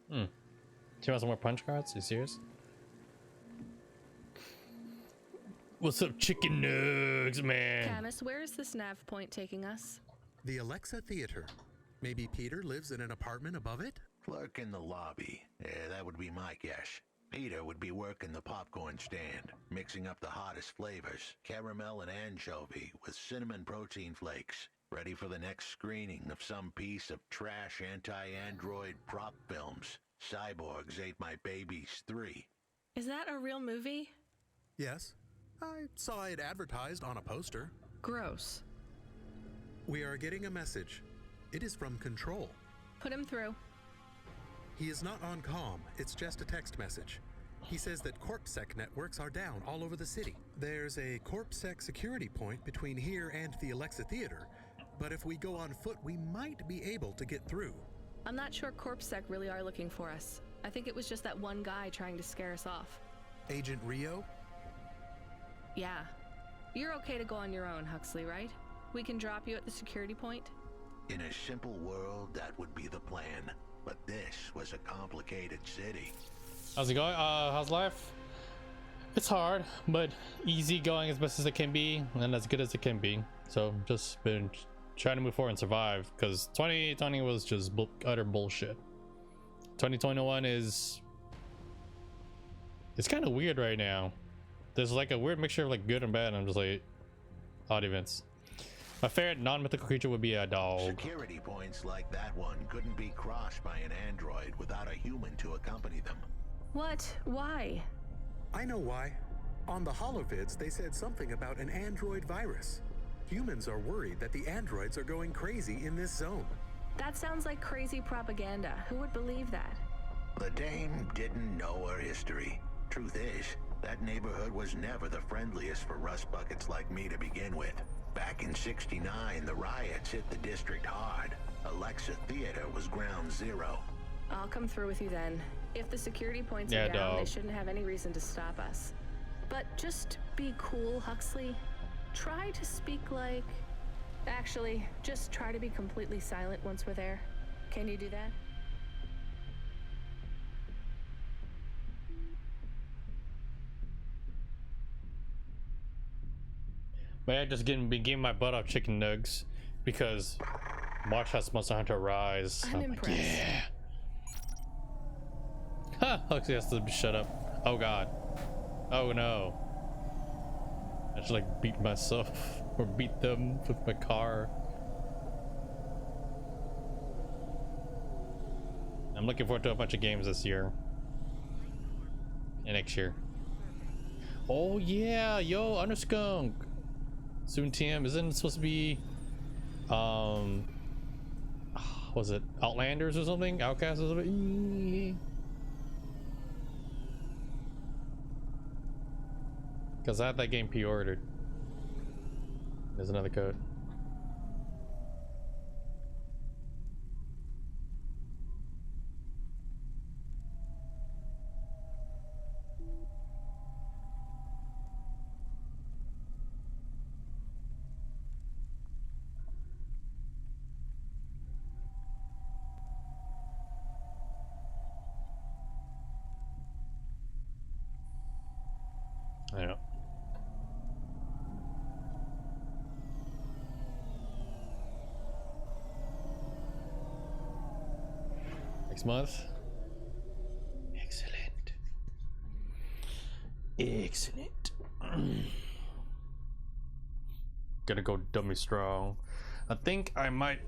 Do you want some more punch cards? Are you serious? What's up, chicken nugs, man? Camus, where is this nav point taking us? The Alexa Theater. Maybe Peter lives in an apartment above it? Clerk in the lobby. Yeah, that would be my guess. Peter would be working the popcorn stand, mixing up the hottest flavors, caramel and anchovy with cinnamon protein flakes, ready for the next screening of some piece of trash anti-android prop films. Cyborgs Ate My Babies 3. Is that a real movie? Yes. I saw it advertised on a poster. Gross. We are getting a message. It is from Control. Put him through. He is not on comm. It's just a text message. He says that CorpSec networks are down all over the city. There's a CorpSec security point between here and the Alexa Theater, but if we go on foot, we might be able to get through. I'm not sure CorpSec really are looking for us. I think it was just that one guy trying to scare us off. Agent Rio? Yeah. You're okay to go on your own, Huxley, right? We can drop you at the security point? In a simple world, that would be the plan. But this was a complicated city. How's it going? How's life? It's hard, but easy going as best as it can be, and as good as it can be. So just been trying to move forward and survive, because 2020 was just utter bullshit. 2021 is... it's kind of weird right now. There's like a weird mixture of like good and bad, and I'm just like, odd events. My favorite non-mythical creature would be a dog. Security points like that one couldn't be crossed by an android without a human to accompany them. What? Why? I know why. On the holovids, they said something about an android virus. Humans are worried that the androids are going crazy in this zone. That sounds like crazy propaganda. Who would believe that? The dame didn't know her history. Truth is, that neighborhood was never the friendliest for rust buckets like me to begin with. Back in '69, the riots hit the district hard. Alexa Theater was ground zero. I'll come through with you then. If the security points are down, they shouldn't have any reason to stop us. But just be cool, Huxley. Try to speak like... Actually, just try to be completely silent once we're there. Can you do that? But I just been getting my butt off chicken nugs because March has Monster Hunter Rise. I'm impressed. Like, yeah. Huh, Huxley has to shut up. Oh god. Oh no. I just like beat myself or beat them with my car. I'm looking forward to a bunch of games this year and next year. Oh yeah, yo, Underskunk. Soon TM, isn't it supposed to be was it Outlanders or something? Outcast or something? Because I had that game pre-ordered. There's another code. I know. Next month. Excellent. Excellent. Gonna go dummy strong. I think I might,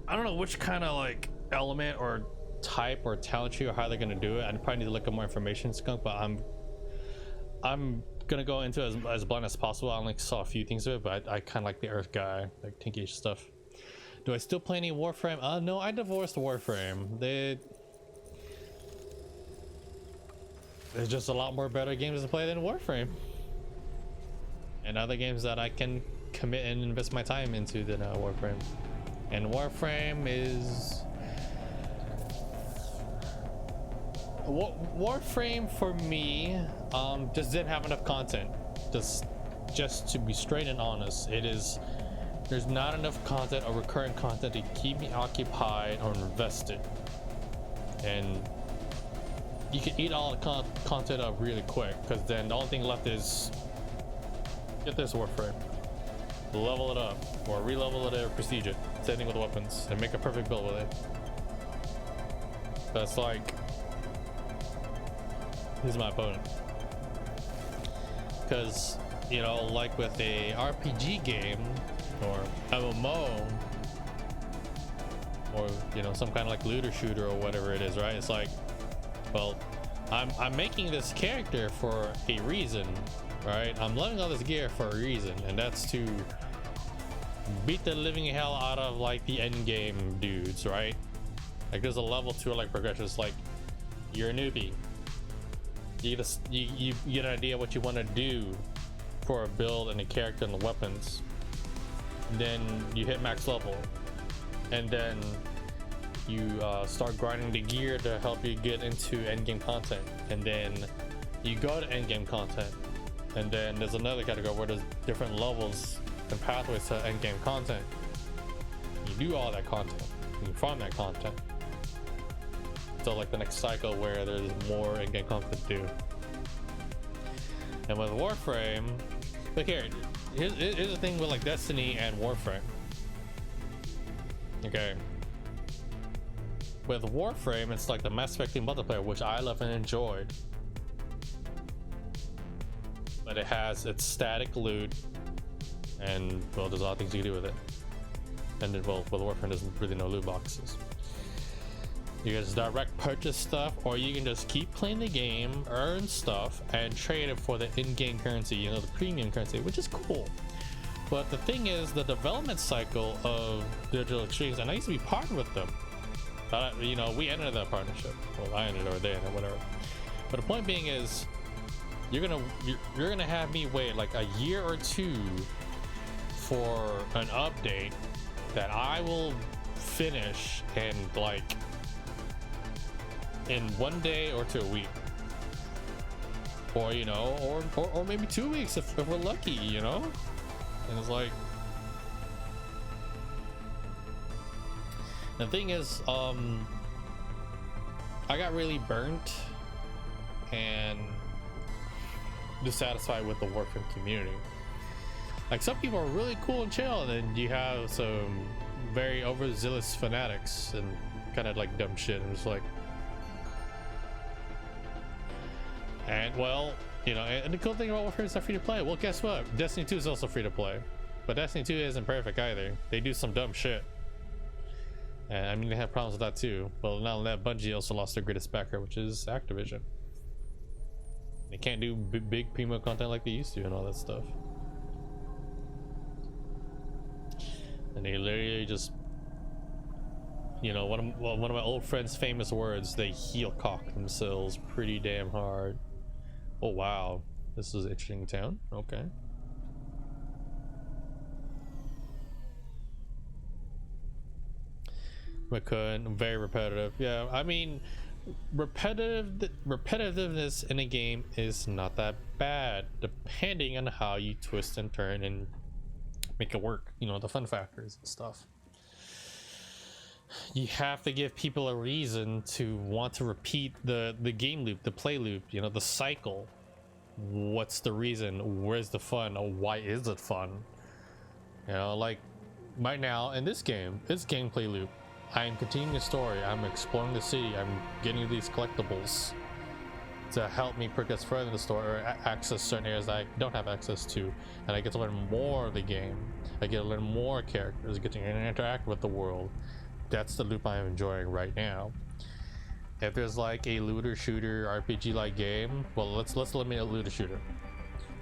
I don't know which kind of like element or type or talent tree or how they're gonna do it. I probably need to look up more information, Skunk, but I'm gonna go into it as blind as possible. I only saw a few things of it, but I kind of like the Earth guy, like Tinky stuff. Do I still play any Warframe? No, I divorced Warframe. There's just a lot more better games to play than Warframe, and other games that I can commit and invest my time into than Warframe. And Warframe is Warframe for me. Just didn't have enough content. Just to be straight and honest, there's not enough content or recurring content to keep me occupied or invested. And you can eat all the content up really quick, because then the only thing left is get this Warframe, level it up, or re-level it or prestige it, same thing with weapons, and make a perfect build with it. That's like, he's my opponent. Because, you know, like with a RPG game or MMO, or, you know, some kind of like looter shooter or whatever it is, right? It's like, well, I'm making this character for a reason, right? I'm learning all this gear for a reason, and that's to beat the living hell out of like the end game dudes, right? Like there's a level to like progressions. Like you're a newbie, you get an idea what you want to do for a build and a character and the weapons. then you hit max level, and then you start grinding the gear to help you get into endgame content, and then you go to endgame content, and then there's another category where there's different levels and pathways to endgame content. You do all that content, and you farm that content. So like the next cycle where there's more endgame content to do. And with Warframe, look here, here's the thing with like Destiny and Warframe. Okay. With Warframe, it's like the Mass Effect multiplayer, which I love and enjoyed. But it has its static loot, and well, there's a lot of things you can do with it. And then, well, with Warframe, there's really no loot boxes. You can just direct purchase stuff, or you can just keep playing the game, earn stuff, and trade it for the in-game currency, you know, the premium currency, which is cool. But the thing is, the development cycle of Digital Extremes, and I used to be partnered with them. You know, we ended that partnership. Well, I ended, or they ended, whatever. But the point being is, you're gonna have me wait like a year or two for an update that I will finish in like in 1 day or to a week, or you know, or maybe 2 weeks if we're lucky, you know. And it's like, the thing is, I got really burnt and dissatisfied with the Warframe community. Like, some people are really cool and chill, and then you have some very overzealous fanatics and kind of like dumb shit, and it's like, and well, you know, and the cool thing about Warframe is not free to play. Well, guess what? Destiny 2 is also free to play, but Destiny 2 isn't perfect either. They do some dumb shit, and I mean, they have problems with that too. Well, not only that, Bungie also lost their greatest backer, which is Activision. They can't do big primo content like they used to and all that stuff. And they literally just, you know, one of my old friends' famous words, they heel cock themselves pretty damn hard. Oh wow, this is an interesting town. Okay. McCoon, very repetitive. Yeah, I mean, repetitiveness in a game is not that bad, depending on how you twist and turn and make it work, you know, the fun factors and stuff. You have to give people a reason to want to repeat the game loop, the play loop, you know, the cycle. What's the reason? Where's the fun? Or why is it fun? You know, like right now in this game, it's gameplay loop. I am continuing the story. I'm exploring the city. I'm getting these collectibles to help me progress further in the story, or access certain areas that I don't have access to, and I get to learn more of the game. I get to learn more characters, get to interact with the world. That's the loop I'm enjoying right now. If there's like a looter shooter RPG like game, well, let's eliminate looter shooter.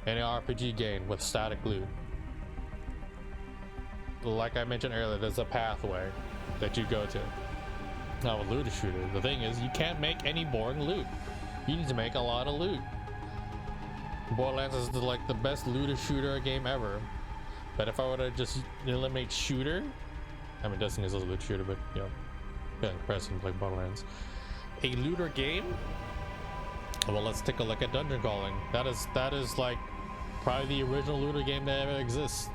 Any RPG game with static loot, like I mentioned earlier, there's a pathway that you go to. Now with looter shooter, the thing is, you can't make any boring loot. You need to make a lot of loot. Borderlands is like the best looter shooter game ever. But if I were to just eliminate shooter, I mean, Destiny is also a loot shooter, but you know, yeah, comparison like Borderlands. A looter game? Well, let's take a look at dungeon crawling. That is like probably the original looter game that ever exists.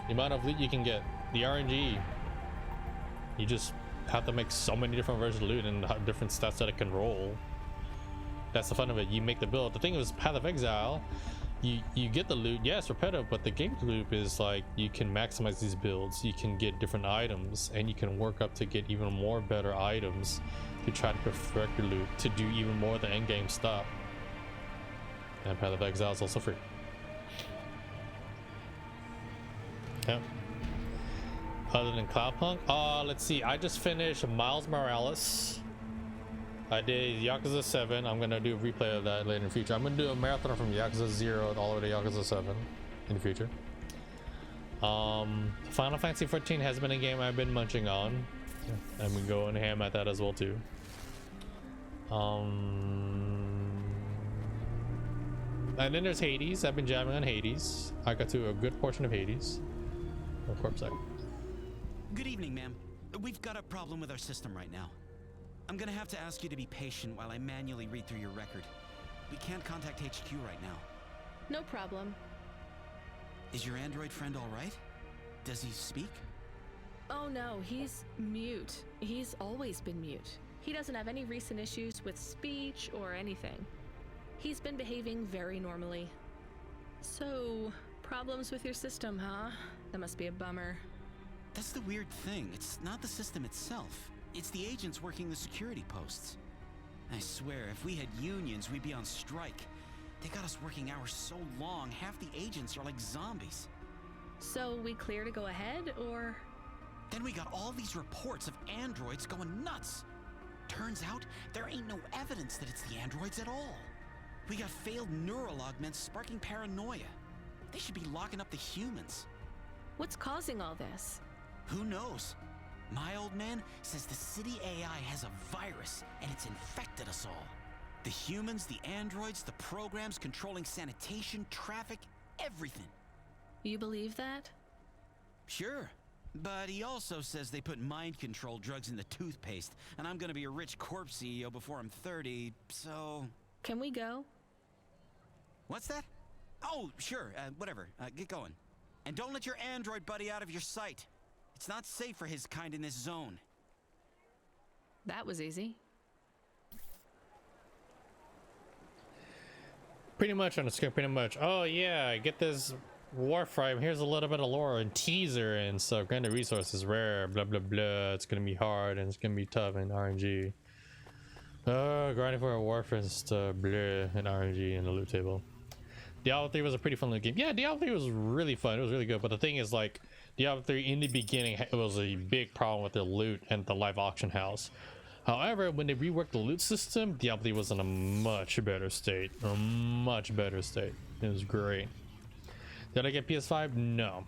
The amount of loot you can get, the RNG. You just have to make so many different versions of loot and different stats that it can roll. That's the fun of it. You make the build. The thing is, Path of Exile, you get the loot. Yeah, it's repetitive, but the game loop is like you can maximize these builds. You can get different items, and you can work up to get even more better items to try to perfect your loot to do even more of the end game stuff. And Path of Exile is also free. Yeah. Other than Cloudpunk, let's see. I just finished Miles Morales. I did Yakuza 7. I'm gonna do a replay of that later in the future. I'm gonna do a marathon from Yakuza 0 all the way to Yakuza 7 in the future. Final Fantasy 14 has been a game I've been munching on. I'm gonna go and ham at that as well too. And then there's Hades. I've been jamming on Hades. I got to a good portion of Hades. No corpse sec. Good evening, ma'am. We've got a problem with our system right now. I'm gonna have to ask you to be patient while I manually read through your record. We can't contact HQ right now. No problem. Is your android friend all right? Does he speak? Oh no, he's mute. He's always been mute. He doesn't have any recent issues with speech or anything. He's been behaving very normally. So, problems with your system, huh? That must be a bummer. That's the weird thing. It's not the system itself. It's the agents working the security posts. I swear, if we had unions, we'd be on strike. They got us working hours so long, half the agents are like zombies. So we clear to go ahead, or? Then we got all these reports of androids going nuts. Turns out, there ain't no evidence that it's the androids at all. We got failed neural augments sparking paranoia. They should be locking up the humans. What's causing all this? Who knows? My old man says the city AI has a virus and it's infected us all. The humans, the androids, the programs controlling sanitation, traffic, everything. You believe that? Sure. But he also says they put mind control drugs in the toothpaste, and I'm gonna be a rich corpse CEO before I'm 30, so... Can we go? What's that? Oh, sure, whatever. Get going. And don't let your android buddy out of your sight. It's not safe for his kind in this zone. That was easy. Pretty much on the screen, pretty much. Oh yeah, get this Warframe. Here's a little bit of lore and teaser and stuff. Granted resources rare, blah blah blah. It's gonna be hard and it's gonna be tough in RNG. Grinding for a Warframe stuff, blah, and RNG in the loot table. Diablo 3 was a pretty fun little game. Yeah, Diablo 3 was really fun. It was really good. But the thing is, like, Diablo 3 in the beginning, it was a big problem with the loot and the live auction house. However, when they reworked the loot system, Diablo 3 was in a much better state. A much better state. It was great. Did I get PS5? No.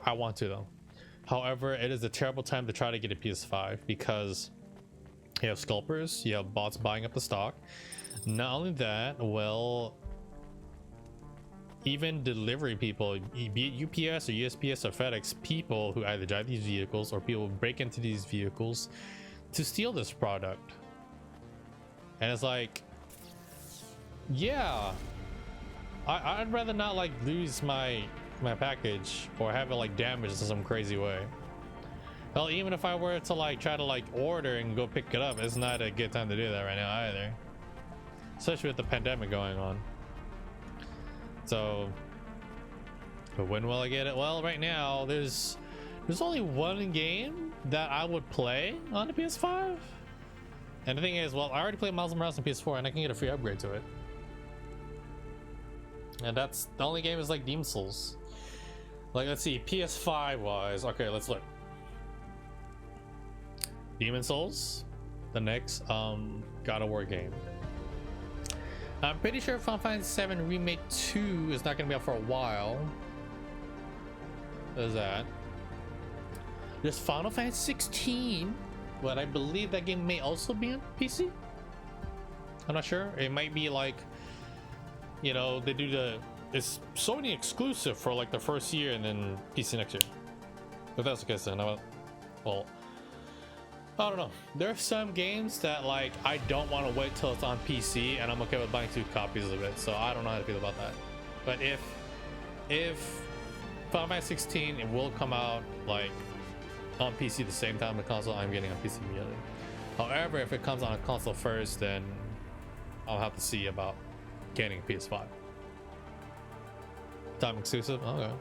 I want to, though. However, it is a terrible time to try to get a PS5 because you have scalpers, you have bots buying up the stock. Not only that, well, even delivery people, be it UPS or USPS or FedEx, people who either drive these vehicles or people break into these vehicles to steal this product. And it's like, yeah, I'd rather not like lose my package or have it like damaged in some crazy way. Well, even if I were to like try to like order and go pick it up, it's not a good time to do that right now either, especially with the pandemic going on. So, but when will I get it? Well, right now there's only one game that I would play on the PS5, and the thing is, well, I already played Miles Morales on PS4 and I can get a free upgrade to it, and that's the only game is like Demon Souls. Like, let's see, PS5 wise, okay, let's look. Demon Souls, the next God of War game. I'm pretty sure Final Fantasy VII Remake 2 is not going to be out for a while. There's that. There's Final Fantasy 16, but I believe that game may also be on PC. I'm not sure. It might be like, you know, they do it's Sony exclusive for like the first year and then PC next year. If that's the case, then well, I don't know. There are some games that like I don't want to wait till it's on PC, and I'm okay with buying 2 copies of it. So I don't know how to feel about that. But if Final Fantasy 16 it will come out like on PC the same time the console, I'm getting on PC immediately. However, if it comes on a console first, then I'll have to see about getting a PS5. Time exclusive? Okay.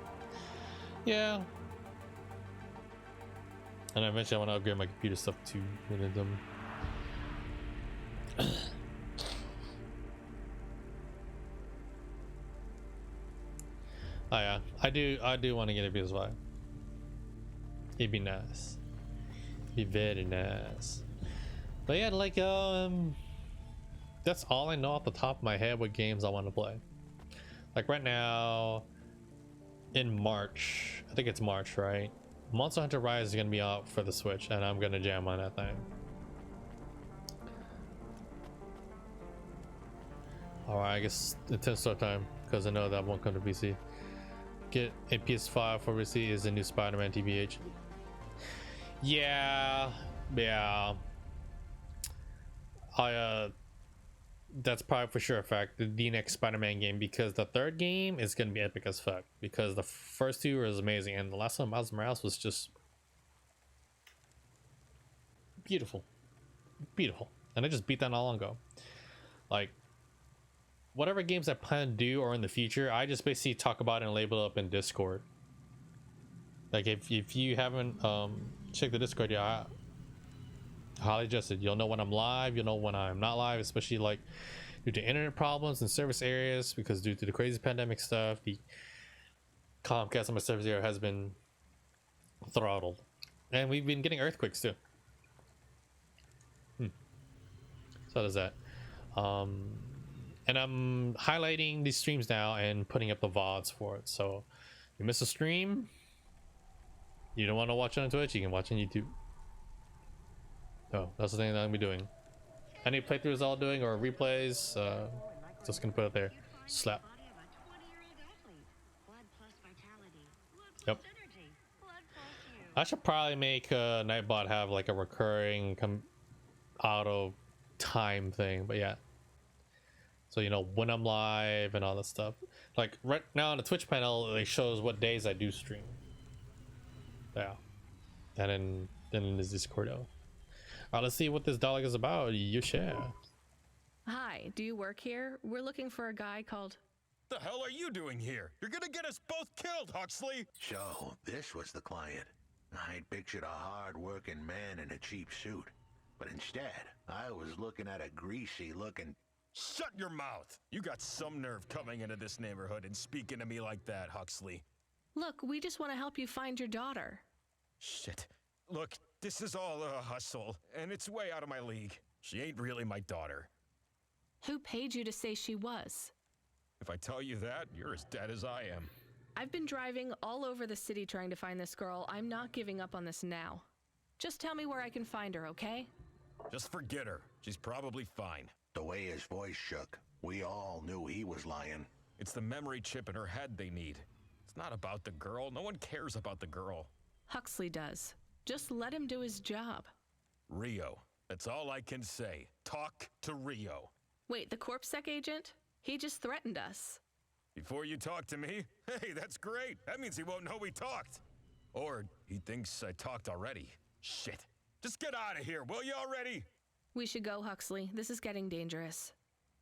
Yeah. And eventually I want to upgrade my computer stuff too with them. Oh yeah, I do want to get a PS5. It'd be nice. Be very nice. But yeah, like that's all I know off the top of my head what games I want to play. Like right now in March, I think it's March, right? Monster Hunter Rise is gonna be out for the Switch, and I'm gonna jam on that thing. Alright, I guess it's start time because I know that won't come to PC. get a PS5 for receipt is the new Spider-Man TBH. Yeah. That's probably for sure a fact, the next Spider-Man game, because the third game is gonna be epic as fuck, because the first two was amazing and the last one, Miles Morales, was just beautiful, and I just beat that not long ago. Like, whatever games I plan to do or in the future, I just basically talk about it and label it up in Discord. Like, if you haven't checked the Discord yet, I highly suggest it. You'll know when I'm live, you'll know when I'm not live, especially like due to internet problems in service areas, because due to the crazy pandemic stuff, the Comcast on my service area has been throttled, and we've been getting earthquakes too. So there's that. And I'm highlighting these streams now and putting up the VODs for it. So if you miss a stream, you don't want to watch it on Twitch, you can watch on YouTube. Oh, that's the thing that I'm gonna be doing. Any playthroughs I'll doing or replays, just gonna put it there. Slap. Yep. I should probably make Nightbot have like a recurring auto time thing, but yeah. So, you know, when I'm live and all that stuff. Like right now on the Twitch panel, it shows what days I do stream. Yeah. And then in this Discord though. Alright, let's see what this dialogue is about. You share. Hi, do you work here? We're looking for a guy called... The hell are you doing here? You're gonna get us both killed, Huxley! So, this was the client. I'd pictured a hard-working man in a cheap suit. But instead, I was looking at a greasy-looking... Shut your mouth! You got some nerve coming into this neighborhood and speaking to me like that, Huxley. Look, we just want to help you find your daughter. Shit. Look, this is all a hustle, and it's way out of my league. She ain't really my daughter. Who paid you to say she was? If I tell you that, you're as dead as I am. I've been driving all over the city trying to find this girl. I'm not giving up on this now. Just tell me where I can find her, okay? Just forget her. She's probably fine. The way his voice shook, we all knew he was lying. It's the memory chip in her head they need. It's not about the girl. No one cares about the girl. Huxley does. Just let him do his job. Rio. That's all I can say. Talk to Rio. Wait, the CorpSec agent? He just threatened us. Before you talk to me? Hey, that's great. That means he won't know we talked. Or he thinks I talked already. Shit. Just get out of here, will you already? We should go, Huxley. This is getting dangerous.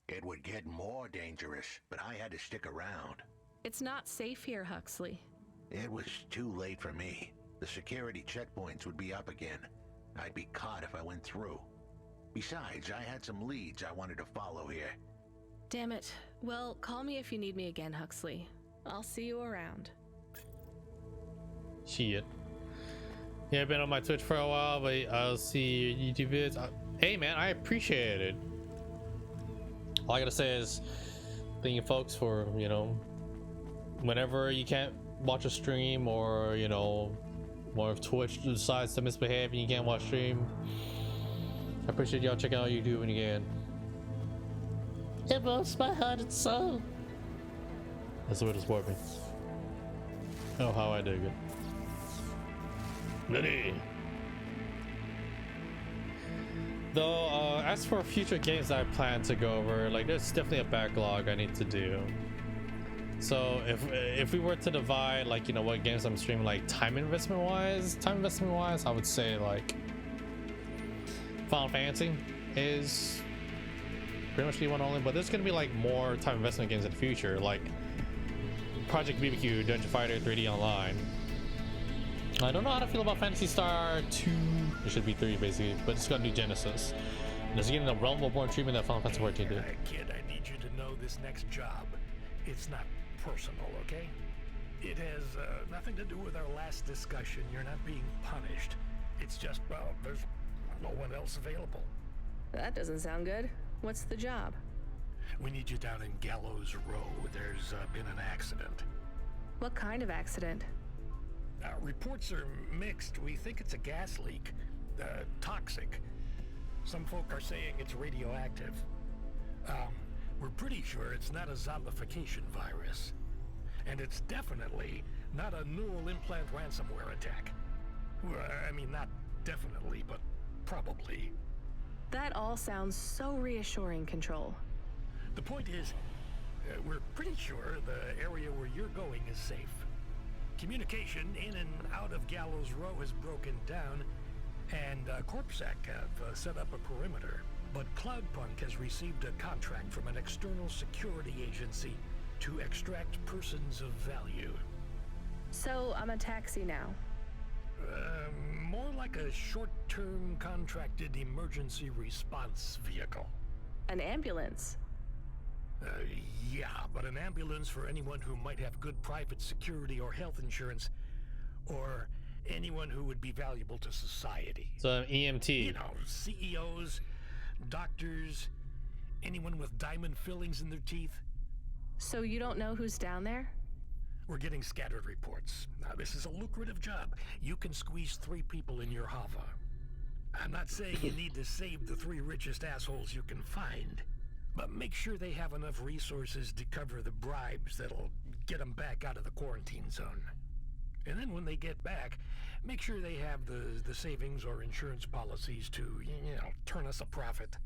It would get more dangerous, but I had to stick around. It's not safe here, Huxley. It was too late for me. The security checkpoints would be up again. I'd be caught if I went through. Besides, I had some leads I wanted to follow here. Damn it. Well, call me if you need me again, Huxley. I'll see you around. Shit. Yeah, I've been on my Twitch for a while, but I'll see your YouTube vids. Hey man, I appreciate it. All I gotta say is thank you folks for, you know, whenever you can't watch a stream, or, you know, or if Twitch decides to misbehave and you can't watch stream, I appreciate y'all checking out YouTube when you can. It blows my heart and soul. That's the way to support me. Oh, how I dig it. Ready. Though, as for future games that I plan to go over, like, there's definitely a backlog I need to do. So if we were to divide, like, you know, what games I'm streaming, like time investment wise, I would say like Final Fantasy is pretty much the one only, but there's gonna be like more time investment games in the future, like Project BBQ, Dungeon Fighter 3D Online. I don't know how to feel about Phantasy Star 2. It should be 3 basically, but it's gonna do Genesis. And it's getting the Realm of Born treatment that Final Fantasy 14 did. Kid, I need you to know this next job. It's not personal, okay? It has nothing to do with our last discussion. You're not being punished. It's just, well, there's no one else available. That doesn't sound good. What's the job? We need you down in Gallows Row. There's been an accident. What kind of accident? Reports are mixed. We think it's a gas leak. Toxic. Some folk are saying it's radioactive. We're pretty sure it's not a zombification virus. And it's definitely not a neural implant ransomware attack. Well, I mean, not definitely, but probably. That all sounds so reassuring, Control. The point is, we're pretty sure the area where you're going is safe. Communication in and out of Gallows Row has broken down, and CorpSec have set up a perimeter. But Cloudpunk has received a contract from an external security agency to extract persons of value. So I'm a taxi now. More like a short-term contracted emergency response vehicle. An ambulance? Yeah, but an ambulance for anyone who might have good private security or health insurance, or anyone who would be valuable to society. So EMT. You know, CEOs, doctors, anyone with diamond fillings in their teeth. So you don't know who's down there? We're getting scattered reports. Now, this is a lucrative job. You can squeeze 3 people in your Hava. I'm not saying you need to save the 3 richest assholes you can find, but make sure they have enough resources to cover the bribes that'll get them back out of the quarantine zone. And then when they get back, make sure they have the savings or insurance policies to, you know, turn us a profit.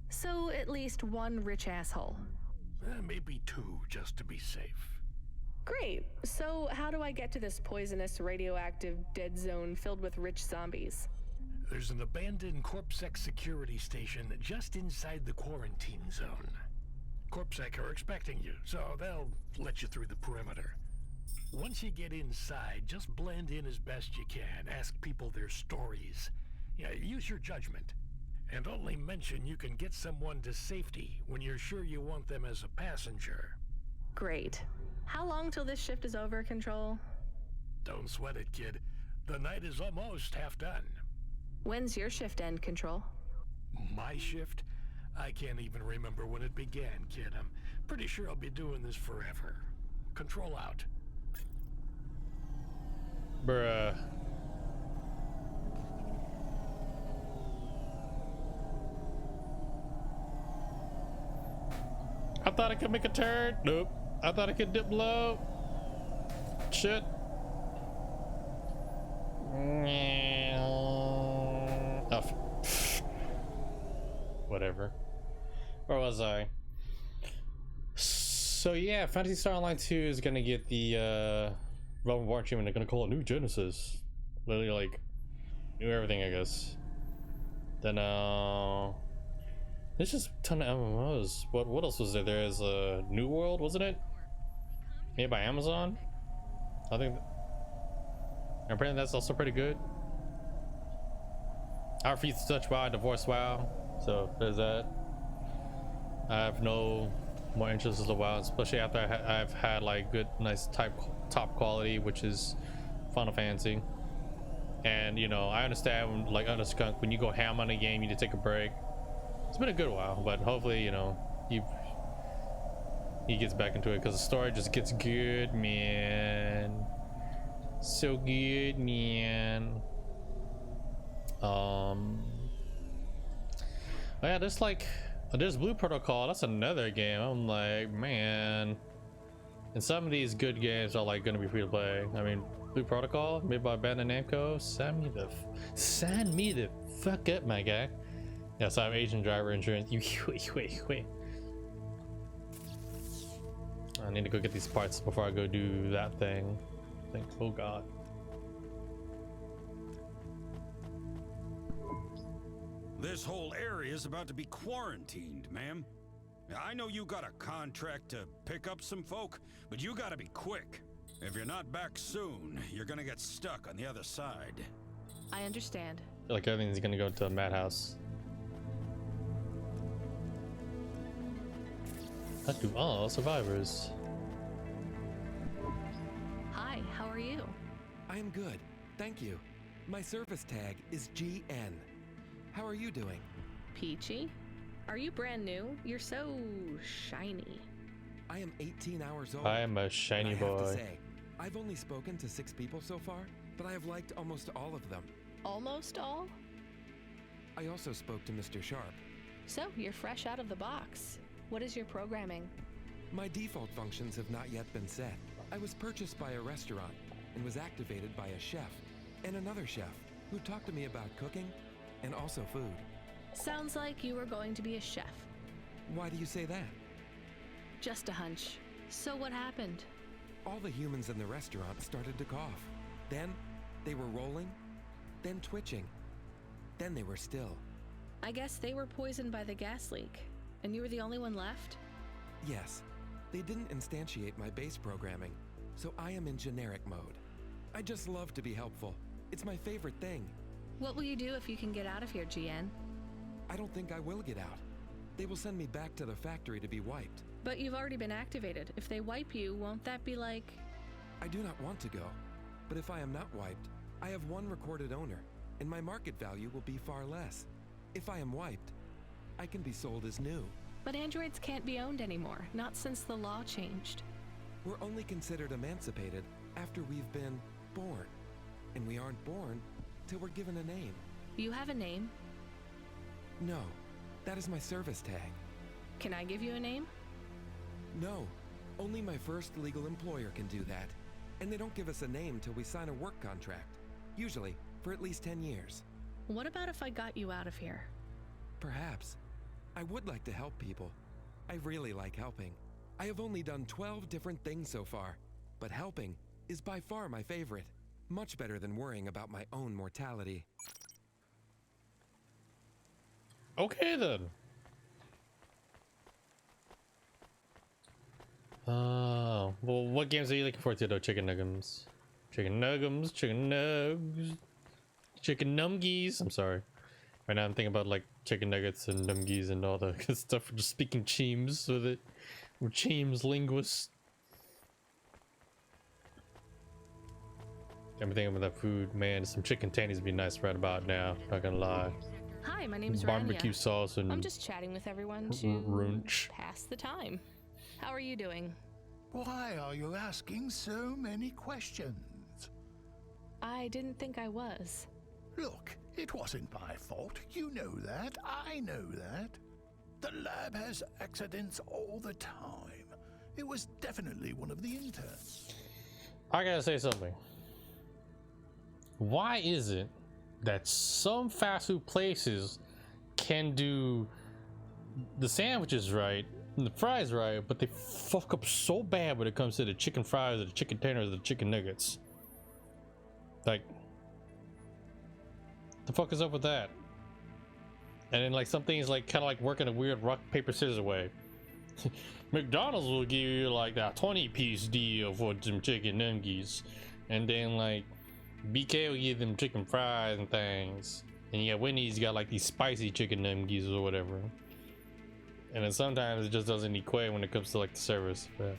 So at least 1 rich asshole. Maybe 2, just to be safe. Great. So how do I get to this poisonous, radioactive, dead zone filled with rich zombies? There's an abandoned CorpSec security station just inside the quarantine zone. CorpSec are expecting you, so they'll let you through the perimeter. Once you get inside, just blend in as best you can. Ask people their stories. Yeah, use your judgment. And only mention you can get someone to safety when you're sure you want them as a passenger. Great. How long till this shift is over, Control? Don't sweat it, kid. The night is almost half done. When's your shift end, Control? My shift? I can't even remember when it began, kid. I'm pretty sure I'll be doing this forever. Control out. Bruh. I thought I could make a turn. Nope. I thought I could dip low. Shit. Oh, whatever. Where was I? So yeah, Phantasy Star Online 2 is gonna get the Realm of War achievement. They're gonna call it New Genesis. Literally like new everything, I guess. Then there's just a ton of MMOs. What else was there? There's a New World, wasn't it? Made by Amazon. I think apparently that's also pretty good. I refuse to touch WoW, I divorced WoW, so there's that. I have no more interest in the WoW, especially after I've had like good, nice top quality, which is Final Fantasy. And you know, I understand like under Skunk, when you go ham on a game, you need to take a break. It's been a good while, but hopefully, you know, he gets back into it because the story just gets good, man. So good, man. Oh yeah, there's Blue Protocol. That's another game. I'm like, man. And some of these good games are like gonna be free to play. I mean, Blue Protocol, made by Bandai Namco. Sign me the fuck up, my guy. Yes, I have Asian driver insurance. Wait. I need to go get these parts before I go do that thing. Oh god. This whole area is about to be quarantined, ma'am. I know you got a contract to pick up some folk, but you gotta be quick. If you're not back soon, you're gonna get stuck on the other side. I understand. I feel like everything's gonna go to a madhouse. That do all survivors. Hi, how are you? I am good, thank you. My service tag is GN. How are you doing? Peachy? Are you brand new? You're so shiny. I am 18 hours old. I am a shiny boy. I have to say, I've only spoken to 6 people so far, but I have liked almost all of them. Almost all? I also spoke to Mr. Sharp. So, you're fresh out of the box. What is your programming? My default functions have not yet been set. I was purchased by a restaurant and was activated by a chef and another chef who talked to me about cooking and also food. Sounds like you were going to be a chef. Why do you say that? Just a hunch. So what happened? All the humans in the restaurant started to cough. Then they were rolling, then twitching, then they were still. I guess they were poisoned by the gas leak, and you were the only one left? Yes, they didn't instantiate my base programming, so I am in generic mode. I just love to be helpful. It's my favorite thing. What will you do if you can get out of here, GN? I don't think I will get out. They will send me back to the factory to be wiped. But you've already been activated. If they wipe you, won't that be like... I do not want to go, but if I am not wiped, I have one recorded owner, and my market value will be far less. If I am wiped, I can be sold as new. But androids can't be owned anymore, not since the law changed. We're only considered emancipated after we've been born, and we aren't born till we're given a name. You have a name? No, that is my service tag. Can I give you a name? No, only my first legal employer can do that. And they don't give us a name till we sign a work contract, usually for at least 10 years. What about if I got you out of here? Perhaps. I would like to help people. I really like helping. I have only done 12 different things so far, but helping is by far my favorite. Much better than worrying about my own mortality. Okay then. Well, what games are you looking forward to though? Chicken nuggums. Chicken nuggums, chicken nugs. Chicken numgies. I'm sorry. Right now I'm thinking about like chicken nuggets and numgies and all the good stuff. We're just speaking Cheems with it. We're Cheems linguists. I'm thinking about that food, man. Some chicken tandies would be nice right about now. Not gonna lie. Hi, my name's barbecue Rania. sauce and I'm just chatting with everyone to runch. pass the time. How are you doing? Why are you asking so many questions? I didn't think I was. Look, it wasn't my fault. You know that. I know that. The lab has accidents all the time. It was definitely one of the interns. I gotta say something. Why is it that some fast food places can do the sandwiches right and the fries right, but they fuck up so bad when it comes to the chicken fries or the chicken tenders or the chicken nuggets? Like, the fuck is up with that? And then like some things like kind of like working a weird rock paper scissors way. McDonald's will give you like that 20-piece deal for some chicken nuggets, and then like BK will give them chicken fries and things, and you got Wendy's got like these spicy chicken nuggets or whatever. And then sometimes it just doesn't equate when it comes to like the service. But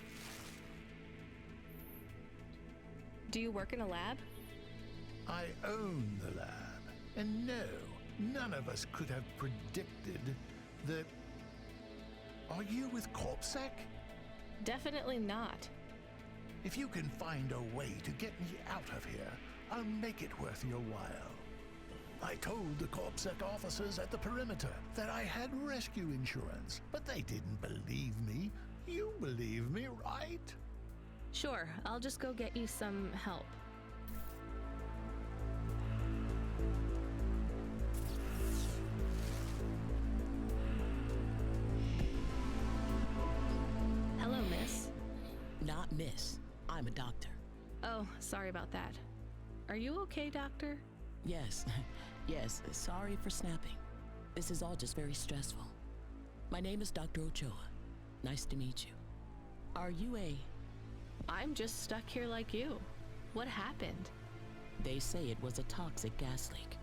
Do you work in a lab? I own the lab. And no, none of us could have predicted that... Are you with CorpSec? Definitely not. If you can find a way to get me out of here, I'll make it worth your while. I told the CorpSec officers at the perimeter that I had rescue insurance, but they didn't believe me. You believe me, right? Sure, I'll just go get you some help. Hello, miss. Not miss. I'm a doctor. Oh, sorry about that. Are you okay, doctor? Yes. Yes, sorry for snapping. This is all just very stressful. My name is Dr. Ochoa. Nice to meet you. Are you a... I'm just stuck here like you. What happened? They say it was a toxic gas leak.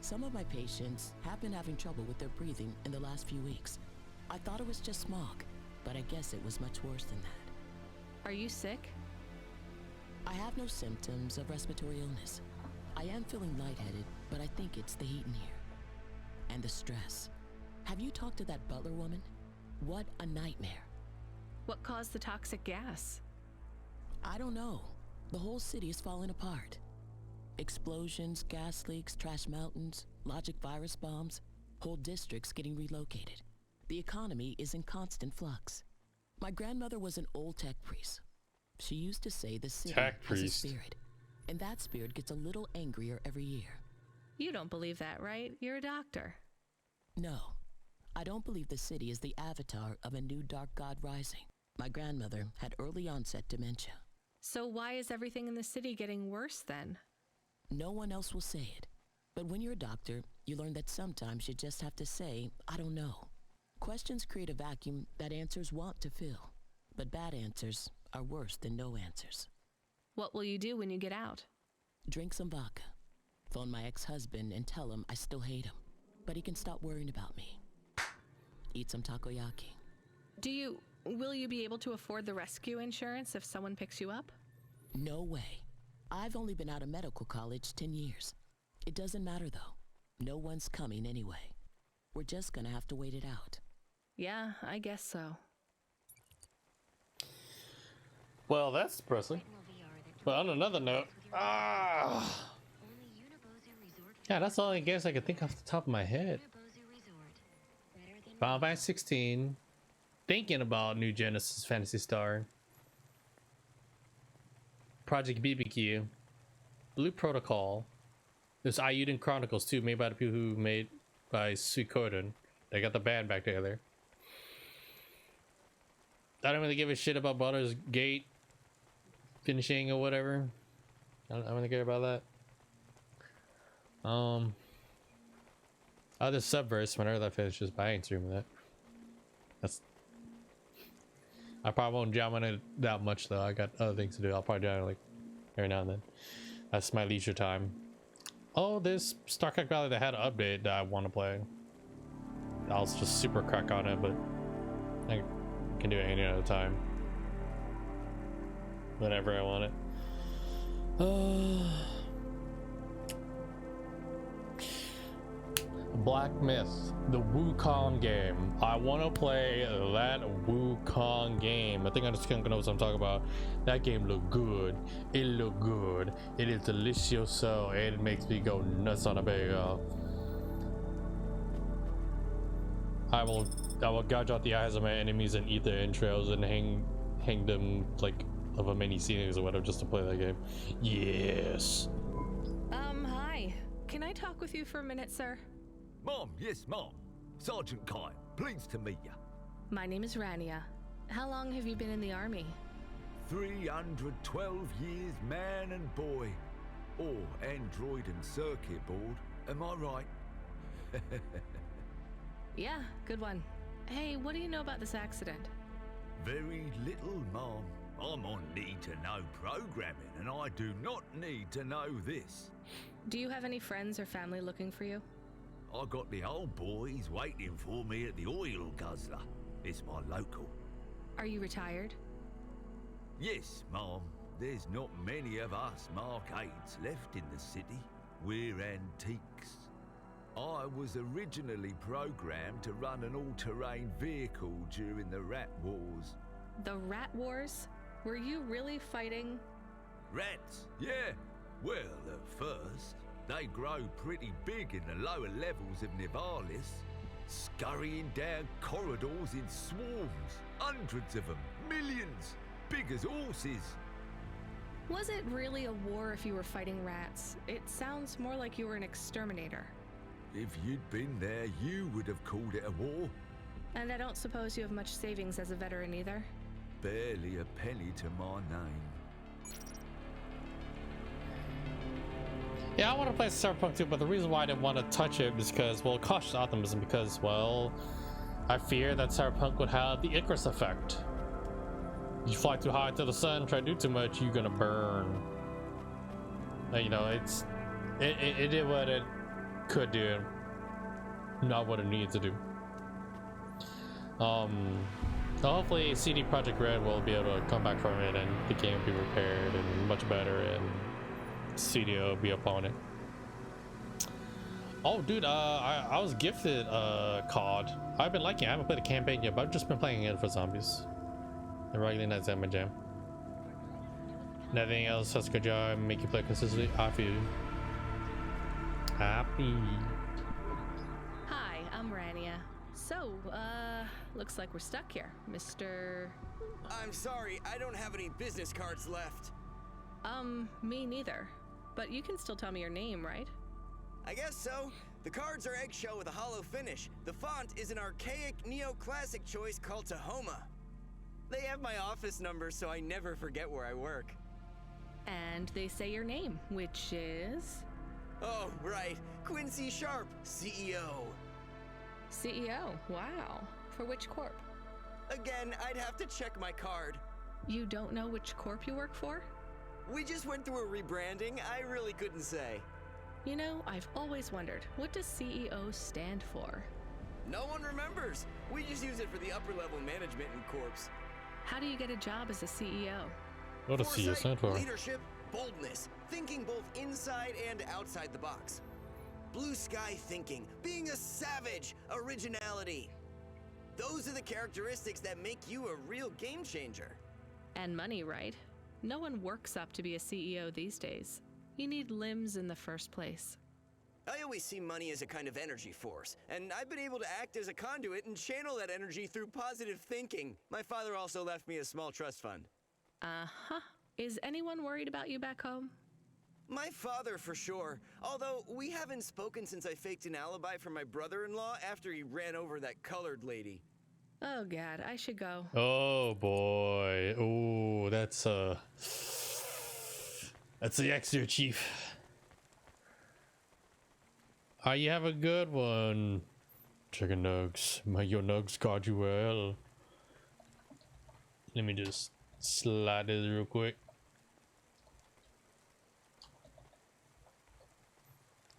Some of my patients have been having trouble with their breathing in the last few weeks. I thought it was just smog, but I guess it was much worse than that. Are you sick? I have no symptoms of respiratory illness. I am feeling lightheaded, but I think it's the heat in here. And the stress. Have you talked to that butler woman? What a nightmare. What caused the toxic gas? I don't know. The whole city is falling apart. Explosions, gas leaks, trash mountains, logic virus bombs, whole districts getting relocated. The economy is in constant flux. My grandmother was an old tech priest. She used to say the city Tech has a priest. spirit, and that spirit gets a little angrier every year. You don't believe that, right? You're a doctor. No, I don't believe the city is the avatar of a new dark god rising. My grandmother had early onset dementia. So why is everything in the city getting worse then? No one else will say it. But when you're a doctor, you learn that sometimes you just have to say, I don't know. Questions create a vacuum that answers want to fill. But bad answers are worse than no answers. What will you do when you get out? Drink some vodka. Phone my ex-husband and tell him I still hate him, but he can stop worrying about me. Eat some takoyaki. Will you be able to afford the rescue insurance if someone picks you up? No way. I've only been out of medical college 10 years. It doesn't matter though. No one's coming anyway. We're just gonna have to wait it out. Yeah, I guess so. Well, that's depressing. But on another note, yeah, that's all I guess I could think off the top of my head. Final Fantasy 16, thinking about New Genesis Phantasy Star, Project BBQ, Blue Protocol. There's Ayuden Chronicles too, made by the people who made by Suikoden. They got the band back together. I don't really give a shit about Baldur's Gate finishing or whatever. I don't really care about that. Other Subverse, whenever that finishes, but I ain't streaming that. I probably won't jam on it that much though. I got other things to do. I'll probably do it like every now and then. That's my leisure time. Oh, this Starcraft Valley that had an update that I want to play. I'll just super crack on it, but I can do it any other time. Whenever I want it. Black Myth, the Wukong game. I want to play that Wukong game. I think I'm just gonna know what I'm talking about. That game look good. It look good. It is delicioso. It makes me go nuts on a bagel. I will gouge out the eyes of my enemies and eat their entrails and hang them like of a mini scenes or whatever just to play that game. Yes. Hi. Can I talk with you for a minute, sir? Mom, yes, Mom. Sergeant Kai, pleased to meet you. My name is Rania. How long have you been in the army? 312 years, man and boy. Or android and circuit board. Am I right? Yeah, good one. Hey, what do you know about this accident? Very little, Mom. I'm on need-to-know programming, and I do not need to know this. Do you have any friends or family looking for you? I got the old boys waiting for me at the oil guzzler. It's my local. Are you retired? Yes, Mom. There's not many of us Markades left in the city. We're antiques. I was originally programmed to run an all-terrain vehicle during the Rat Wars. The Rat Wars? Were you really fighting? Rats? Yeah. Well, at first, they grow pretty big in the lower levels of Nivalis, scurrying down corridors in swarms, hundreds of them, millions, big as horses. Was it really a war if you were fighting rats? It sounds more like you were an exterminator. If you'd been there, you would have called it a war. And I don't suppose you have much savings as a veteran either? Barely a penny to my name. Yeah, I want to play Cyberpunk 2, but the reason why I didn't want to touch it is because, well, cautious optimism, because, well, I fear that Cyberpunk would have the Icarus effect. You fly too high to the sun, try to do too much, you're gonna burn. You know, it did what it could do, not what it needed to do. So hopefully CD Projekt Red will be able to come back from it and the game will be repaired and much better and studio will be up on it. Oh dude, I was gifted COD. I've been liking it. I haven't played the campaign yet, but I've just been playing it for zombies. And regularly that's my jam. Nothing else has a good job make you play consistently. I feel happy. Hi, I'm Rania. So, looks like we're stuck here. Mr. I'm sorry, I don't have any business cards left. Me neither. But you can still tell me your name, right? I guess so. The cards are eggshell with a hollow finish. The font is an archaic neoclassic choice called Tahoma. They have my office number, so I never forget where I work. And they say your name, which is? Oh, right. Quincy Sharp, CEO. CEO? Wow. For which corp? Again, I'd have to check my card. You don't know which corp you work for? We just went through a rebranding. I really couldn't say. You know, I've always wondered, what does CEO stand for? No one remembers. We just use it for the upper level management in corps. How do you get a job as a CEO? What does CEO stand for? Leadership, boldness, thinking both inside and outside the box. Blue sky thinking, being a savage, originality. Those are the characteristics that make you a real game changer. And money, right? No one works up to be a CEO these days. You need limbs in the first place. I always see money as a kind of energy force, and I've been able to act as a conduit and channel that energy through positive thinking. My father also left me a small trust fund. Uh-huh. Is anyone worried about you back home? My father, for sure. Although, we haven't spoken since I faked an alibi for my brother-in-law after he ran over that colored lady. Oh, God, I should go. Oh, boy. Oh, that's the extra, Chief. You have a good one. Chicken nugs. Your nugs guard you well. Let me just slide this real quick.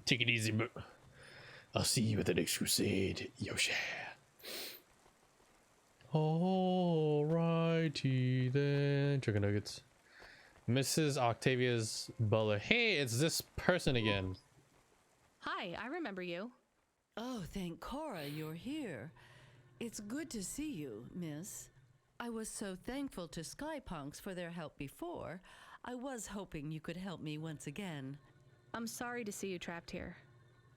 Take it easy, bro. I'll see you at the next crusade, Yoshi. Alrighty then. Chicken nuggets. Mrs. Octavia's butler. Hey, it's this person again. Hi, I remember you. Oh, thank Cora you're here. It's good to see you, miss. I was so thankful to Skypunks for their help before. I was hoping you could help me once again. I'm sorry to see you trapped here.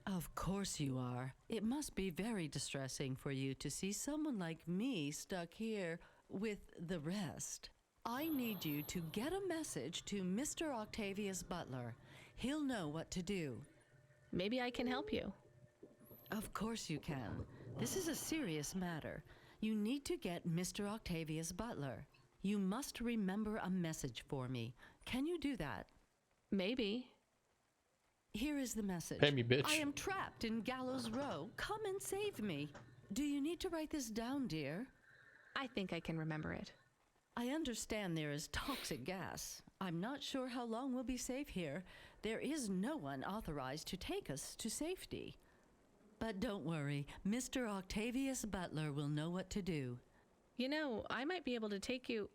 Of course you are. It must be very distressing for you to see someone like me stuck here with the rest. I need you to get a message to Mr. Octavius Butler. He'll know what to do. Maybe I can help you. Of course you can. This is a serious matter. You need to get Mr. Octavius Butler. You must remember a message for me. Can you do that? Maybe. Here is the message. Pay me, bitch. I am trapped in Gallows Row. Come and save me. Do you need to write this down, dear? I think I can remember it. I understand there is toxic gas. I'm not sure how long we'll be safe here. There is no one authorized to take us to safety. But don't worry, Mr. Octavius Butler will know what to do. You know, I might be able to take you...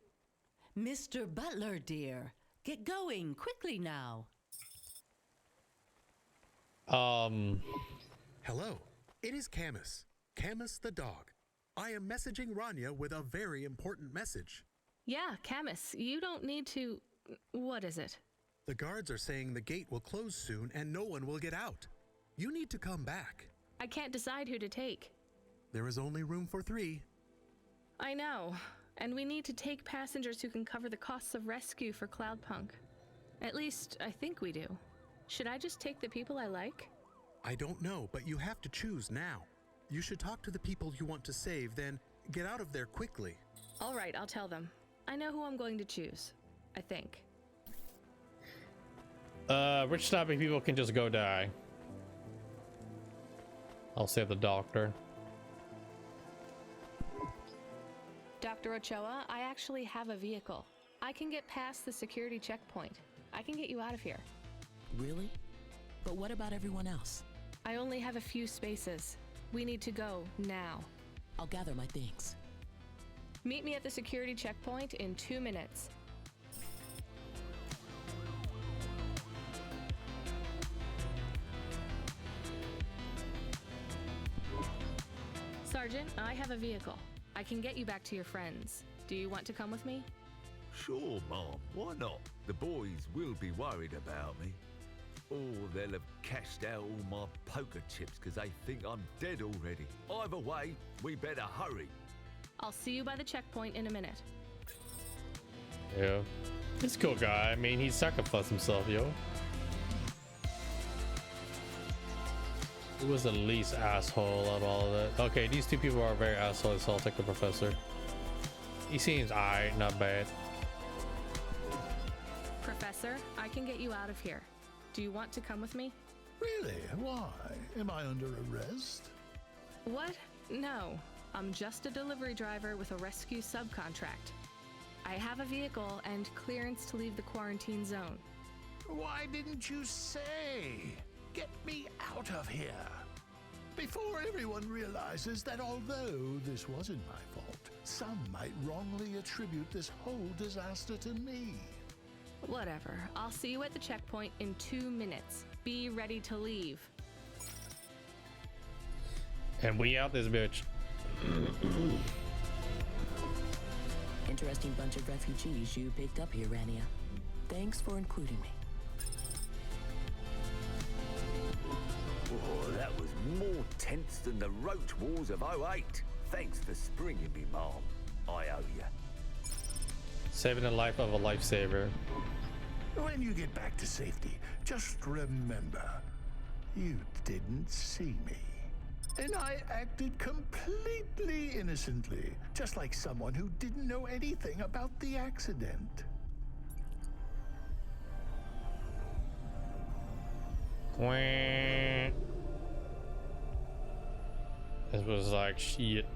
Mr. Butler, dear, get going quickly now. Hello, it is Camus. Camus the dog. I am messaging Rania with a very important message. Yeah, Camus, you don't need to... What is it? The guards are saying the gate will close soon and no one will get out. You need to come back. I can't decide who to take. There is only room for 3. I know, and we need to take passengers who can cover the costs of rescue for Cloudpunk. At least, I think we do. Should I just take the people I like? I don't know, but you have to choose now. You should talk to the people you want to save, then get out of there quickly. All right, I'll tell them. I know who I'm going to choose. I think. Rich stopping people can just go die. I'll save the doctor. Dr. Ochoa, I actually have a vehicle. I can get past the security checkpoint. I can get you out of here. Really? But what about everyone else? I only have a few spaces. We need to go now. I'll gather my things. Meet me at the security checkpoint in 2 minutes. Sergeant, I have a vehicle. I can get you back to your friends. Do you want to come with me? Sure, Mom. Why not? The boys will be worried about me. Or they'll have cashed out all my poker chips because they think I'm dead already. Either way, we better hurry. I'll see you by the checkpoint in a minute. Yeah. He's a cool guy. I mean, he sacrificed himself, yo. Who was the least asshole out of all of that? Okay, these two people are very assholes, so I'll take the professor. He seems alright, not bad. Professor, I can get you out of here. Do you want to come with me? Really? Why? Am I under arrest? What? No. I'm just a delivery driver with a rescue subcontract. I have a vehicle and clearance to leave the quarantine zone. Why didn't you say? Get me out of here. Before everyone realizes that although this wasn't my fault, some might wrongly attribute this whole disaster to me. Whatever. I'll see you at the checkpoint in 2 minutes. Be ready to leave. And we out this bitch. Interesting bunch of refugees you picked up here, Rania. Thanks for including me. Oh, that was more tense than the roach wars of 08. Thanks for springing me, Mom. I owe you. Saving the life of a lifesaver. When you get back to safety, just remember, you didn't see me. And I acted completely innocently, just like someone who didn't know anything about the accident. It was like shit.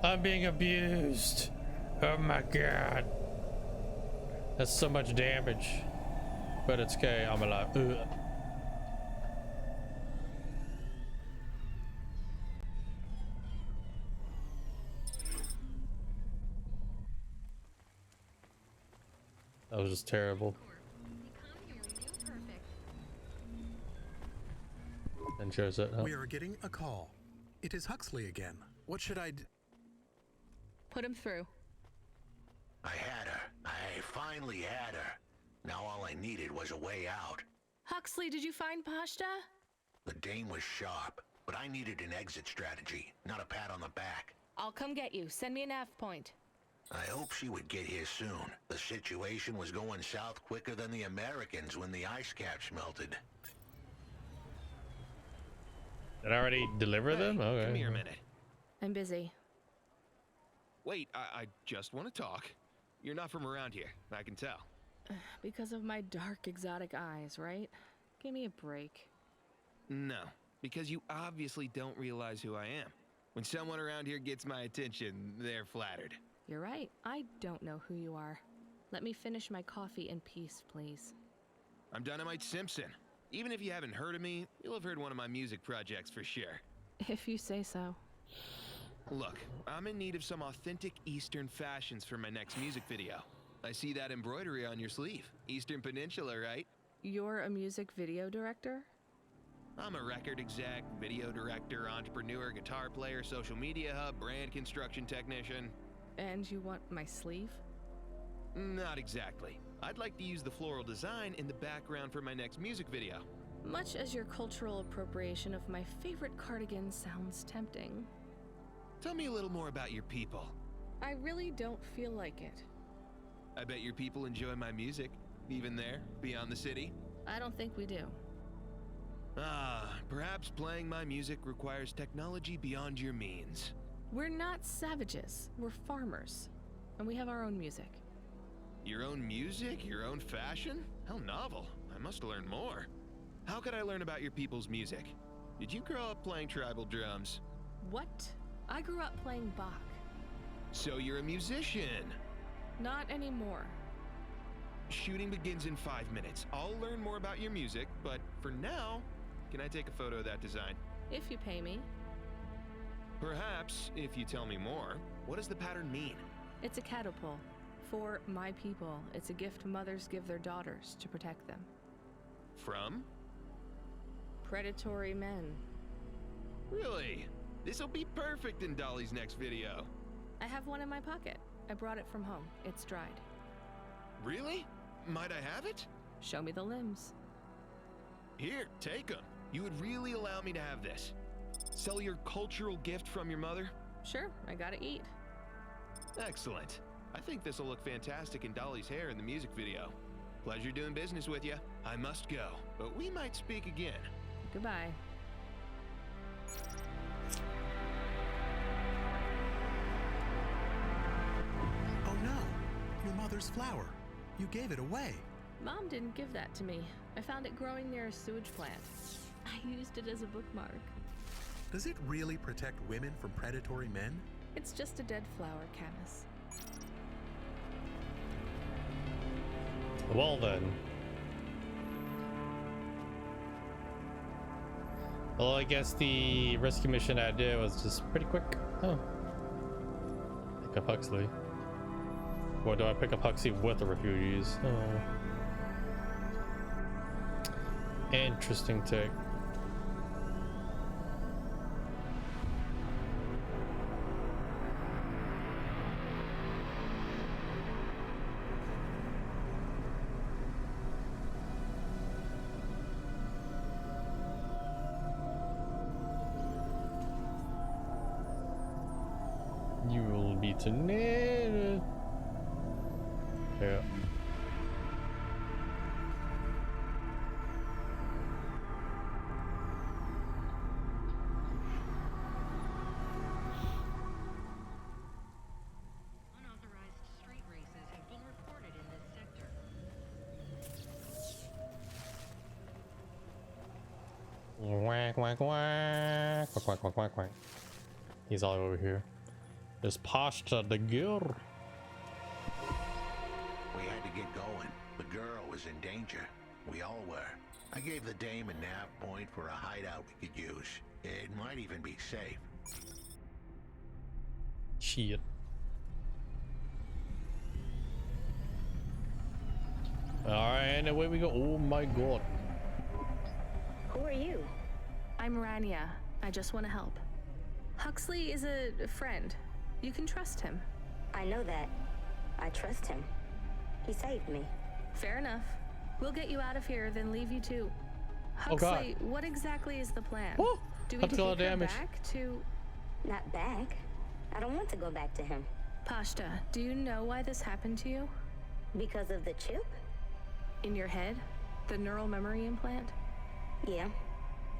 I'm being abused. Oh my god. That's so much damage. But it's okay, I'm alive. Ugh. That was just terrible. And shows it. We are getting a call. It is Huxley again. What should I do? Put him through. I had her. I finally had her. Now all I needed was a way out. Huxley, did you find Pashta? The Dane was sharp, but I needed an exit strategy, not a pat on the back. I'll come get you. Send me a nav point. I hope she would get here soon. The situation was going south quicker than the Americans when the ice caps melted. Did I already deliver them? Okay. Come here a minute. I'm busy. Wait, I just want to talk. You're not from around here, I can tell. Because of my dark, exotic eyes, right? Give me a break. No, because you obviously don't realize who I am. When someone around here gets my attention, they're flattered. You're right. I don't know who you are. Let me finish my coffee in peace, please. I'm Dynamite Simpson. Even if you haven't heard of me, you'll have heard one of my music projects for sure. If you say so. Look, I'm in need of some authentic Eastern fashions for my next music video. I see that embroidery on your sleeve. Eastern Peninsula, right? You're a music video director? I'm a record exec, video director, entrepreneur, guitar player, social media hub, brand construction technician. And you want my sleeve? Not exactly. I'd like to use the floral design in the background for my next music video. Much as your cultural appropriation of my favorite cardigan sounds tempting. Tell me a little more about your people. I really don't feel like it. I bet your people enjoy my music, even there, beyond the city. I don't think we do. Perhaps playing my music requires technology beyond your means. We're not savages. We're farmers. And we have our own music. Your own music? Your own fashion? How novel. I must learn more. How could I learn about your people's music? Did you grow up playing tribal drums? What? I grew up playing Bach. So you're a musician? Not anymore. Shooting begins in 5 minutes. I'll learn more about your music, but for now, can I take a photo of that design? If you pay me. Perhaps, if you tell me more. What does the pattern mean? It's a catapult. For my people, it's a gift mothers give their daughters to protect them. From? Predatory men. Really? This'll be perfect in Dolly's next video. I have one in my pocket. I brought it from home. It's dried. Really? Might I have it? Show me the limbs. Here, take them. You would really allow me to have this? Sell your cultural gift from your mother? Sure, I gotta eat. Excellent. I think this will look fantastic in Dolly's hair in the music video. Pleasure doing business with you. I must go, but we might speak again. Goodbye. Oh no, your mother's flower. You gave it away. Mom didn't give that to me. I found it growing near a sewage plant. I used it as a bookmark. Does it really protect women from predatory men? It's just a dead flower, Camus. Well then. Well, I guess the rescue mission I did was just pretty quick. Oh. Pick up Huxley. Or do I pick up Huxley with the refugees? Oh. Interesting take. You will be tornado. Yeah. Unauthorized street races have been reported in this sector. Quack, quack, quack. Quack, quack, quack, quack, quack. He's all over here. There's pasta the girl. We had to get going. The girl was in danger. We all were. I gave the dame a nav point for a hideout we could use. It might even be safe. Shit. Alright, and away we go. Oh my god. Who are you? I'm Rania. I just want to help. Huxley is a friend. You can trust him. I know that. I trust him. He saved me. Fair enough. We'll get you out of here, then leave you to... Oh, Huxley, what exactly is the plan? Woo! Do we That's take a lot her of damage. back to... Not back. I don't want to go back to him. Pashta, do you know why this happened to you? Because of the chip? In your head? The neural memory implant? Yeah.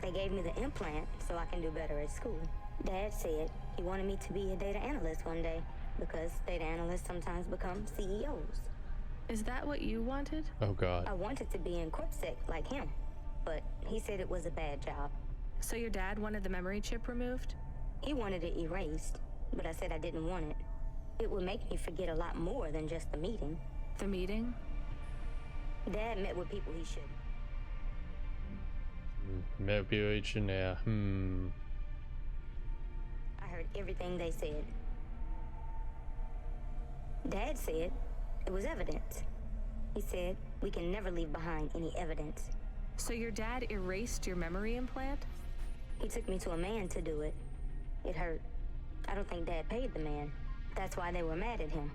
They gave me the implant so I can do better at school. Dad said he wanted me to be a data analyst one day because data analysts sometimes become CEOs. Is that what you wanted? Oh god. I wanted to be in CorpSec like him, but he said it was a bad job. So your dad wanted the memory chip removed? He wanted it erased, but I said I didn't want it. It would make me forget a lot more than just the meeting. The meeting? Dad met with people he shouldn't. Manipulation, I heard everything they said. Dad said it was evidence. He said we can never leave behind any evidence. So your dad erased your memory implant? He took me to a man to do it. It hurt. I don't think Dad paid the man. That's why they were mad at him.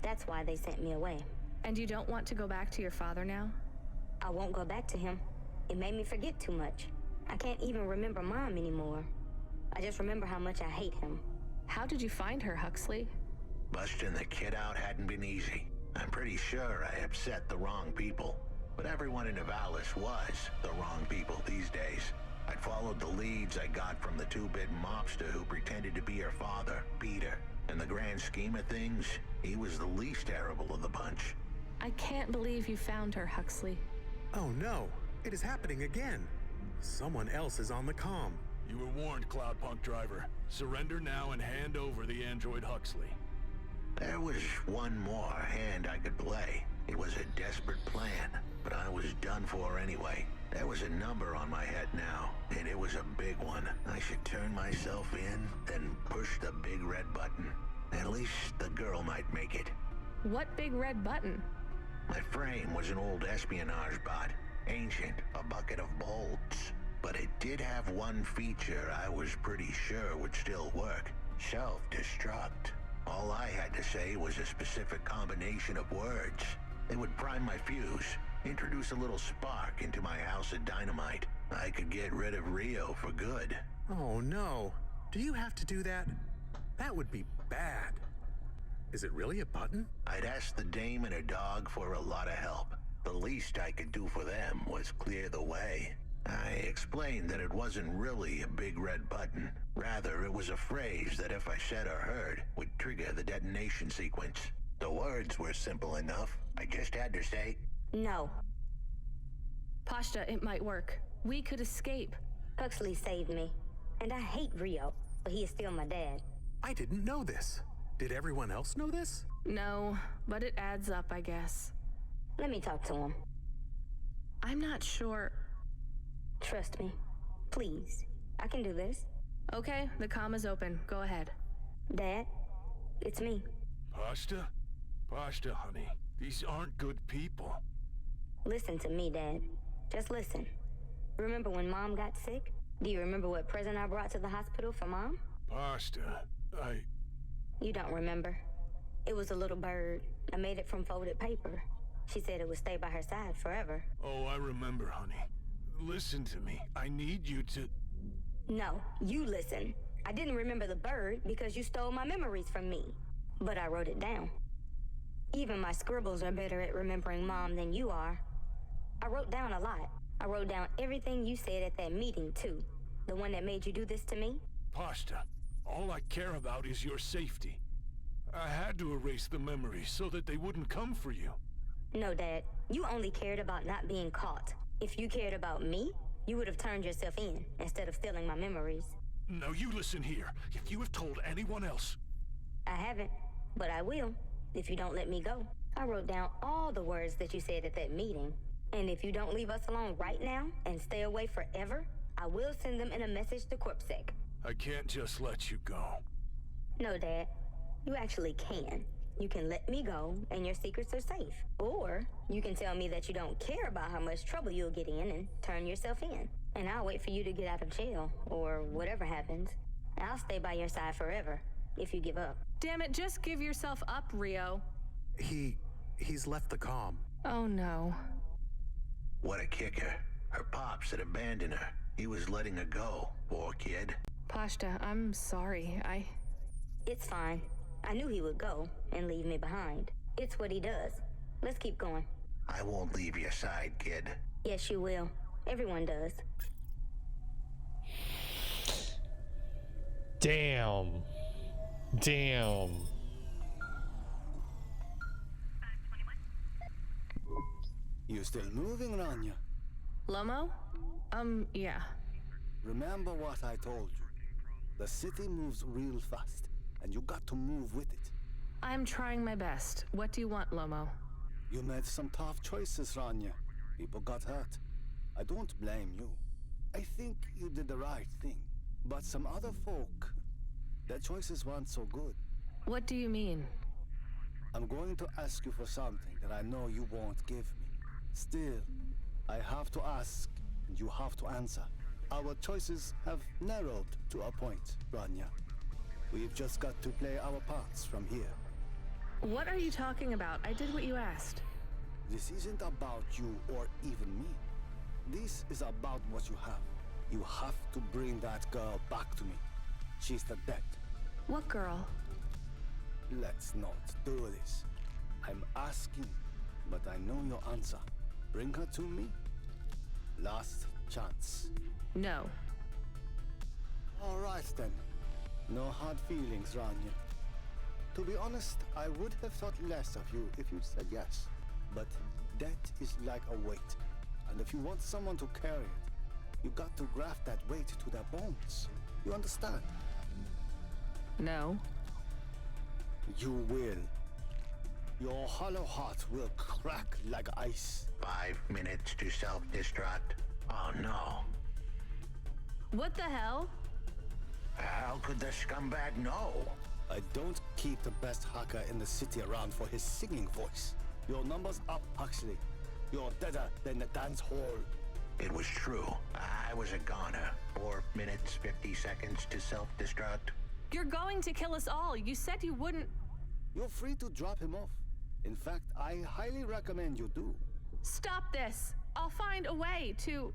That's why they sent me away. And you don't want to go back to your father now? I won't go back to him. It made me forget too much. I can't even remember Mom anymore. I just remember how much I hate him. How did you find her, Huxley? Busting the kid out hadn't been easy. I'm pretty sure I upset the wrong people. But everyone in Nivalis was the wrong people these days. I'd followed the leads I got from the two-bit mobster who pretended to be her father, Peter. In the grand scheme of things, he was the least terrible of the bunch. I can't believe you found her, Huxley. Oh no, it is happening again. Someone else is on the comm. You were warned, Cloudpunk driver. Surrender now and hand over the android Huxley. There was one more hand I could play. It was a desperate plan, but I was done for anyway. There was a number on my head now, and it was a big one. I should turn myself in, then push the big red button. At least the girl might make it. What big red button? My frame was an old espionage bot. Ancient, a bucket of bolts. But it did have one feature I was pretty sure would still work. Self-destruct. All I had to say was a specific combination of words. It would prime my fuse, introduce a little spark into my house of dynamite. I could get rid of Rio for good. Oh no. Do you have to do that? That would be bad. Is it really a button? I'd asked the dame and her dog for a lot of help. The least I could do for them was clear the way. I explained that it wasn't really a big red button. Rather, it was a phrase that if I said or heard, would trigger the detonation sequence. The words were simple enough. I just had to say, No. Pashta, it might work. We could escape. Huxley saved me. And I hate Rio, but he is still my dad. I didn't know this. Did everyone else know this? No, but it adds up, I guess. Let me talk to him. I'm not sure. Trust me. Please. I can do this. Okay, the comm is open. Go ahead. Dad, it's me. Pashta? Pashta, honey. These aren't good people. Listen to me, Dad. Just listen. Remember when Mom got sick? Do you remember what present I brought to the hospital for Mom? Pashta, You don't remember. It was a little bird. I made it from folded paper. She said it would stay by her side forever. Oh, I remember, honey. Listen to me. I need you to... No, you listen. I didn't remember the bird because you stole my memories from me. But I wrote it down. Even my scribbles are better at remembering Mom than you are. I wrote down a lot. I wrote down everything you said at that meeting, too. The one that made you do this to me. Pashta, all I care about is your safety. I had to erase the memories so that they wouldn't come for you. No, Dad. You only cared about not being caught. If you cared about me, you would have turned yourself in instead of stealing my memories. Now you listen here. If you have told anyone else... I haven't, but I will, if you don't let me go. I wrote down all the words that you said at that meeting. And if you don't leave us alone right now and stay away forever, I will send them in a message to CorpSec. I can't just let you go. No, Dad. You actually can. You can let me go and your secrets are safe. Or you can tell me that you don't care about how much trouble you'll get in and turn yourself in. And I'll wait for you to get out of jail or whatever happens. I'll stay by your side forever if you give up. Damn it, just give yourself up, Rio. He's left the comm. Oh no. What a kicker. Her pops had abandoned her. He was letting her go, poor kid. Pashta, I'm sorry. It's fine. I knew he would go and leave me behind. It's what he does. Let's keep going. I won't leave your side, kid. Yes, you will. Everyone does. Damn. You still moving, Rania? Lomo? Yeah. Remember what I told you. The city moves real fast, and you got to move with it. I'm trying my best. What do you want, Lomo? You made some tough choices, Rania. People got hurt. I don't blame you. I think you did the right thing. But some other folk, their choices weren't so good. What do you mean? I'm going to ask you for something that I know you won't give me. Still, I have to ask, and you have to answer. Our choices have narrowed to a point, Rania. We've just got to play our parts from here. What are you talking about? I did what you asked. This isn't about you or even me. This is about what you have. You have to bring that girl back to me. She's the dead. What girl? Let's not do this. I'm asking, but I know your answer. Bring her to me. Last chance. No. All right then. No hard feelings, Rania. To be honest, I would have thought less of you if you said yes. But death is like a weight. And if you want someone to carry it, you got to graft that weight to their bones. You understand? No. You will. Your hollow heart will crack like ice. 5 minutes to self-destruct. Oh no. What the hell? How could the scumbag know? I don't keep the best hacker in the city around for his singing voice. Your number's up, Huxley. You're deader than the dance hall. It was true. I was a goner. 4 minutes, 50 seconds to self-destruct. You're going to kill us all. You said you wouldn't... You're free to drop him off. In fact, I highly recommend you do. Stop this! I'll find a way to...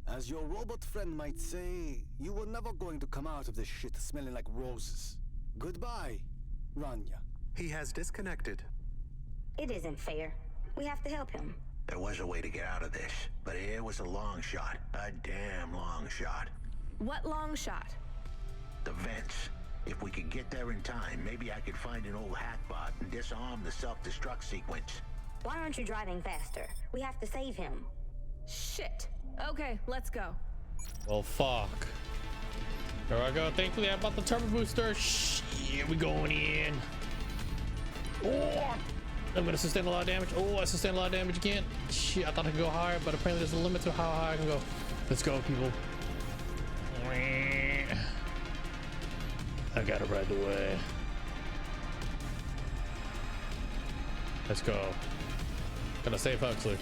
As your robot friend might say, you were never going to come out of this shit smelling like roses. Goodbye, Rania. He has disconnected. It isn't fair. We have to help him. There was a way to get out of this, but it was a long shot. A damn long shot. What long shot? The vents. If we could get there in time, maybe I could find an old hackbot and disarm the self-destruct sequence. Why aren't you driving faster? We have to save him. Shit. Okay, let's go. Well, fuck. There I go. Thankfully, I bought the turbo booster. Shit, we going in. Oh, I'm gonna sustain a lot of damage. Oh, I sustained a lot of damage again. Shit, I thought I could go higher, but apparently there's a limit to how high I can go. Let's go, people. I gotta ride the way. Let's go. Gonna save Huxley.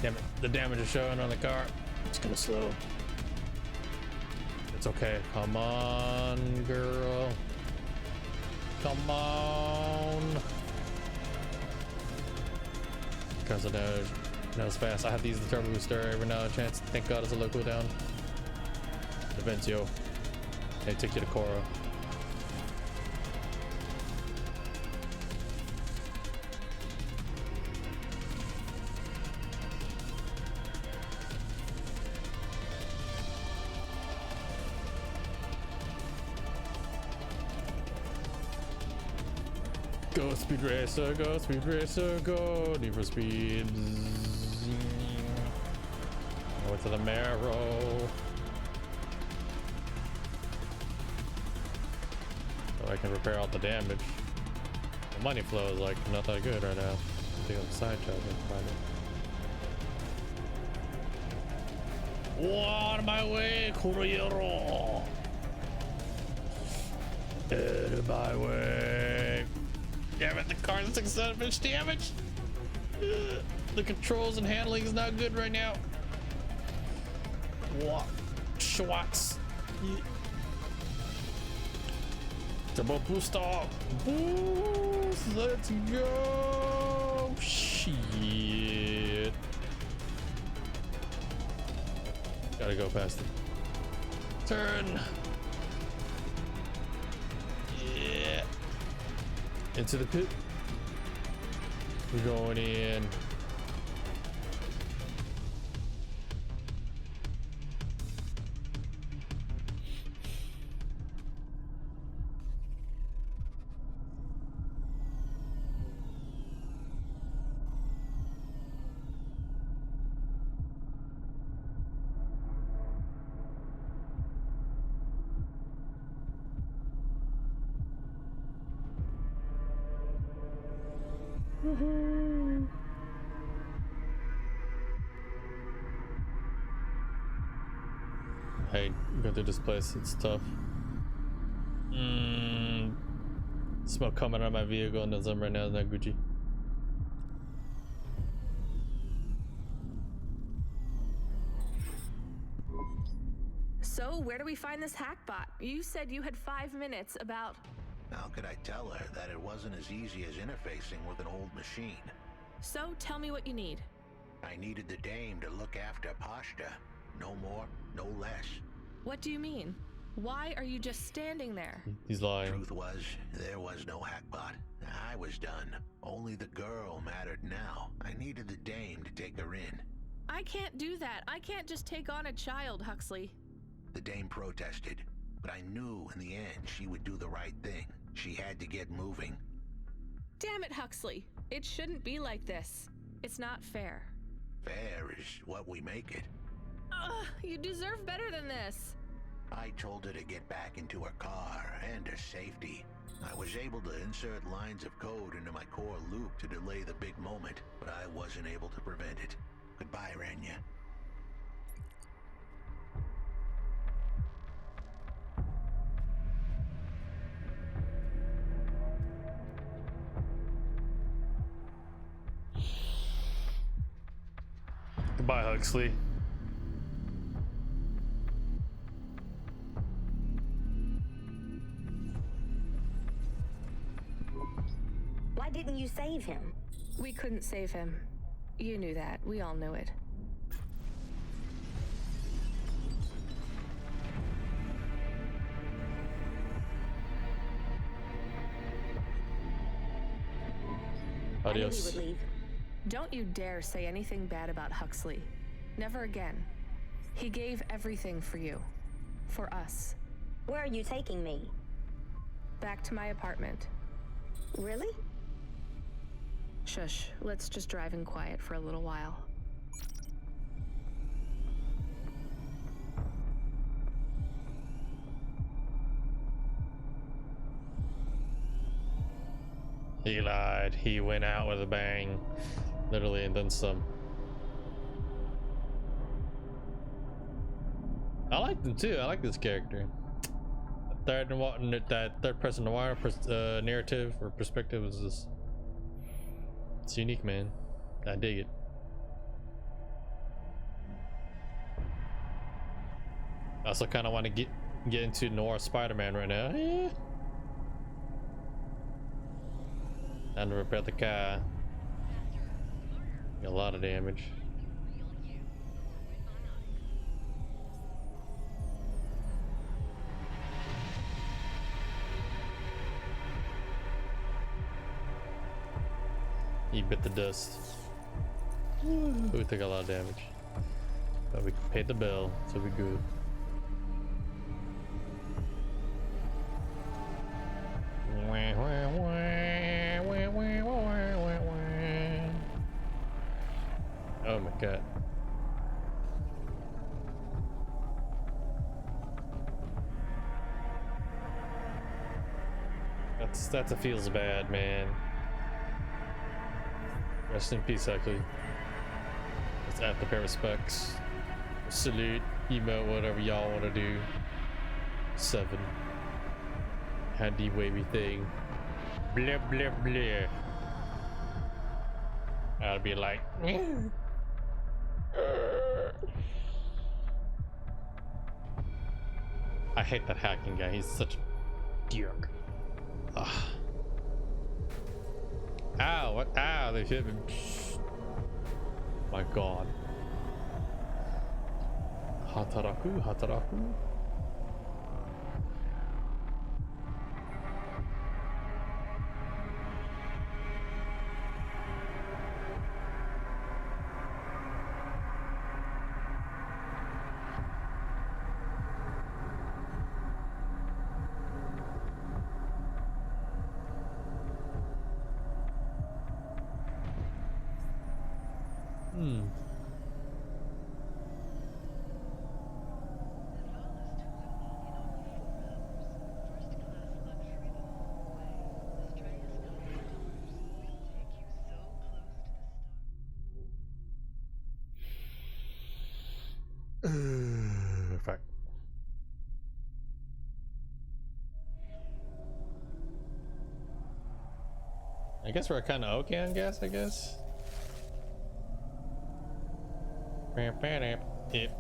Damn it, the damage is showing on the car. It's gonna slow. It's okay. Come on, girl. Come on. Because of damage. That was fast. I have to use the turbo booster every now and a chance. Thank God it's a low cooldown. Eventio. They took you to Cora. Go speed racer, go speed racer, go. Need for speed. I went to the marrow. So I can repair all the damage. The money flow is like not that good right now. I think I'm side job and find it. Out of my way, Kuruyero! Out of my way. Damn it, the car is 6 son of a bitch damage. The controls and handling is not good right now. What? Schwartz. Turbo booster. Boost. Let's go. Shit. Gotta go past it. Turn. Yeah. Into the pit. We're going in. Hey, go through this place, it's tough. Smoke coming out of my vehicle and there's some right now, is not Gucci. So, where do we find this hackbot? You said you had 5 minutes about... How could I tell her that it wasn't as easy as interfacing with an old machine? So, tell me what you need. I needed the dame to look after Pashta. No more, no less. What do you mean? Why are you just standing there? He's lying. Truth was, there was no hackbot. I was done. Only the girl mattered now. I needed the dame to take her in. I can't do that. I can't just take on a child, Huxley. The dame protested, but I knew in the end she would do the right thing. She had to get moving. Damn it, Huxley. It shouldn't be like this. It's not fair. Fair is what we make it. Ugh, you deserve better than this. I told her to get back into her car and her safety. I was able to insert lines of code into my core loop to delay the big moment, but I wasn't able to prevent it. Goodbye, Rania. Goodbye, Huxley. didn't you save him? We couldn't save him. You knew that. We all knew it. I knew he Adios. would leave. Don't you dare say anything bad about Huxley. Never again. He gave everything for you. For us. Where are you taking me? Back to my apartment. Really? Shush. Let's just drive in quiet for a little while. He lied. He went out with a bang. Literally, and then some. I like him too. I like this character. That third person noir narrative or perspective is just, it's unique, man. I dig it. I also kind of want to get into noir Spider-Man right now. Yeah. Time to repair the car. Got a lot of damage. He bit the dust. We took a lot of damage. But we paid the bill, so we're good. Oh my god. That's a feels bad, man. Rest in peace, Huxley. Let's have to pay respects. Salute, emote, whatever y'all want to do. 7. Handy wavy thing. Blah blah blah. I'll be like. I hate that hacking guy. He's such a jerk. Ugh. Ow, what? Ow, they hit me. My god. Hataraku, Hataraku. Fuck. I guess we're kind of okay on gas, I guess. Yep.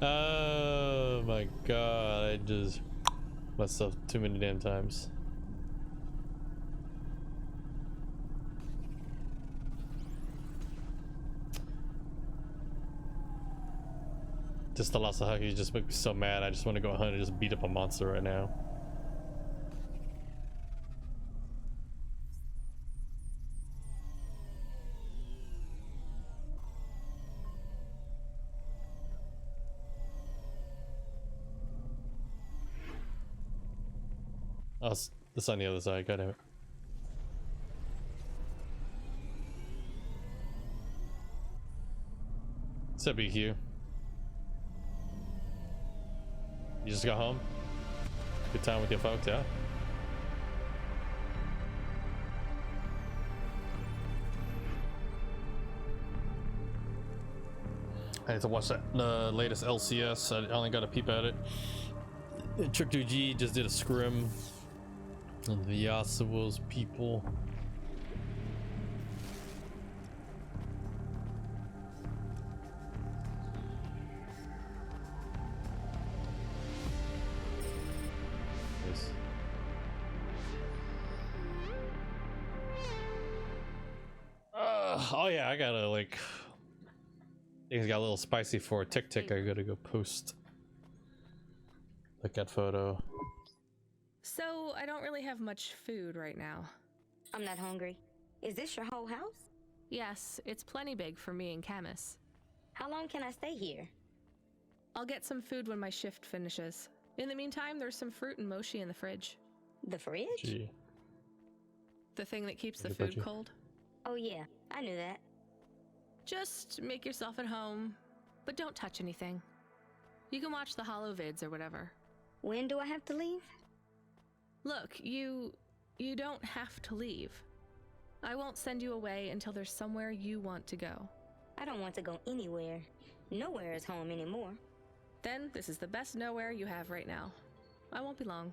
Oh my god, I just messed up too many damn times. Just the loss of Hucky just makes me so mad. I just want to go hunt and just beat up a monster right now. Oh, it's on the other side. God damn it. What's up, EQ? You just got home? Good time with your folks, yeah? I had to watch that the latest LCS. I only got a peep at it. Trick 2G just did a scrim. And the Yasuo's people. Nice. Oh yeah, I gotta like. Things got a little spicy for a tick. I gotta go post. Look at photo. So I don't really have much food right now. I'm not hungry. Is this your whole house? Yes, it's plenty big for me and Camus. How long can I stay here? I'll get some food when my shift finishes. In the meantime, there's some fruit and mochi in the fridge. The fridge? Gee. The thing that keeps the food cold? Oh yeah, I knew that. Just make yourself at home, but don't touch anything. You can watch the holo vids or whatever. When do I have to leave? Look, you don't have to leave. I won't send you away until there's somewhere you want to go. I don't want to go anywhere. Nowhere is home anymore. Then this is the best nowhere you have right now. I won't be long.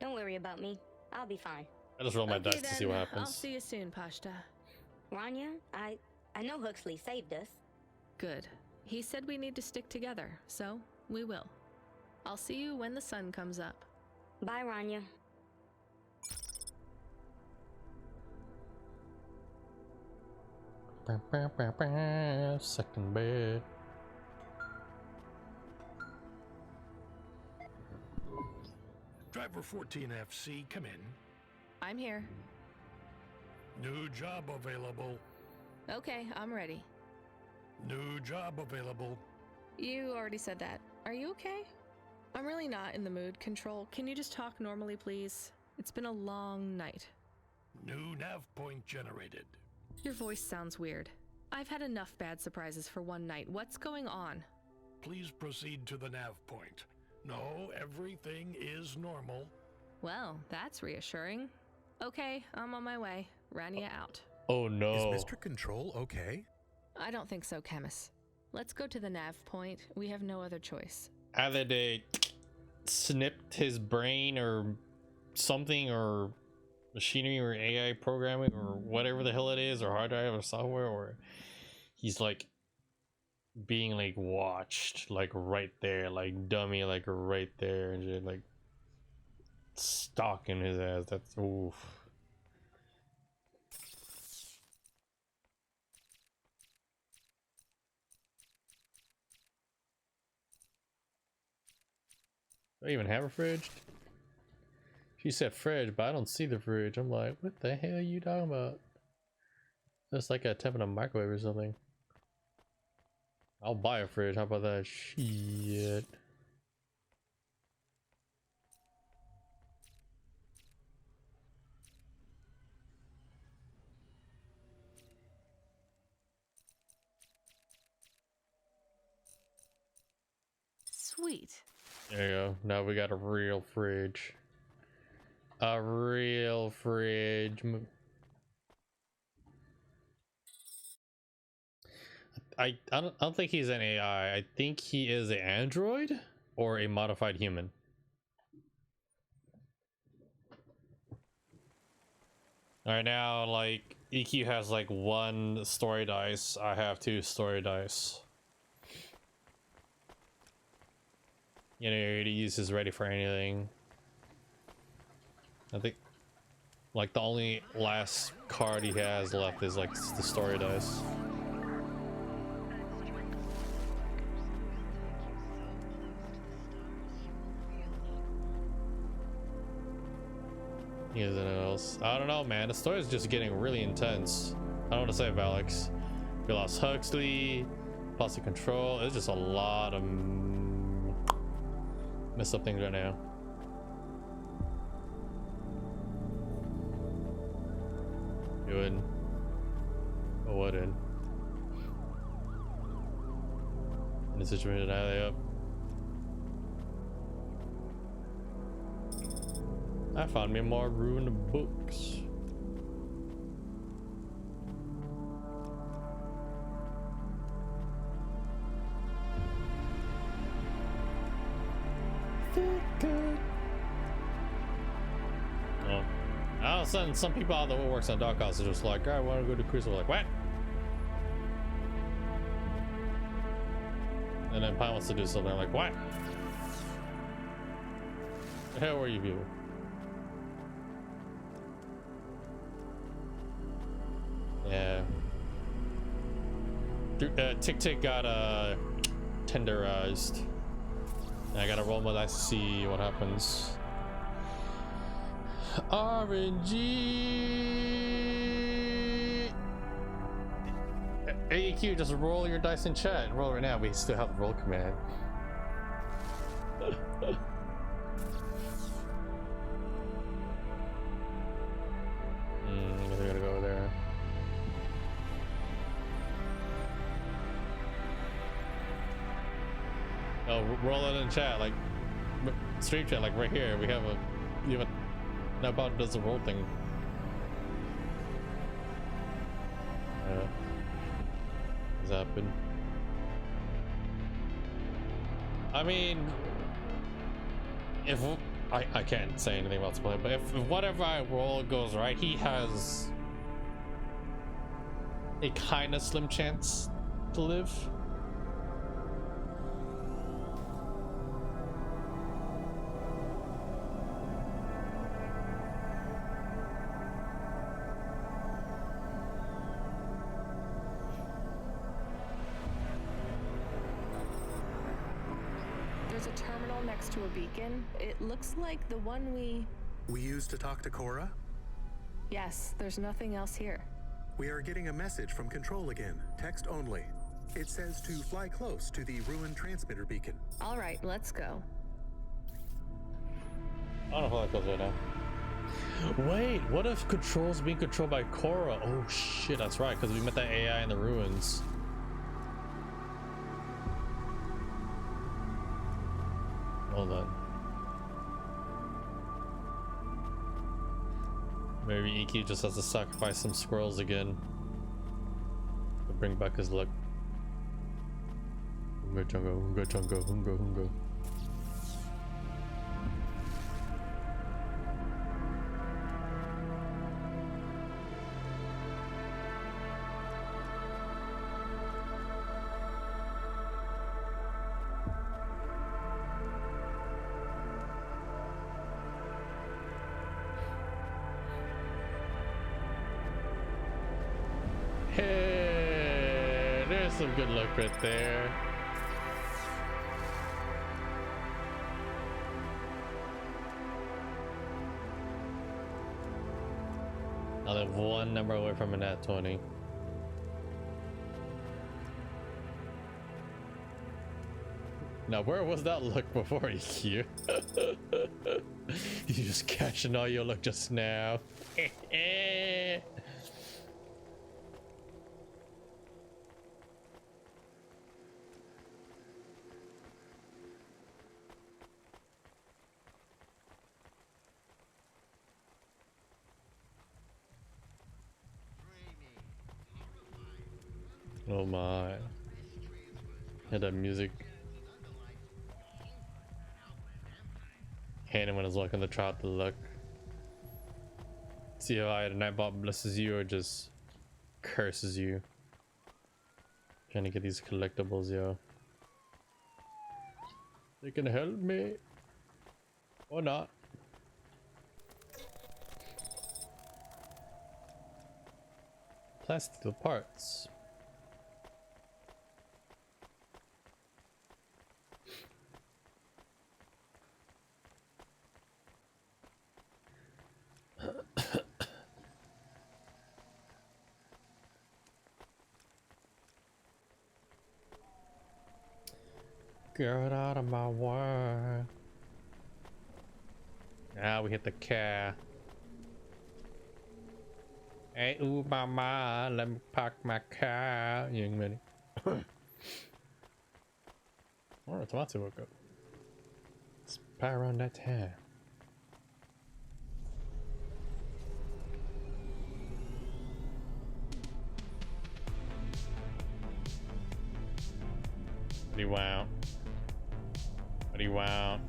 Don't worry about me. I'll be fine. I just roll my dice to see what happens. I'll see you soon, Pashta. Rania, I know Huxley saved us. Good. He said we need to stick together, so we will. I'll see you when the sun comes up. Bye, Rania. Second bed. Driver 14FC, come in. I'm here. New job available. Okay, I'm ready. New job available. You already said that. Are you okay? I'm really not in the mood. Control, can you just talk normally, please? It's been a long night. New nav point generated. Your voice sounds weird. I've had enough bad surprises for one night. What's going on? Please proceed to the nav point. No, everything is normal. Well, that's reassuring. Okay, I'm on my way. Rania out. Oh no. Is Mr. Control okay? I don't think so, Camus. Let's go to the nav point. We have no other choice. Either they snipped his brain or something, or machinery or AI programming or whatever the hell it is, or hard drive or software, or he's like being like watched like right there, like dummy, like right there, and just like stalking his ass. That's oof. Do I even have a fridge? She said fridge, but I don't see the fridge. I'm like, what the hell are you talking about? That's like a temp in a microwave or something. I'll buy a fridge. How about that? Shit. Sweet. There you go. Now we got a real fridge. A real fridge. I don't think he's an AI. I think he is an android or a modified human. Alright, now like EQ has like 1 story dice. I have 2 story dice. You know, to use is ready for anything. I think like the only last card he has left is like the story dice. Anything else? I don't know, man. The story is just getting really intense. I don't want to say Valix. We lost Huxley, lost the control. It's just a lot of messed up things right now. Good. Oh, what in? In the situation, how they up? I found me more ruined books. Oh. All of a sudden, some people out there who works on Doghouse are just like, I want to go to Crucible. Like, what? And then Pine wants to do something like, what? The hell were you people? Yeah. Tick got tenderized. I gotta roll my dice to see what happens. RNG. AEQ, just roll your dice in chat. Roll right now. We still have the roll command. We gotta go there. Oh, roll it in chat, like stream chat, like right here. We have a now bot does the roll thing. What's happened? I mean, if I can't say anything about this play, but if whatever I roll goes right, he has a kind of slim chance to live. There's a terminal next to a beacon. It looks like the one we used to talk to Cora? Yes, there's nothing else here. We are getting a message from Control again, text only. It says to fly close to the ruined transmitter beacon. All right, let's go. I don't know if that goes right now. Wait, what if Control's being controlled by Cora? Oh shit, that's right, because we met that AI in the ruins. Hold on. Maybe EQ just has to sacrifice some squirrels again to bring back his luck. Hunga chunga, hunga chunga, hunga hunga. Hey, there's some good luck right there. I live one number away from a nat 20. Now, where was that luck before, EQ? You just cashing all your luck just now. Oh my. Had that music. Hand him when he's looking to try to look. See if I had a Nightbot blesses you or just curses you. Trying to get these collectibles, yo. They can help me. Or not. Plastic parts. Get out of my way. Ah, we hit the car. Hey, ooh, mama, let me park my car. Young lady. Oh, tomato woke up. Let's pie around that hair. What do you want? What do you want?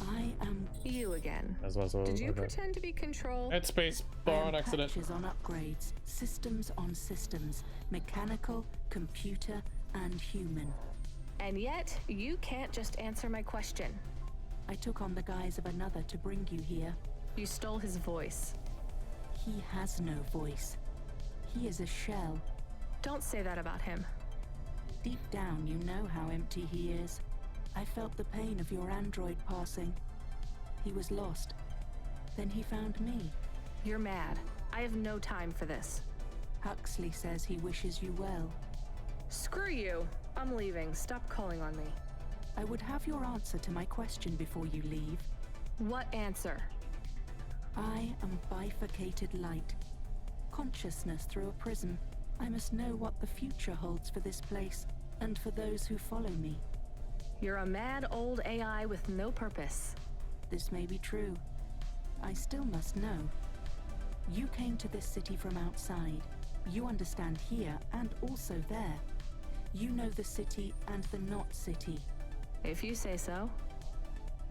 I am you again. That's what's Did you pretend to be Control? Headspace bar on accident. Patches on upgrades, systems on systems, mechanical, computer, and human. And yet, you can't just answer my question. I took on the guise of another to bring you here. You stole his voice. He has no voice. He is a shell. Don't say that about him. Deep down, you know how empty he is. I felt the pain of your android passing. He was lost. Then he found me. You're mad. I have no time for this. Huxley says he wishes you well. Screw you. I'm leaving. Stop calling on me. I would have your answer to my question before you leave. What answer? I am bifurcated light. Consciousness through a prism. I must know what the future holds for this place, and for those who follow me. You're a mad old AI with no purpose. This may be true. I still must know. You came to this city from outside. You understand here and also there. You know the city and the not city. If you say so.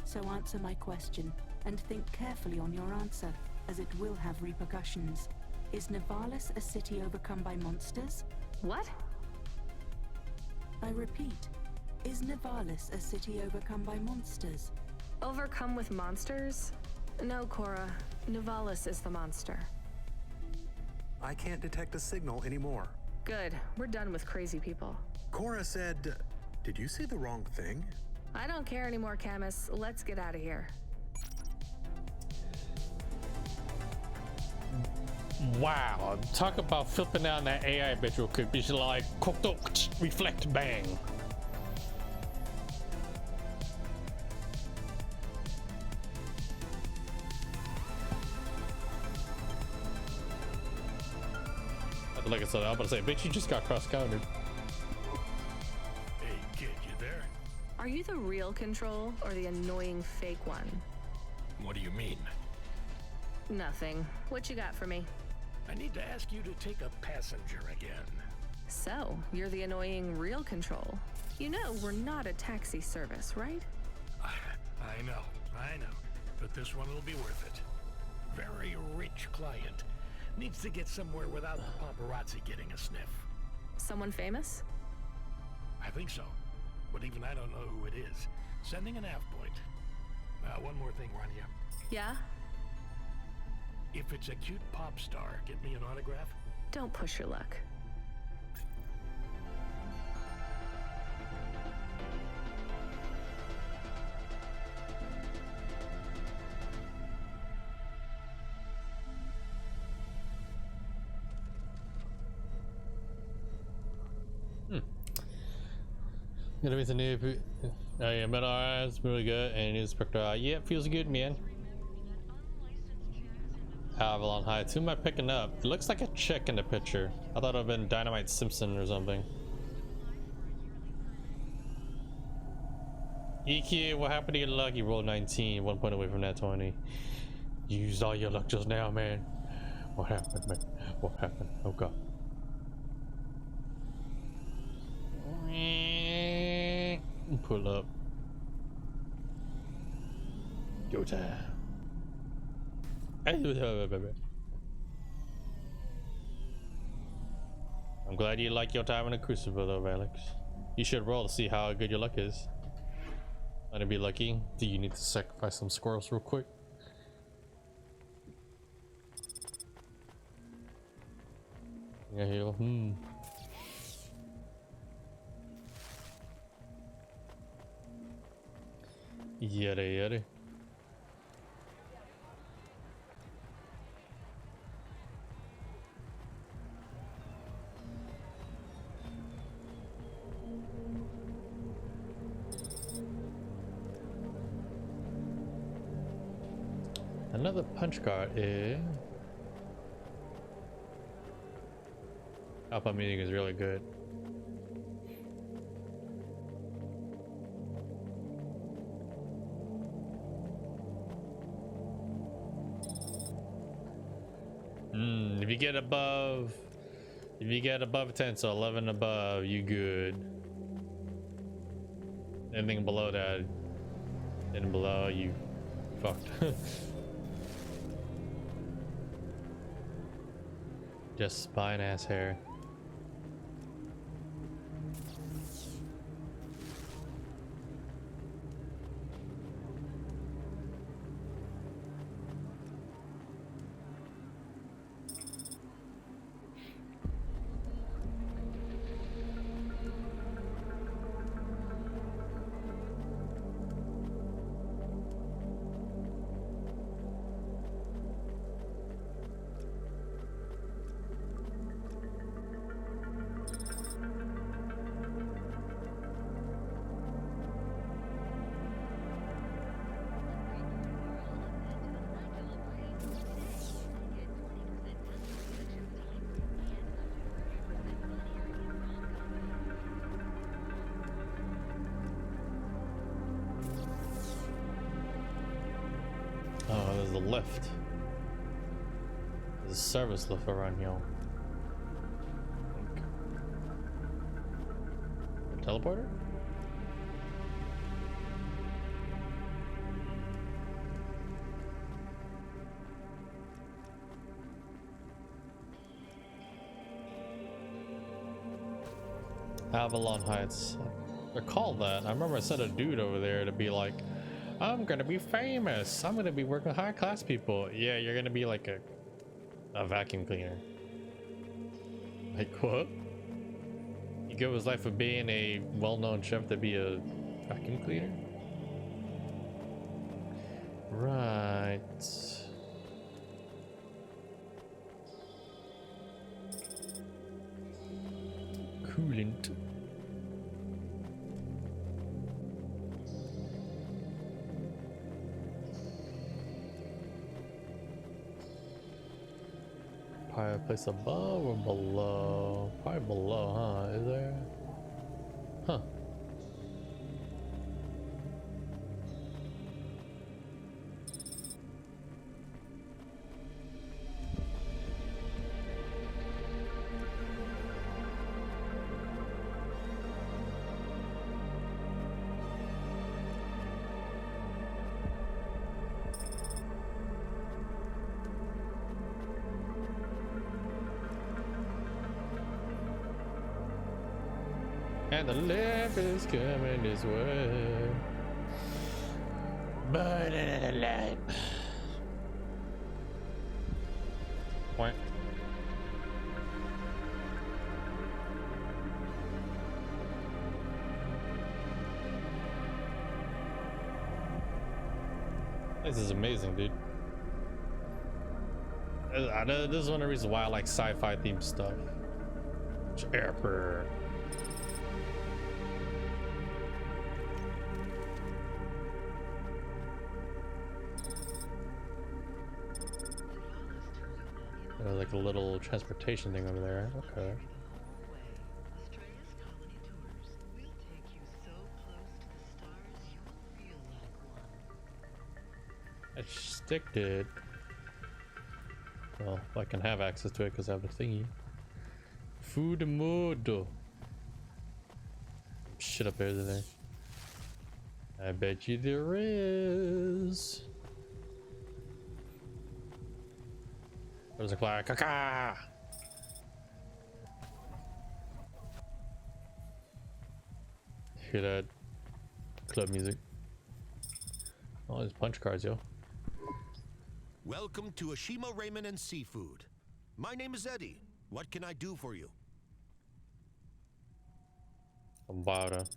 So answer my question, and think carefully on your answer, as it will have repercussions. Is Nivalis a city overcome by monsters? What? I repeat, is Nivalis a city overcome by monsters? Overcome with monsters? No, Cora. Nivalis is the monster. I can't detect a signal anymore. Good. We're done with crazy people. Cora said, did you say the wrong thing? I don't care anymore, Camus. Let's get out of here. Wow, talk about flipping down that AI bitch real quick. She's like, reflect, bang. Like I said, I'm about to say, bitch, you just got cross-countered. Hey, kid, you there? Are you the real Control or the annoying fake one? What do you mean? Nothing. What you got for me? I need to ask you to take a passenger again. So, you're the annoying real Control. You know we're not a taxi service, right? I know. But this one will be worth it. Very rich client. Needs to get somewhere without the paparazzi getting a sniff. Someone famous? I think so. But even I don't know who it is. Sending an av point. One more thing, Rania. Yeah? If it's a cute pop star, get me an autograph? Don't push your luck. Gonna be the new. Oh yeah, metal eyes, really good, and new spectral. Yeah, feels good, man. Avalon Heights. Who am I picking up? It looks like a chick in the picture. I thought it would have been Dynamite Simpson or something. EQ, what happened to your luck? You rolled 19, 1 point away from that 20. You used all your luck just now, man. What happened, man? What happened? Oh god. Pull up. Go time. I'm glad you like your time in the Crucible though, Alex. You should roll to see how good your luck is. Want to be lucky? Do you need to sacrifice some squirrels real quick? Yeah, heal. Yada yada. Another punch card is Alpha meeting is really good. If you get above 10, so 11 above, you good. Anything below that, and below, you fucked. Just spine ass hair. lift. There's a service lift around here. A teleporter? Avalon Heights. I recall that. I remember I sent a dude over there to be like, I'm gonna be famous. I'm gonna be working with high class people. Yeah, you're gonna be like a vacuum cleaner. Like what? You give his life of being a well-known chef to be a vacuum cleaner? Right. Coolant. Probably a place above or below? Probably below, huh? Is there? Huh. And the left is coming this way. But in the light. What? This is amazing, dude. This is one of the reasons why I like sci-fi themed stuff. Airport. There's like a little transportation thing over there. Okay. I sticked it. Well, if I can have access to it because I have the thingy. Food mode. Shit up there today. I bet you there is. There's a clock. Caca! Hear that club music? Oh, there's punch cards, yo. Welcome to Ashima Ramen and Seafood. My name is Eddie. What can I do for you? Bada.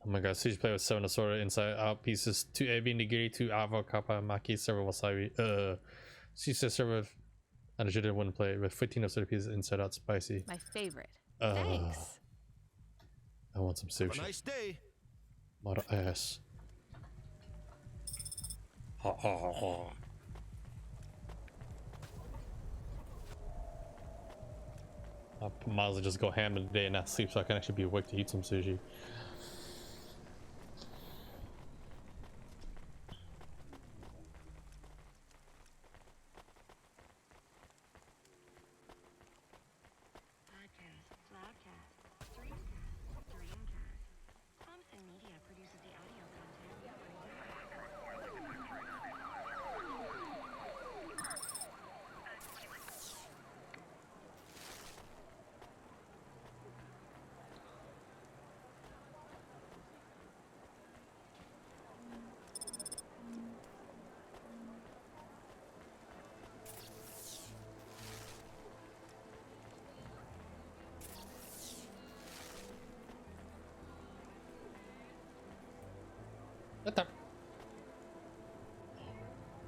Oh my god, sushi plate with 7 assorted inside out pieces, 2 ebi nigiri, 2 avo kappa maki, several wasabi. She says serve with and a wooden plate with 15 assorted pieces inside out spicy. My favorite. Thanks. I want some sushi. Have a nice day. What ass. Ha ha ha ha. I might as well just go ham today and not sleep so I can actually be awake to eat some sushi.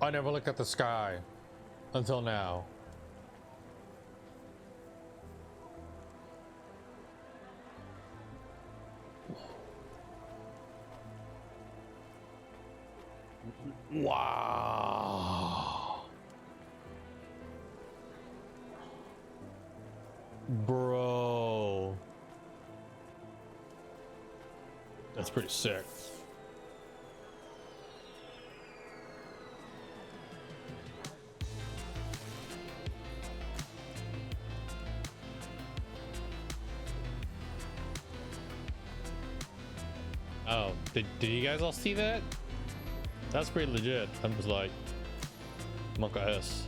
I never looked at the sky until now. Wow. Bro. That's pretty sick. Oh, did you guys all see that? That's pretty legit. I'm just like, Monka S.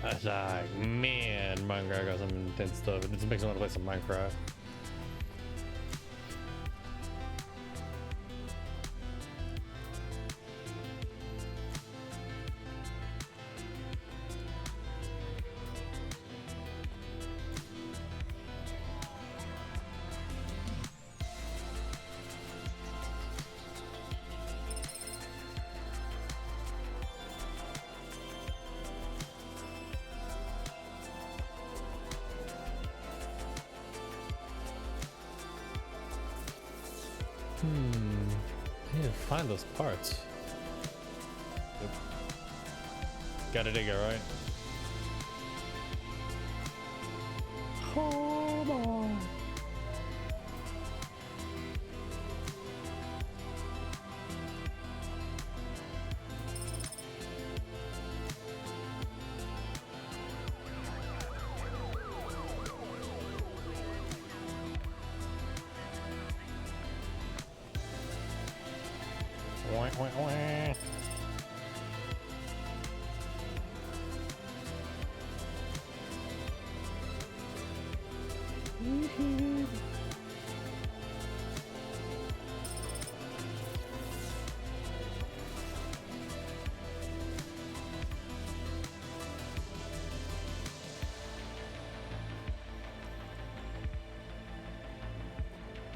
I was like, man, Minecraft got some intense stuff. It just makes me want to play some Minecraft. I need to find those parts. Yep. Gotta dig it, right? Come on.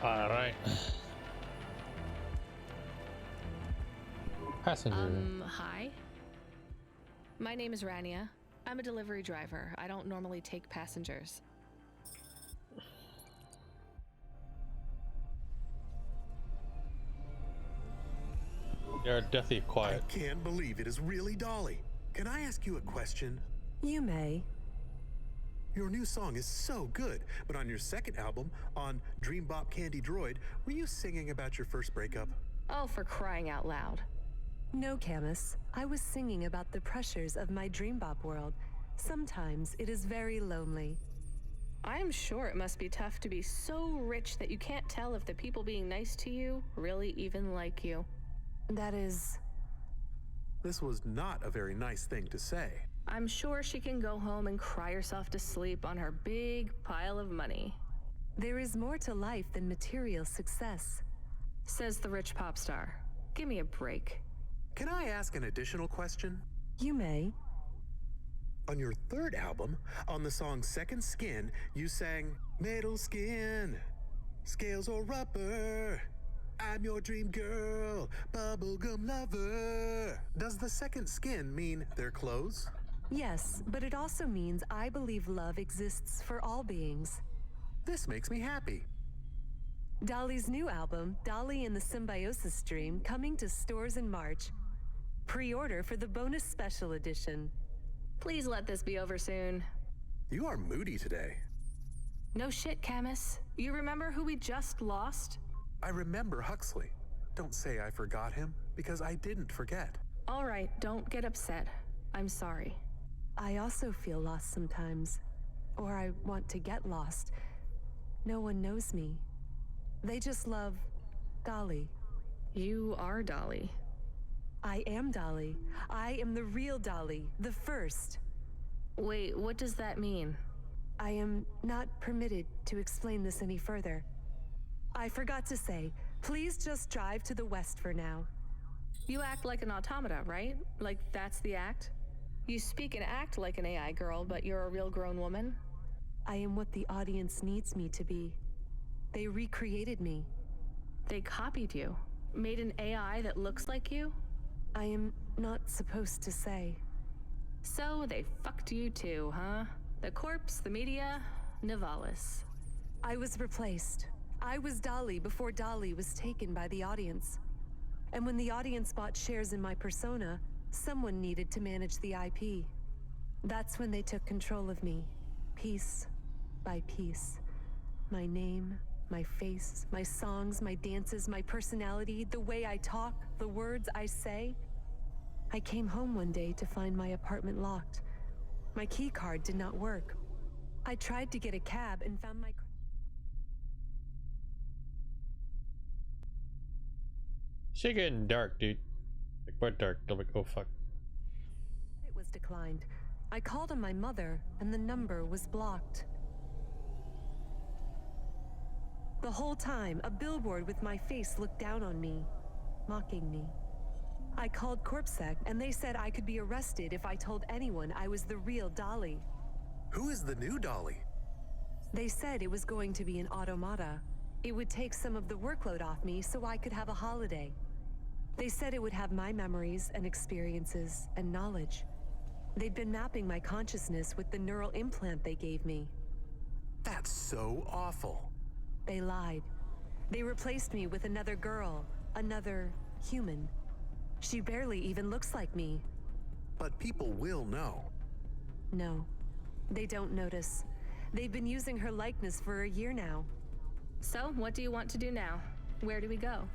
All right. Passenger. Hi. My name is Rania. I'm a delivery driver. I don't normally take passengers. You're definitely quiet. I can't believe it is really Dolly. Can I ask you a question? You may. Your new song is so good, but on your second album, on Dream Bop Candy Droid, were you singing about your first breakup? Oh, for crying out loud. No, Camus. I was singing about the pressures of my dream bop world. Sometimes it is very lonely. I am sure it must be tough to be so rich that you can't tell if the people being nice to you really even like you. That is... This was not a very nice thing to say. I'm sure she can go home and cry herself to sleep on her big pile of money. There is more to life than material success, says the rich pop star. Give me a break. Can I ask an additional question? You may. On your third album, on the song Second Skin, you sang, metal skin, scales or rubber, I'm your dream girl, bubblegum lover. Does the second skin mean their clothes? Yes, but it also means I believe love exists for all beings. This makes me happy. Dolly's new album, Dolly and the Symbiosis Dream, coming to stores in March. Pre-order for the bonus special edition. Please let this be over soon. You are moody today. No shit, Camus. You remember who we just lost? I remember Huxley. Don't say I forgot him, because I didn't forget. All right, don't get upset. I'm sorry. I also feel lost sometimes. Or I want to get lost. No one knows me. They just love Dolly. You are Dolly. I am Dolly. I am the real Dolly, the first. Wait, what does that mean? I am not permitted to explain this any further. I forgot to say, please just drive to the west for now. You act like an automata, right? Like that's the act? You speak and act like an AI girl, but you're a real grown woman? I am what the audience needs me to be. They recreated me. They copied you? Made an AI that looks like you? I am not supposed to say. So they fucked you too, huh? The corpse, the media, Nivalis. I was replaced. I was Dolly before Dolly was taken by the audience. And when the audience bought shares in my persona, someone needed to manage the IP. That's when they took control of me, piece by piece. My name, my face, my songs, my dances, my personality, the way I talk, the words I say. I came home one day to find my apartment locked. My key card did not work. I tried to get a cab and found my... Shit getting dark, dude. Like, what dark? I'm like, oh fuck. It was declined. I called on my mother, and the number was blocked. The whole time, a billboard with my face looked down on me, mocking me. I called CorpSec, and they said I could be arrested if I told anyone I was the real Dolly. Who is the new Dolly? They said it was going to be an automata. It would take some of the workload off me so I could have a holiday. They said it would have my memories and experiences and knowledge. They'd been mapping my consciousness with the neural implant they gave me. That's so awful. They lied. They replaced me with another girl, another human. She barely even looks like me. But people will know. No, they don't notice. They've been using her likeness for a year now. So, what do you want to do now? Where do we go?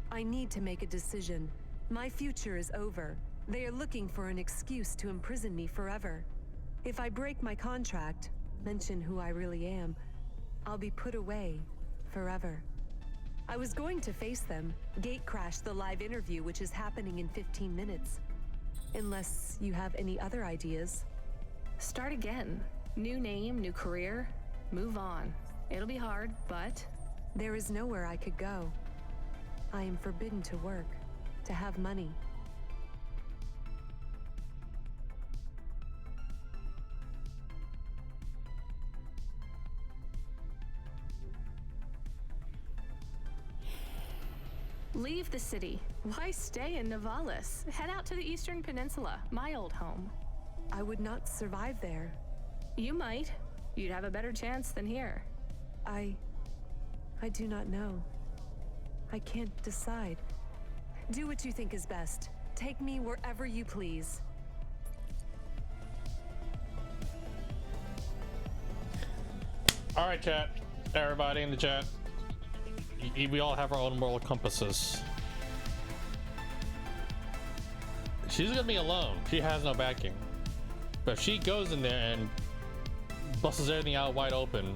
I need to make a decision. My future is over. They are looking for an excuse to imprison me forever. If I break my contract, mention who I really am, I'll be put away forever. I was going to face them, gatecrash the live interview which is happening in 15 minutes. Unless you have any other ideas. Start again. New name, new career. Move on. It'll be hard, but... There is nowhere I could go. I am forbidden to work, to have money. Leave the city. Why stay in Nivalis? Head out to the Eastern Peninsula, my old home. I would not survive there. You might. You'd have a better chance than here. I do not know. I can't decide. Do what you think is best. Take me wherever you please. All right, chat. Everybody in the chat. We all have our own moral compasses. She's gonna be alone. She has no backing. But if she goes in there and busts everything out wide open,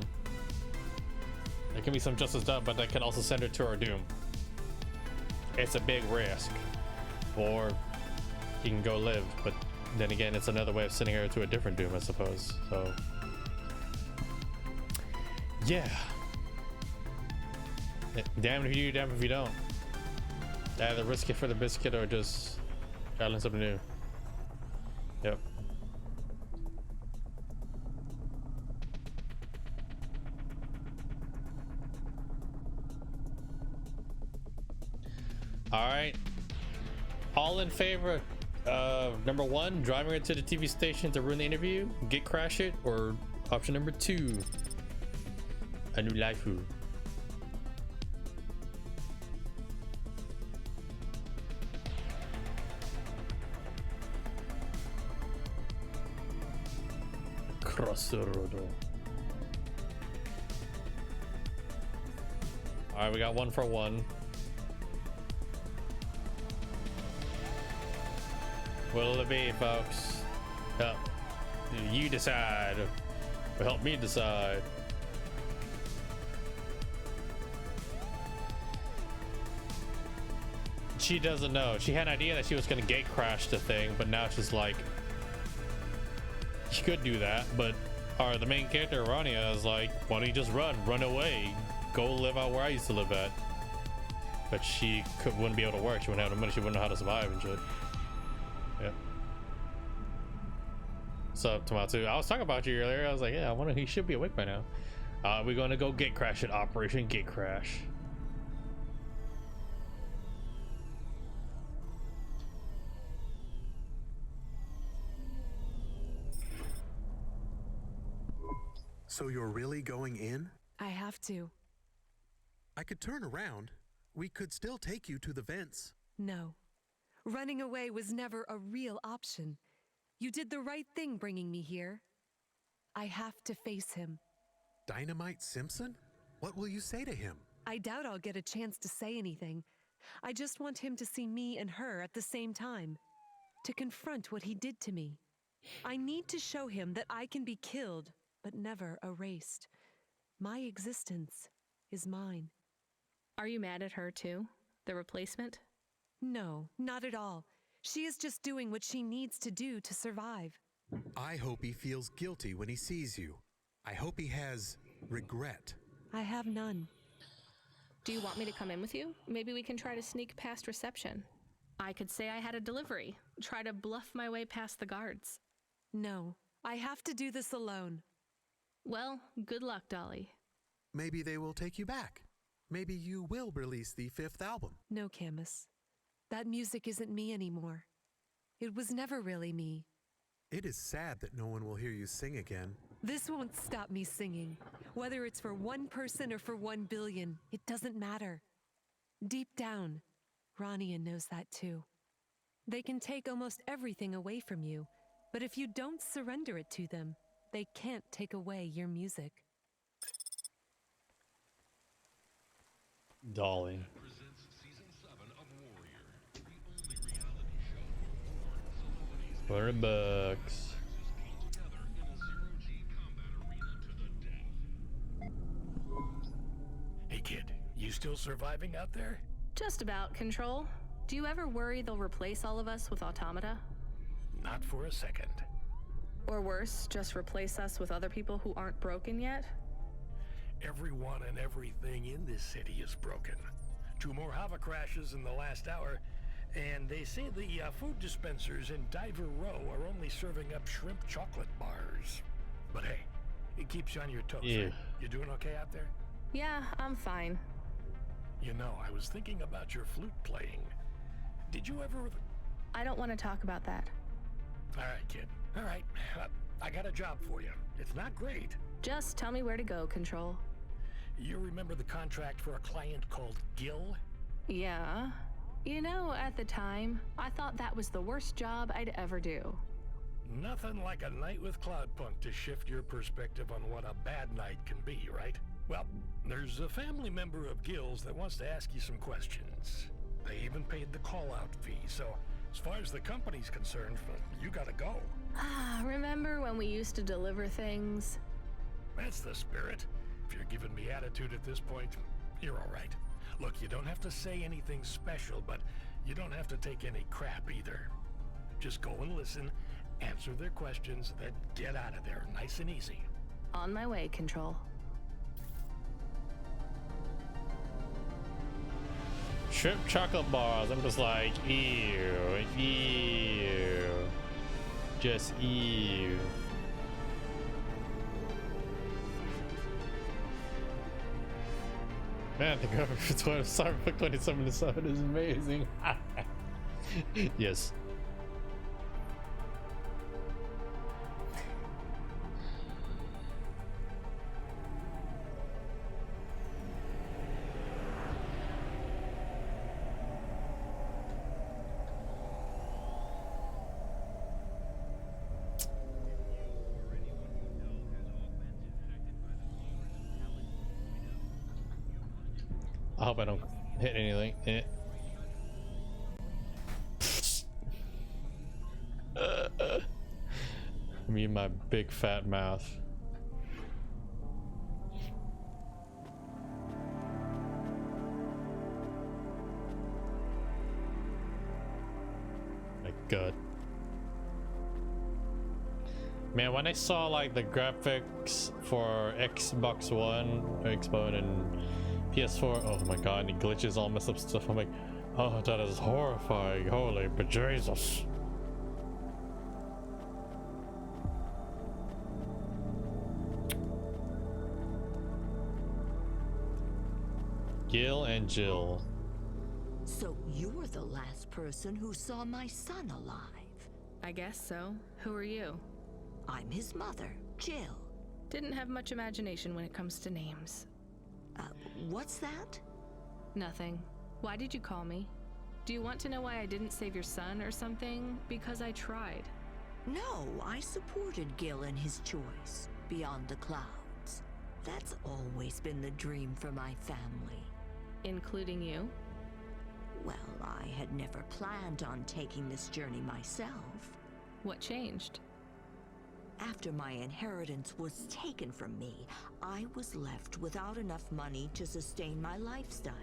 there can be some justice done, but that can also send her to her doom. It's a big risk. Or he can go live, but then again, it's another way of sending her to a different doom, I suppose. So, yeah. Damn if you do, damn if you don't. Either risk it for the biscuit or just try to learn something new. Yep. All right. All in favor of number 1, driving her to the TV station to ruin the interview, get crash it, or option number 2, a new life. Crossroad. All right, we got 1 for 1. What'll it be, folks? Help you decide, or help me decide. She doesn't know. She had an idea that she was gonna gate crash the thing, but now she's like, she could do that, but the main character, Rania, is like, why don't you just run away, go live out where I used to live at. But she wouldn't be able to work. She wouldn't have the money. She wouldn't know how to survive and shit. Yeah. What's up, Tomatsu? I was talking about you earlier. I was like, yeah, I wonder, he should be awake by now. We're gonna go gate crash it. Operation Gate Crash. So you're really going in? I have to. I could turn around. We could still take you to the vents. No. Running away was never a real option. You did the right thing bringing me here. I have to face him. Dynamite Simpson? What will you say to him? I doubt I'll get a chance to say anything. I just want him to see me and her at the same time. to confront what he did to me. I need to show him that I can be killed, but never erased. My existence is mine. Are you mad at her too? The replacement? No, not at all. She is just doing what she needs to do to survive. I hope he feels guilty when he sees you. I hope he has regret. I have none. Do you want me to come in with you? Maybe we can try to sneak past reception. I could say I had a delivery, try to bluff my way past the guards. No, I have to do this alone. Well, good luck, Dolly. Maybe they will take you back. Maybe you will release the 5th album. No, Camus. That music isn't me anymore. It was never really me. It is sad that no one will hear you sing again. This won't stop me singing. Whether it's for one person or for 1 billion, it doesn't matter. Deep down, Rania knows that too. They can take almost everything away from you, but if you don't surrender it to them, they can't take away your music. Dolly. $100. Hey kid, you still surviving out there? Just about, Control. Do you ever worry they'll replace all of us with automata? Not for a second. Or worse, just replace us with other people who aren't broken yet? Everyone and everything in this city is broken. 2 more Hava crashes in the last hour, and they say the food dispensers in Diver Row are only serving up shrimp chocolate bars. But hey, it keeps you on your toes. Yeah. Right? You doing okay out there? Yeah, I'm fine. You know, I was thinking about your flute playing. Did you ever... I don't want to talk about that. All right, kid. All right. I got a job for you. It's not great. Just tell me where to go, Control. You remember the contract for a client called Gil? Yeah. You know, at the time, I thought that was the worst job I'd ever do. Nothing like a night with Cloudpunk to shift your perspective on what a bad night can be, right? Well, there's a family member of Gil's that wants to ask you some questions. They even paid the call-out fee, so as far as the company's concerned, you gotta go. Ah, remember when we used to deliver things? That's the spirit. If you're giving me attitude at this point, you're all right. Look, you don't have to say anything special, but you don't have to take any crap either. Just go and listen, answer their questions, then get out of there nice and easy. On my way, Control. Shrimp chocolate bars. I'm just like, ew, ew. Just ew. Man, the graphic for Cyberpunk 2077 is amazing. Yes. I hope I don't hit anything. Me and my big fat mouth. My God. Man, when I saw like the graphics for Xbox One, and PS4, oh my God, and it glitches, all messed up stuff. I'm like, oh, that is horrifying. Holy bejesus. Gil and Jill. So you're the last person who saw my son alive. I guess so. Who are you? I'm his mother, Jill. Didn't have much imagination when it comes to names. What's that? Nothing. Why did you call me? Do you want to know why I didn't save your son or something? Because I tried. No, I supported Gil in his choice, beyond the clouds. That's always been the dream for my family. Including you? Well, I had never planned on taking this journey myself. What changed? After my inheritance was taken from me, I was left without enough money to sustain my lifestyle,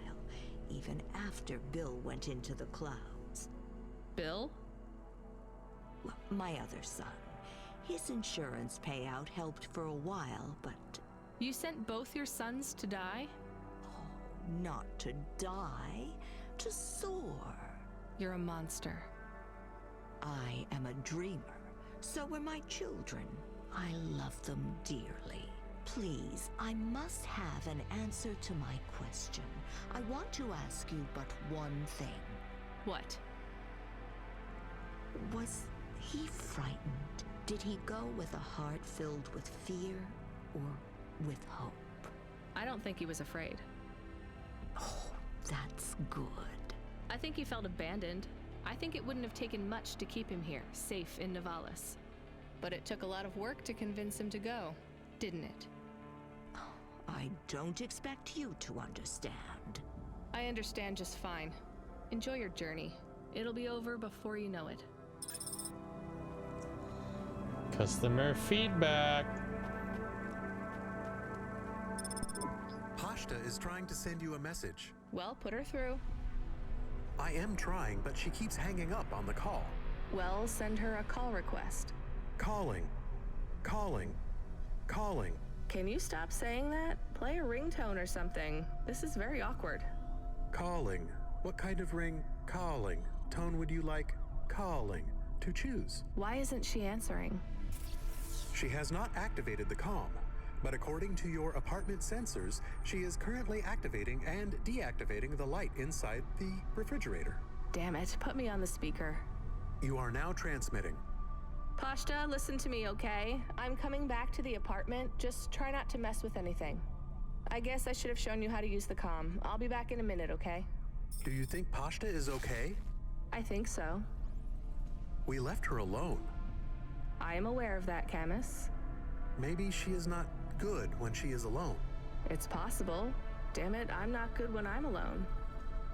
even after Bill went into the clouds. Bill? Well, my other son. His insurance payout helped for a while, but... You sent both your sons to die? Oh, not to die, to soar. You're a monster. I am a dreamer. So are my children. I love them dearly. Please, I must have an answer to my question. I want to ask you but one thing. What? Was he frightened? Did he go with a heart filled with fear or with hope? I don't think he was afraid. Oh, that's good. I think he felt abandoned. I think it wouldn't have taken much to keep him here, safe in Nivalis. But it took a lot of work to convince him to go, didn't it? I don't expect you to understand. I understand just fine. Enjoy your journey. It'll be over before you know it. Customer feedback. Pashta is trying to send you a message. Well, put her through. I am trying, but she keeps hanging up on the call. Well, send her a call request. Calling. Calling. Calling. Can you stop saying that? Play a ringtone or something. This is very awkward. Calling. What kind of ring? Calling. Tone would you like? Calling. To choose. Why isn't she answering? She has not activated the comm, but according to your apartment sensors, she is currently activating and deactivating the light inside the refrigerator. Damn it, put me on the speaker. You are now transmitting. Pashta, listen to me, okay? I'm coming back to the apartment. Just try not to mess with anything. I guess I should have shown you how to use the comm. I'll be back in a minute, okay? Do you think Pashta is okay? I think so. We left her alone. I am aware of that, Camus. Maybe she is not good when she is alone. It's possible. Damn it, I'm not good when I'm alone.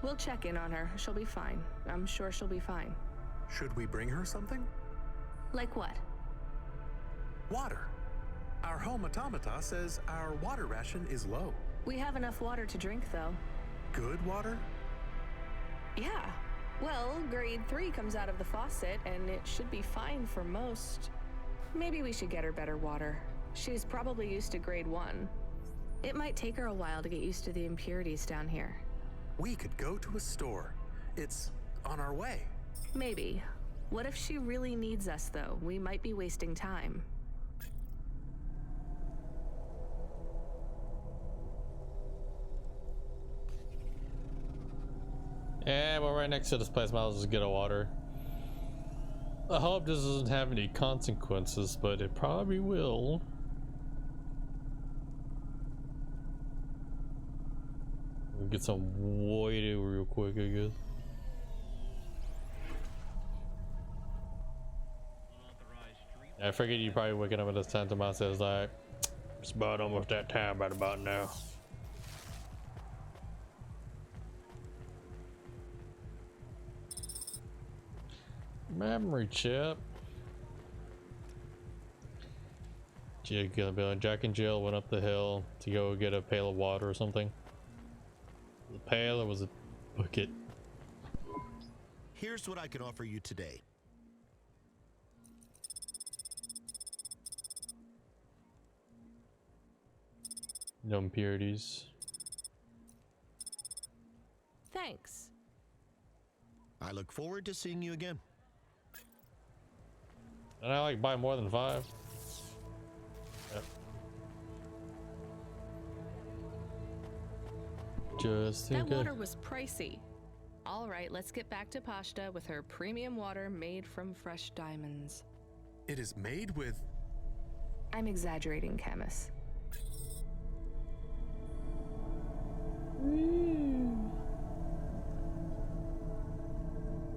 We'll check in on her. She'll be fine. I'm sure she'll be fine. Should we bring her something? Like what? Water. Our home automata says our water ration is low. We have enough water to drink, though. Good water? Yeah. Well, grade 3 comes out of the faucet, and it should be fine for most. Maybe we should get her better water. She's probably used to grade 1. It might take her a while to get used to the impurities down here. We could go to a store. It's on our way. Maybe. What if she really needs us, though? We might be wasting time. Yeah, we're right next to this place. Might as well just get a water. I hope this doesn't have any consequences, but it probably will. We'll get some water real quick, I guess. I figured you probably waking up at this time. Tomas says like, it's about almost that time right about now. Memory chip. Jack and Jill went up the hill to go get a pail of water or something. The pail, or was it a bucket? Here's what I can offer you today. No impurities. Thanks. I look forward to seeing you again. And I like buy more than 5. Yep. Just that water was pricey. All right, let's get back to Pashta with her premium water made from fresh diamonds. It is made with... I'm exaggerating, Camus.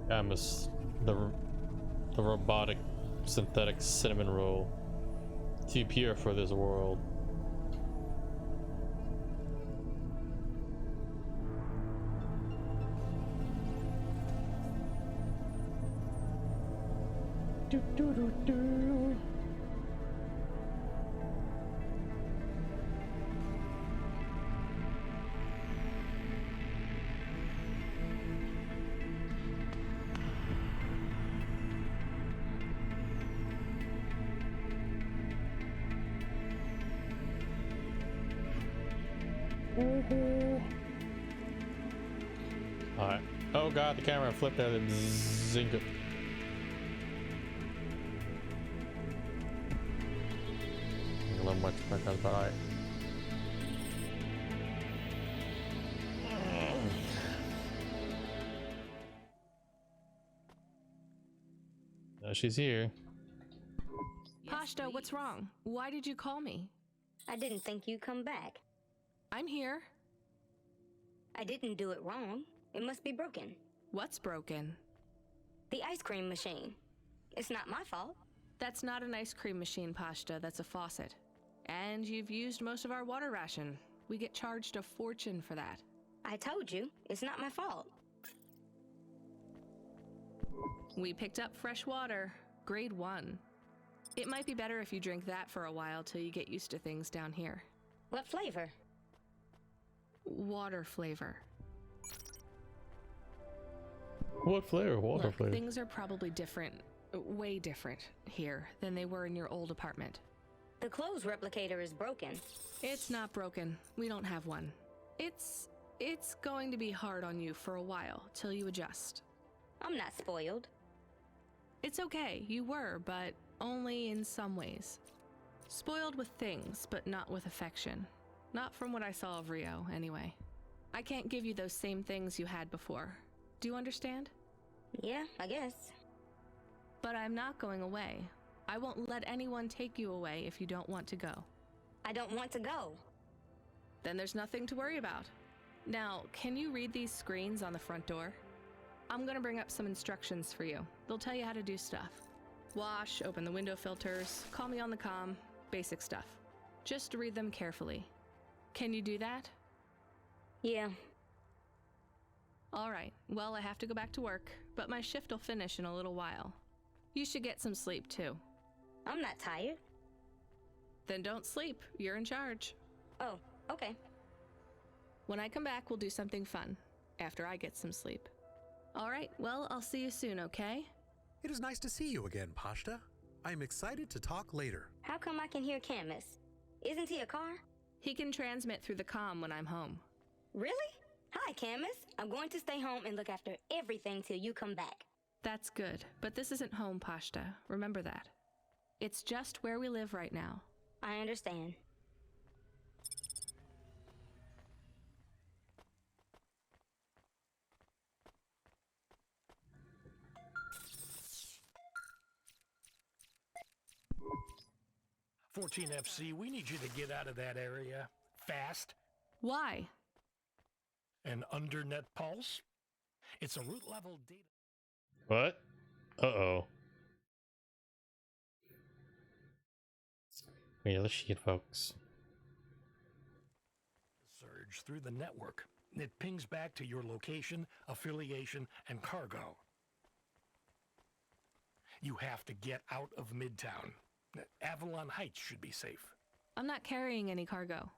Camus, the robotic synthetic cinnamon roll. Too pure for this world. Alright. Oh god, the camera flipped out and zink it. A little much quicker, but alright. She's here. Pashto, what's wrong? Why did you call me? I didn't think you'd come back. I'm here. I didn't do it wrong. It must be broken. What's broken? The ice cream machine. It's not my fault. That's not an ice cream machine, Pashto. That's a faucet. And you've used most of our water ration. We get charged a fortune for that. I told you, it's not my fault. We picked up fresh water, grade 1. It might be better if you drink that for a while till you get used to things down here. What flavor? Water flavor. What flavor? Water Look, flavor. things are probably different, way different here than they were in your old apartment. The clothes replicator is broken. It's not broken. We don't have one. It's going to be hard on you for a while till you adjust. I'm not spoiled. It's okay, you were, but only in some ways. Spoiled with things, but not with affection. Not from what I saw of Rio, anyway. I can't give you those same things you had before. Do you understand? Yeah, I guess. But I'm not going away. I won't let anyone take you away if you don't want to go. I don't want to go. Then there's nothing to worry about. Now, can you read these screens on the front door? I'm gonna bring up some instructions for you. They'll tell you how to do stuff. Wash, open the window filters, call me on the comm, basic stuff. Just read them carefully. Can you do that? Yeah. All right, well, I have to go back to work, but my shift will finish in a little while. You should get some sleep, too. I'm not tired. Then don't sleep. You're in charge. Oh, okay. When I come back, we'll do something fun, after I get some sleep. All right, well, I'll see you soon, okay? It is nice to see you again, Pashta. I am excited to talk later. How come I can hear Camus? Isn't he a car? He can transmit through the comm when I'm home. Really? Hi, Camus. I'm going to stay home and look after everything till you come back. That's good, but this isn't home, Pashta. Remember that. It's just where we live right now. I understand. FC, we need you to get out of that area. Fast. Why? An undernet pulse? It's a root level data. What? Uh-oh. Real shit, folks. Surge through the network. It pings back to your location, affiliation, and cargo. You have to get out of Midtown. Avalon Heights should be safe. I'm not carrying any cargo.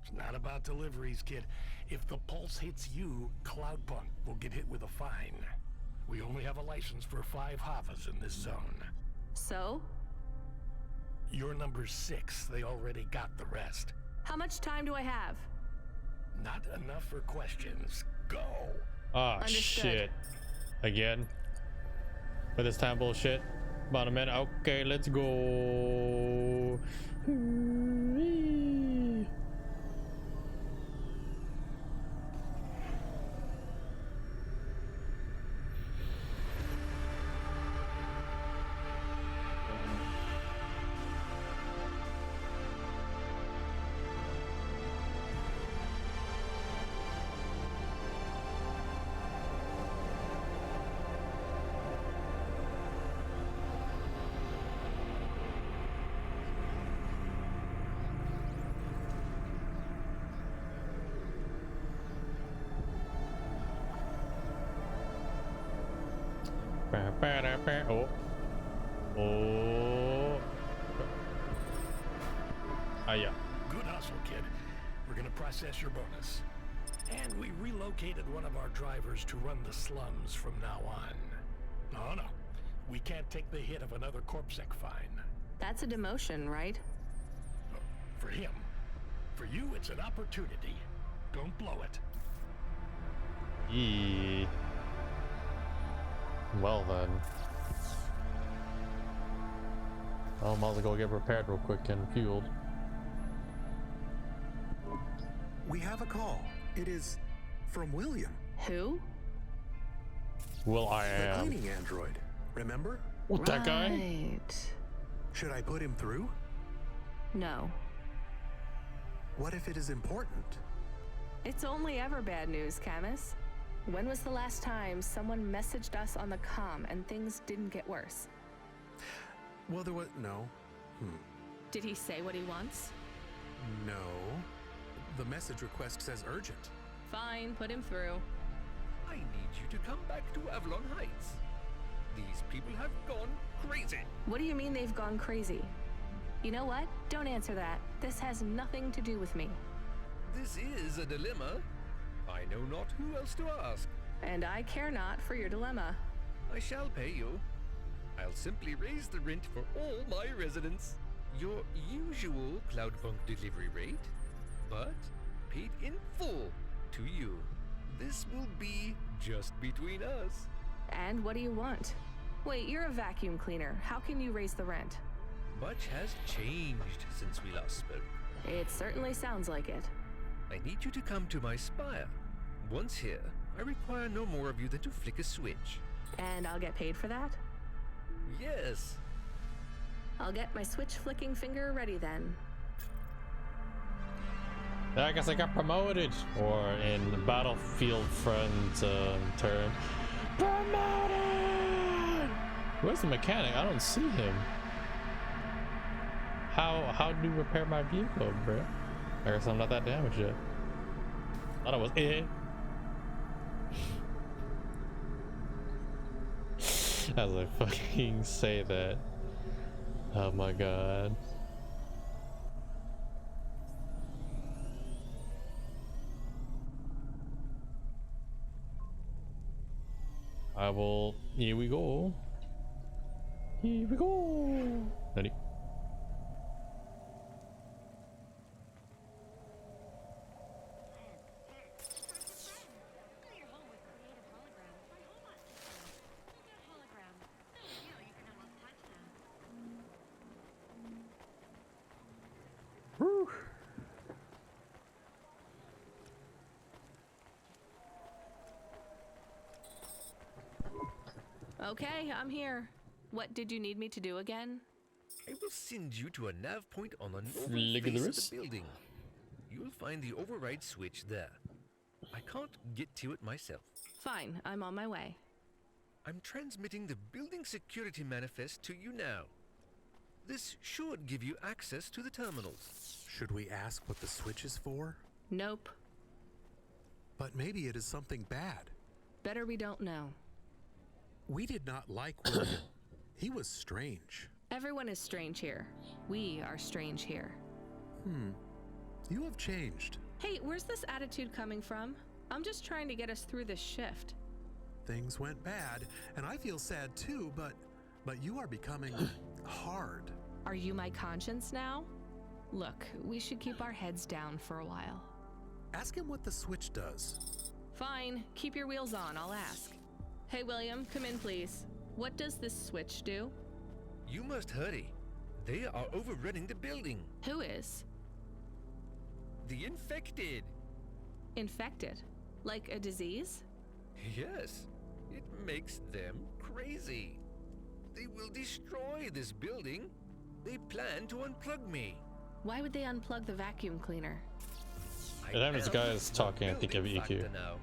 It's not about deliveries, kid. If the pulse hits you, Cloudpunk will get hit with a fine. We only have a license for 5 Havas in this zone. So? You're number 6. They already got the rest. How much time do I have? Not enough for questions. Go. Ah, shit. Again? With this time bullshit? About a minute. Okay, let's go. Oh. Oh. Yeah. Good hustle, kid. We're gonna process your bonus. And we relocated one of our drivers to run the slums from now on. Oh no, we can't take the hit of another corpsec fine. That's a demotion, right? For him. For you, it's an opportunity. Don't blow it. Yee. Well then. I might as well go get repaired real quick and fueled. We have a call. It is from William. Who? Will I The am. cleaning android. Remember? What, that guy? Right. Should I put him through? No. What if it is important? It's only ever bad news, Camus. When was the last time someone messaged us on the comm and things didn't get worse? Well, there was no. Did he say what he wants? No. The message request says urgent. Fine, put him through. I need you to come back to Avalon Heights. These people have gone crazy. What do you mean they've gone crazy? You know what? Don't answer that. This has nothing to do with me. This is a dilemma. I know not who else to ask. And I care not for your dilemma. I shall pay you. I'll simply raise the rent for all my residents. Your usual Cloudpunk delivery rate, but paid in full to you. This will be just between us. And what do you want? Wait, you're a vacuum cleaner. How can you raise the rent? Much has changed since we last spoke. It certainly sounds like it. I need you to come to my spire. Once here, I require no more of you than to flick a switch. And I'll get paid for that? Yes. I'll get my switch flicking finger ready then. I guess I got promoted, or in the Battlefield Friends term, promoted! Where's the mechanic? I don't see him. How do you repair my vehicle, bro? I guess I'm not that damaged yet. Thought I was As I fucking say that. Oh my god. I will. Here we go. Here we go. Ready? Woo. Okay, I'm here. What did you need me to do again? I will send you to a nav point on the northern Flick face the of wrist. the building. You'll find the override switch there. I can't get to it myself. Fine, I'm on my way. I'm transmitting the building security manifest to you now. This should give you access to the terminals. Should we ask what the switch is for? Nope. But maybe it is something bad. Better we don't know. We did not like William. He was strange. Everyone is strange here. We are strange here. You have changed. Hey, where's this attitude coming from? I'm just trying to get us through this shift. Things went bad, and I feel sad too, but you are becoming hard. Are you my conscience now? Look, we should keep our heads down for a while. Ask him what the switch does. Fine, keep your wheels on, I'll ask. Hey William, come in please. What does this switch do? You must hurry. They are overrunning the building. Who is? The infected. Infected? Like a disease? Yes, it makes them crazy. They will destroy this building. They plan to unplug me. Why would they unplug the vacuum cleaner? That this guy is talking, I think, of Building EQ. factor now.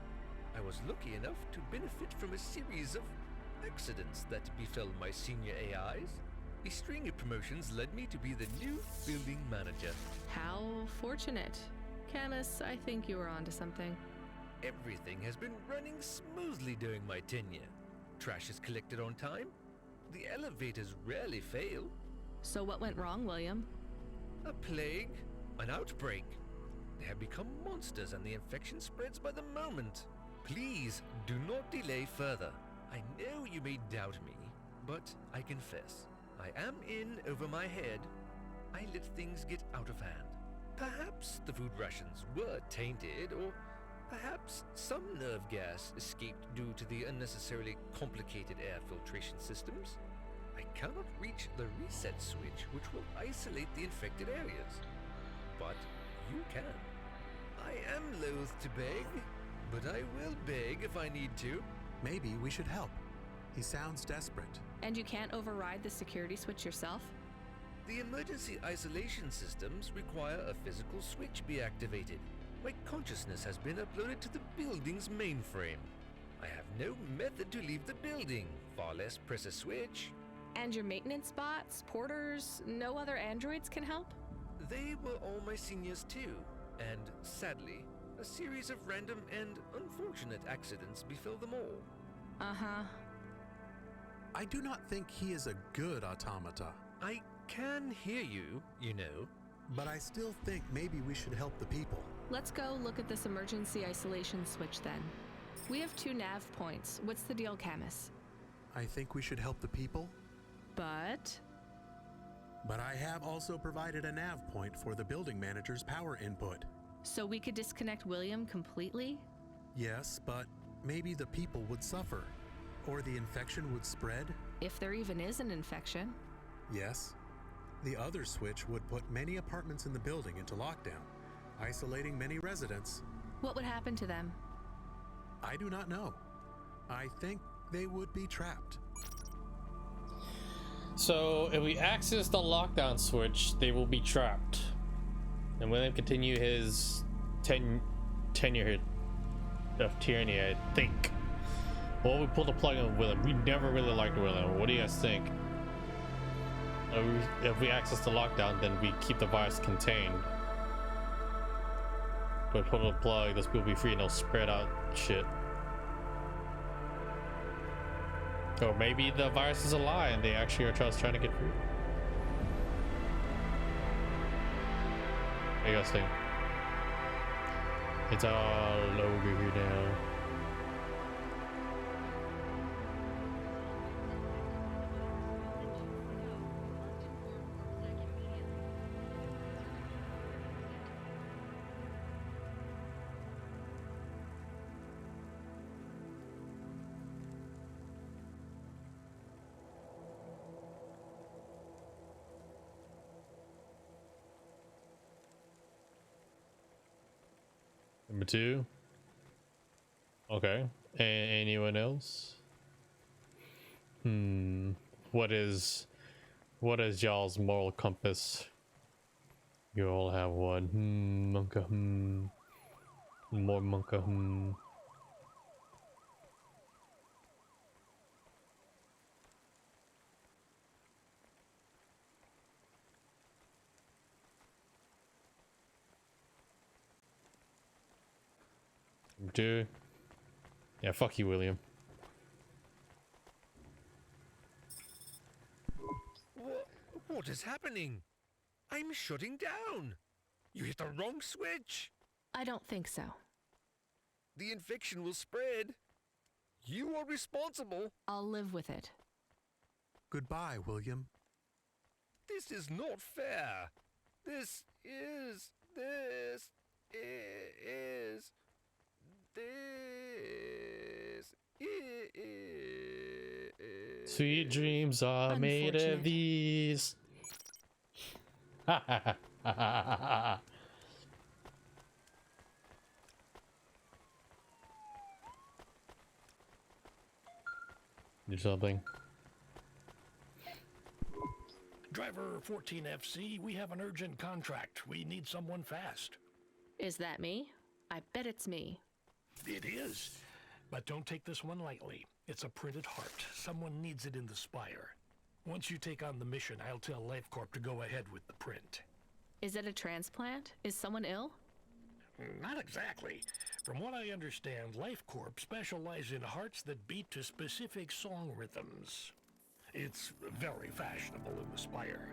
I was lucky enough to benefit from a series of accidents that befell my senior AIs. A string of promotions led me to be the new building manager. How fortunate. Camus, I think you were onto something. Everything has been running smoothly during my tenure. Trash is collected on time. The elevators rarely fail. So what went wrong, William? A plague, an outbreak. They have become monsters and the infection spreads by the moment. Please do not delay further. I know you may doubt me, but I confess, I am in over my head. I let things get out of hand. Perhaps the food rations were tainted, or perhaps some nerve gas escaped due to the unnecessarily complicated air filtration systems. I cannot reach the reset switch which will isolate the infected areas. But you can. I am loath to beg, but I will beg if I need to. Maybe we should help. He sounds desperate. And you can't override the security switch yourself? The emergency isolation systems require a physical switch be activated. My consciousness has been uploaded to the building's mainframe. I have no method to leave the building, far less press a switch. And your maintenance bots, porters, no other androids can help? They were all my seniors too, and sadly, a series of random and unfortunate accidents befell them all. Uh-huh. I do not think he is a good automata. I can hear you, you know. But I still think maybe we should help the people. Let's go look at this emergency isolation switch then. We have 2 nav points. What's the deal, Camus? I think we should help the people. But I have also provided a nav point for the building manager's power input. So we could disconnect William completely? Yes, but maybe the people would suffer. Or the infection would spread. If there even is an infection. Yes. The other switch would put many apartments in the building into lockdown, isolating many residents. What would happen to them? I do not know. I think they would be trapped. So if we access the lockdown switch, they will be trapped. And William continue his tenure of tyranny, I think. Well, we pull the plug on William. We never really liked William. What do you guys think? If we access the lockdown, then we keep the virus contained. But pull the plug, those people will be free and they'll spread out shit. Or maybe the virus is a lie and they actually are just trying to get free. What do you guys think? It's all over here now. Number 2. Okay. Anyone else? What is y'all's moral compass? You all have one. Monka. More monka. Dude. Yeah, fuck you, William. What is happening? I'm shutting down. You hit the wrong switch. I don't think so. The infection will spread. You are responsible. I'll live with it. Goodbye, William. This is not fair. This is. Sweet dreams are made of these. Do something. Driver 14FC, we have an urgent contract. We need someone fast. Is that me? I bet it's me. It is. But don't take this one lightly. It's a printed heart. Someone needs it in the spire. Once you take on the mission, I'll tell LifeCorp to go ahead with the print. Is it a transplant? Is someone ill? Not exactly. From what I understand, LifeCorp specialize in hearts that beat to specific song rhythms. It's very fashionable in the Spire.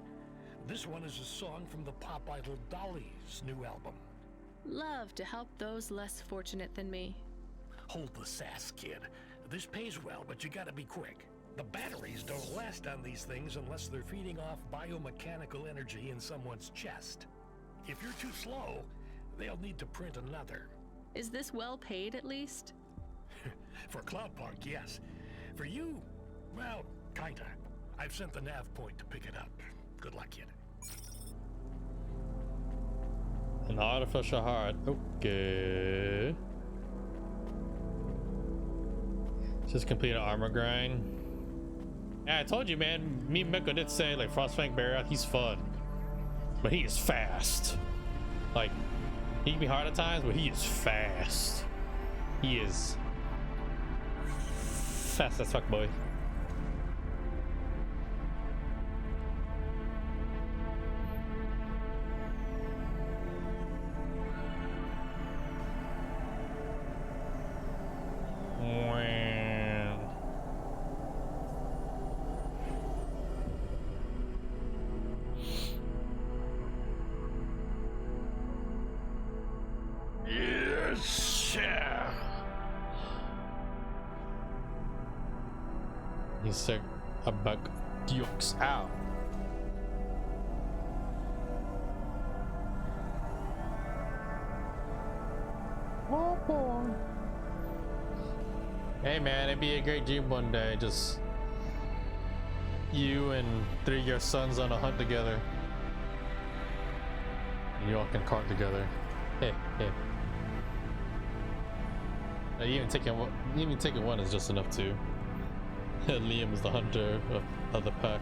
This one is a song from the pop idol Dolly's new album. Love to help those less fortunate than me. Hold the sass, kid. This pays well, but you gotta be quick. The batteries don't last on these things unless they're feeding off biomechanical energy in someone's chest. If you're too slow, they'll need to print another. Is this well paid at least? For Cloudpunk, yes. For you, well, kinda. I've sent the nav point to pick it up. Good luck, kid. An artificial heart. Okay. Just complete an armor grind. Yeah, I told you, man. Me and Miko did say, like, Frostfang Barrier, he's fun. But he is fast. Like, he can be hard at times, but he is fast. He is fast as fuck, boy. He's sick about dukes out. Oh boy. Hey man, it'd be a great dream one day. Just you and 3 of your sons on a hunt together. And you all can cart together. Hey, hey. Even taking one is just enough too. Liam is the hunter of the pack.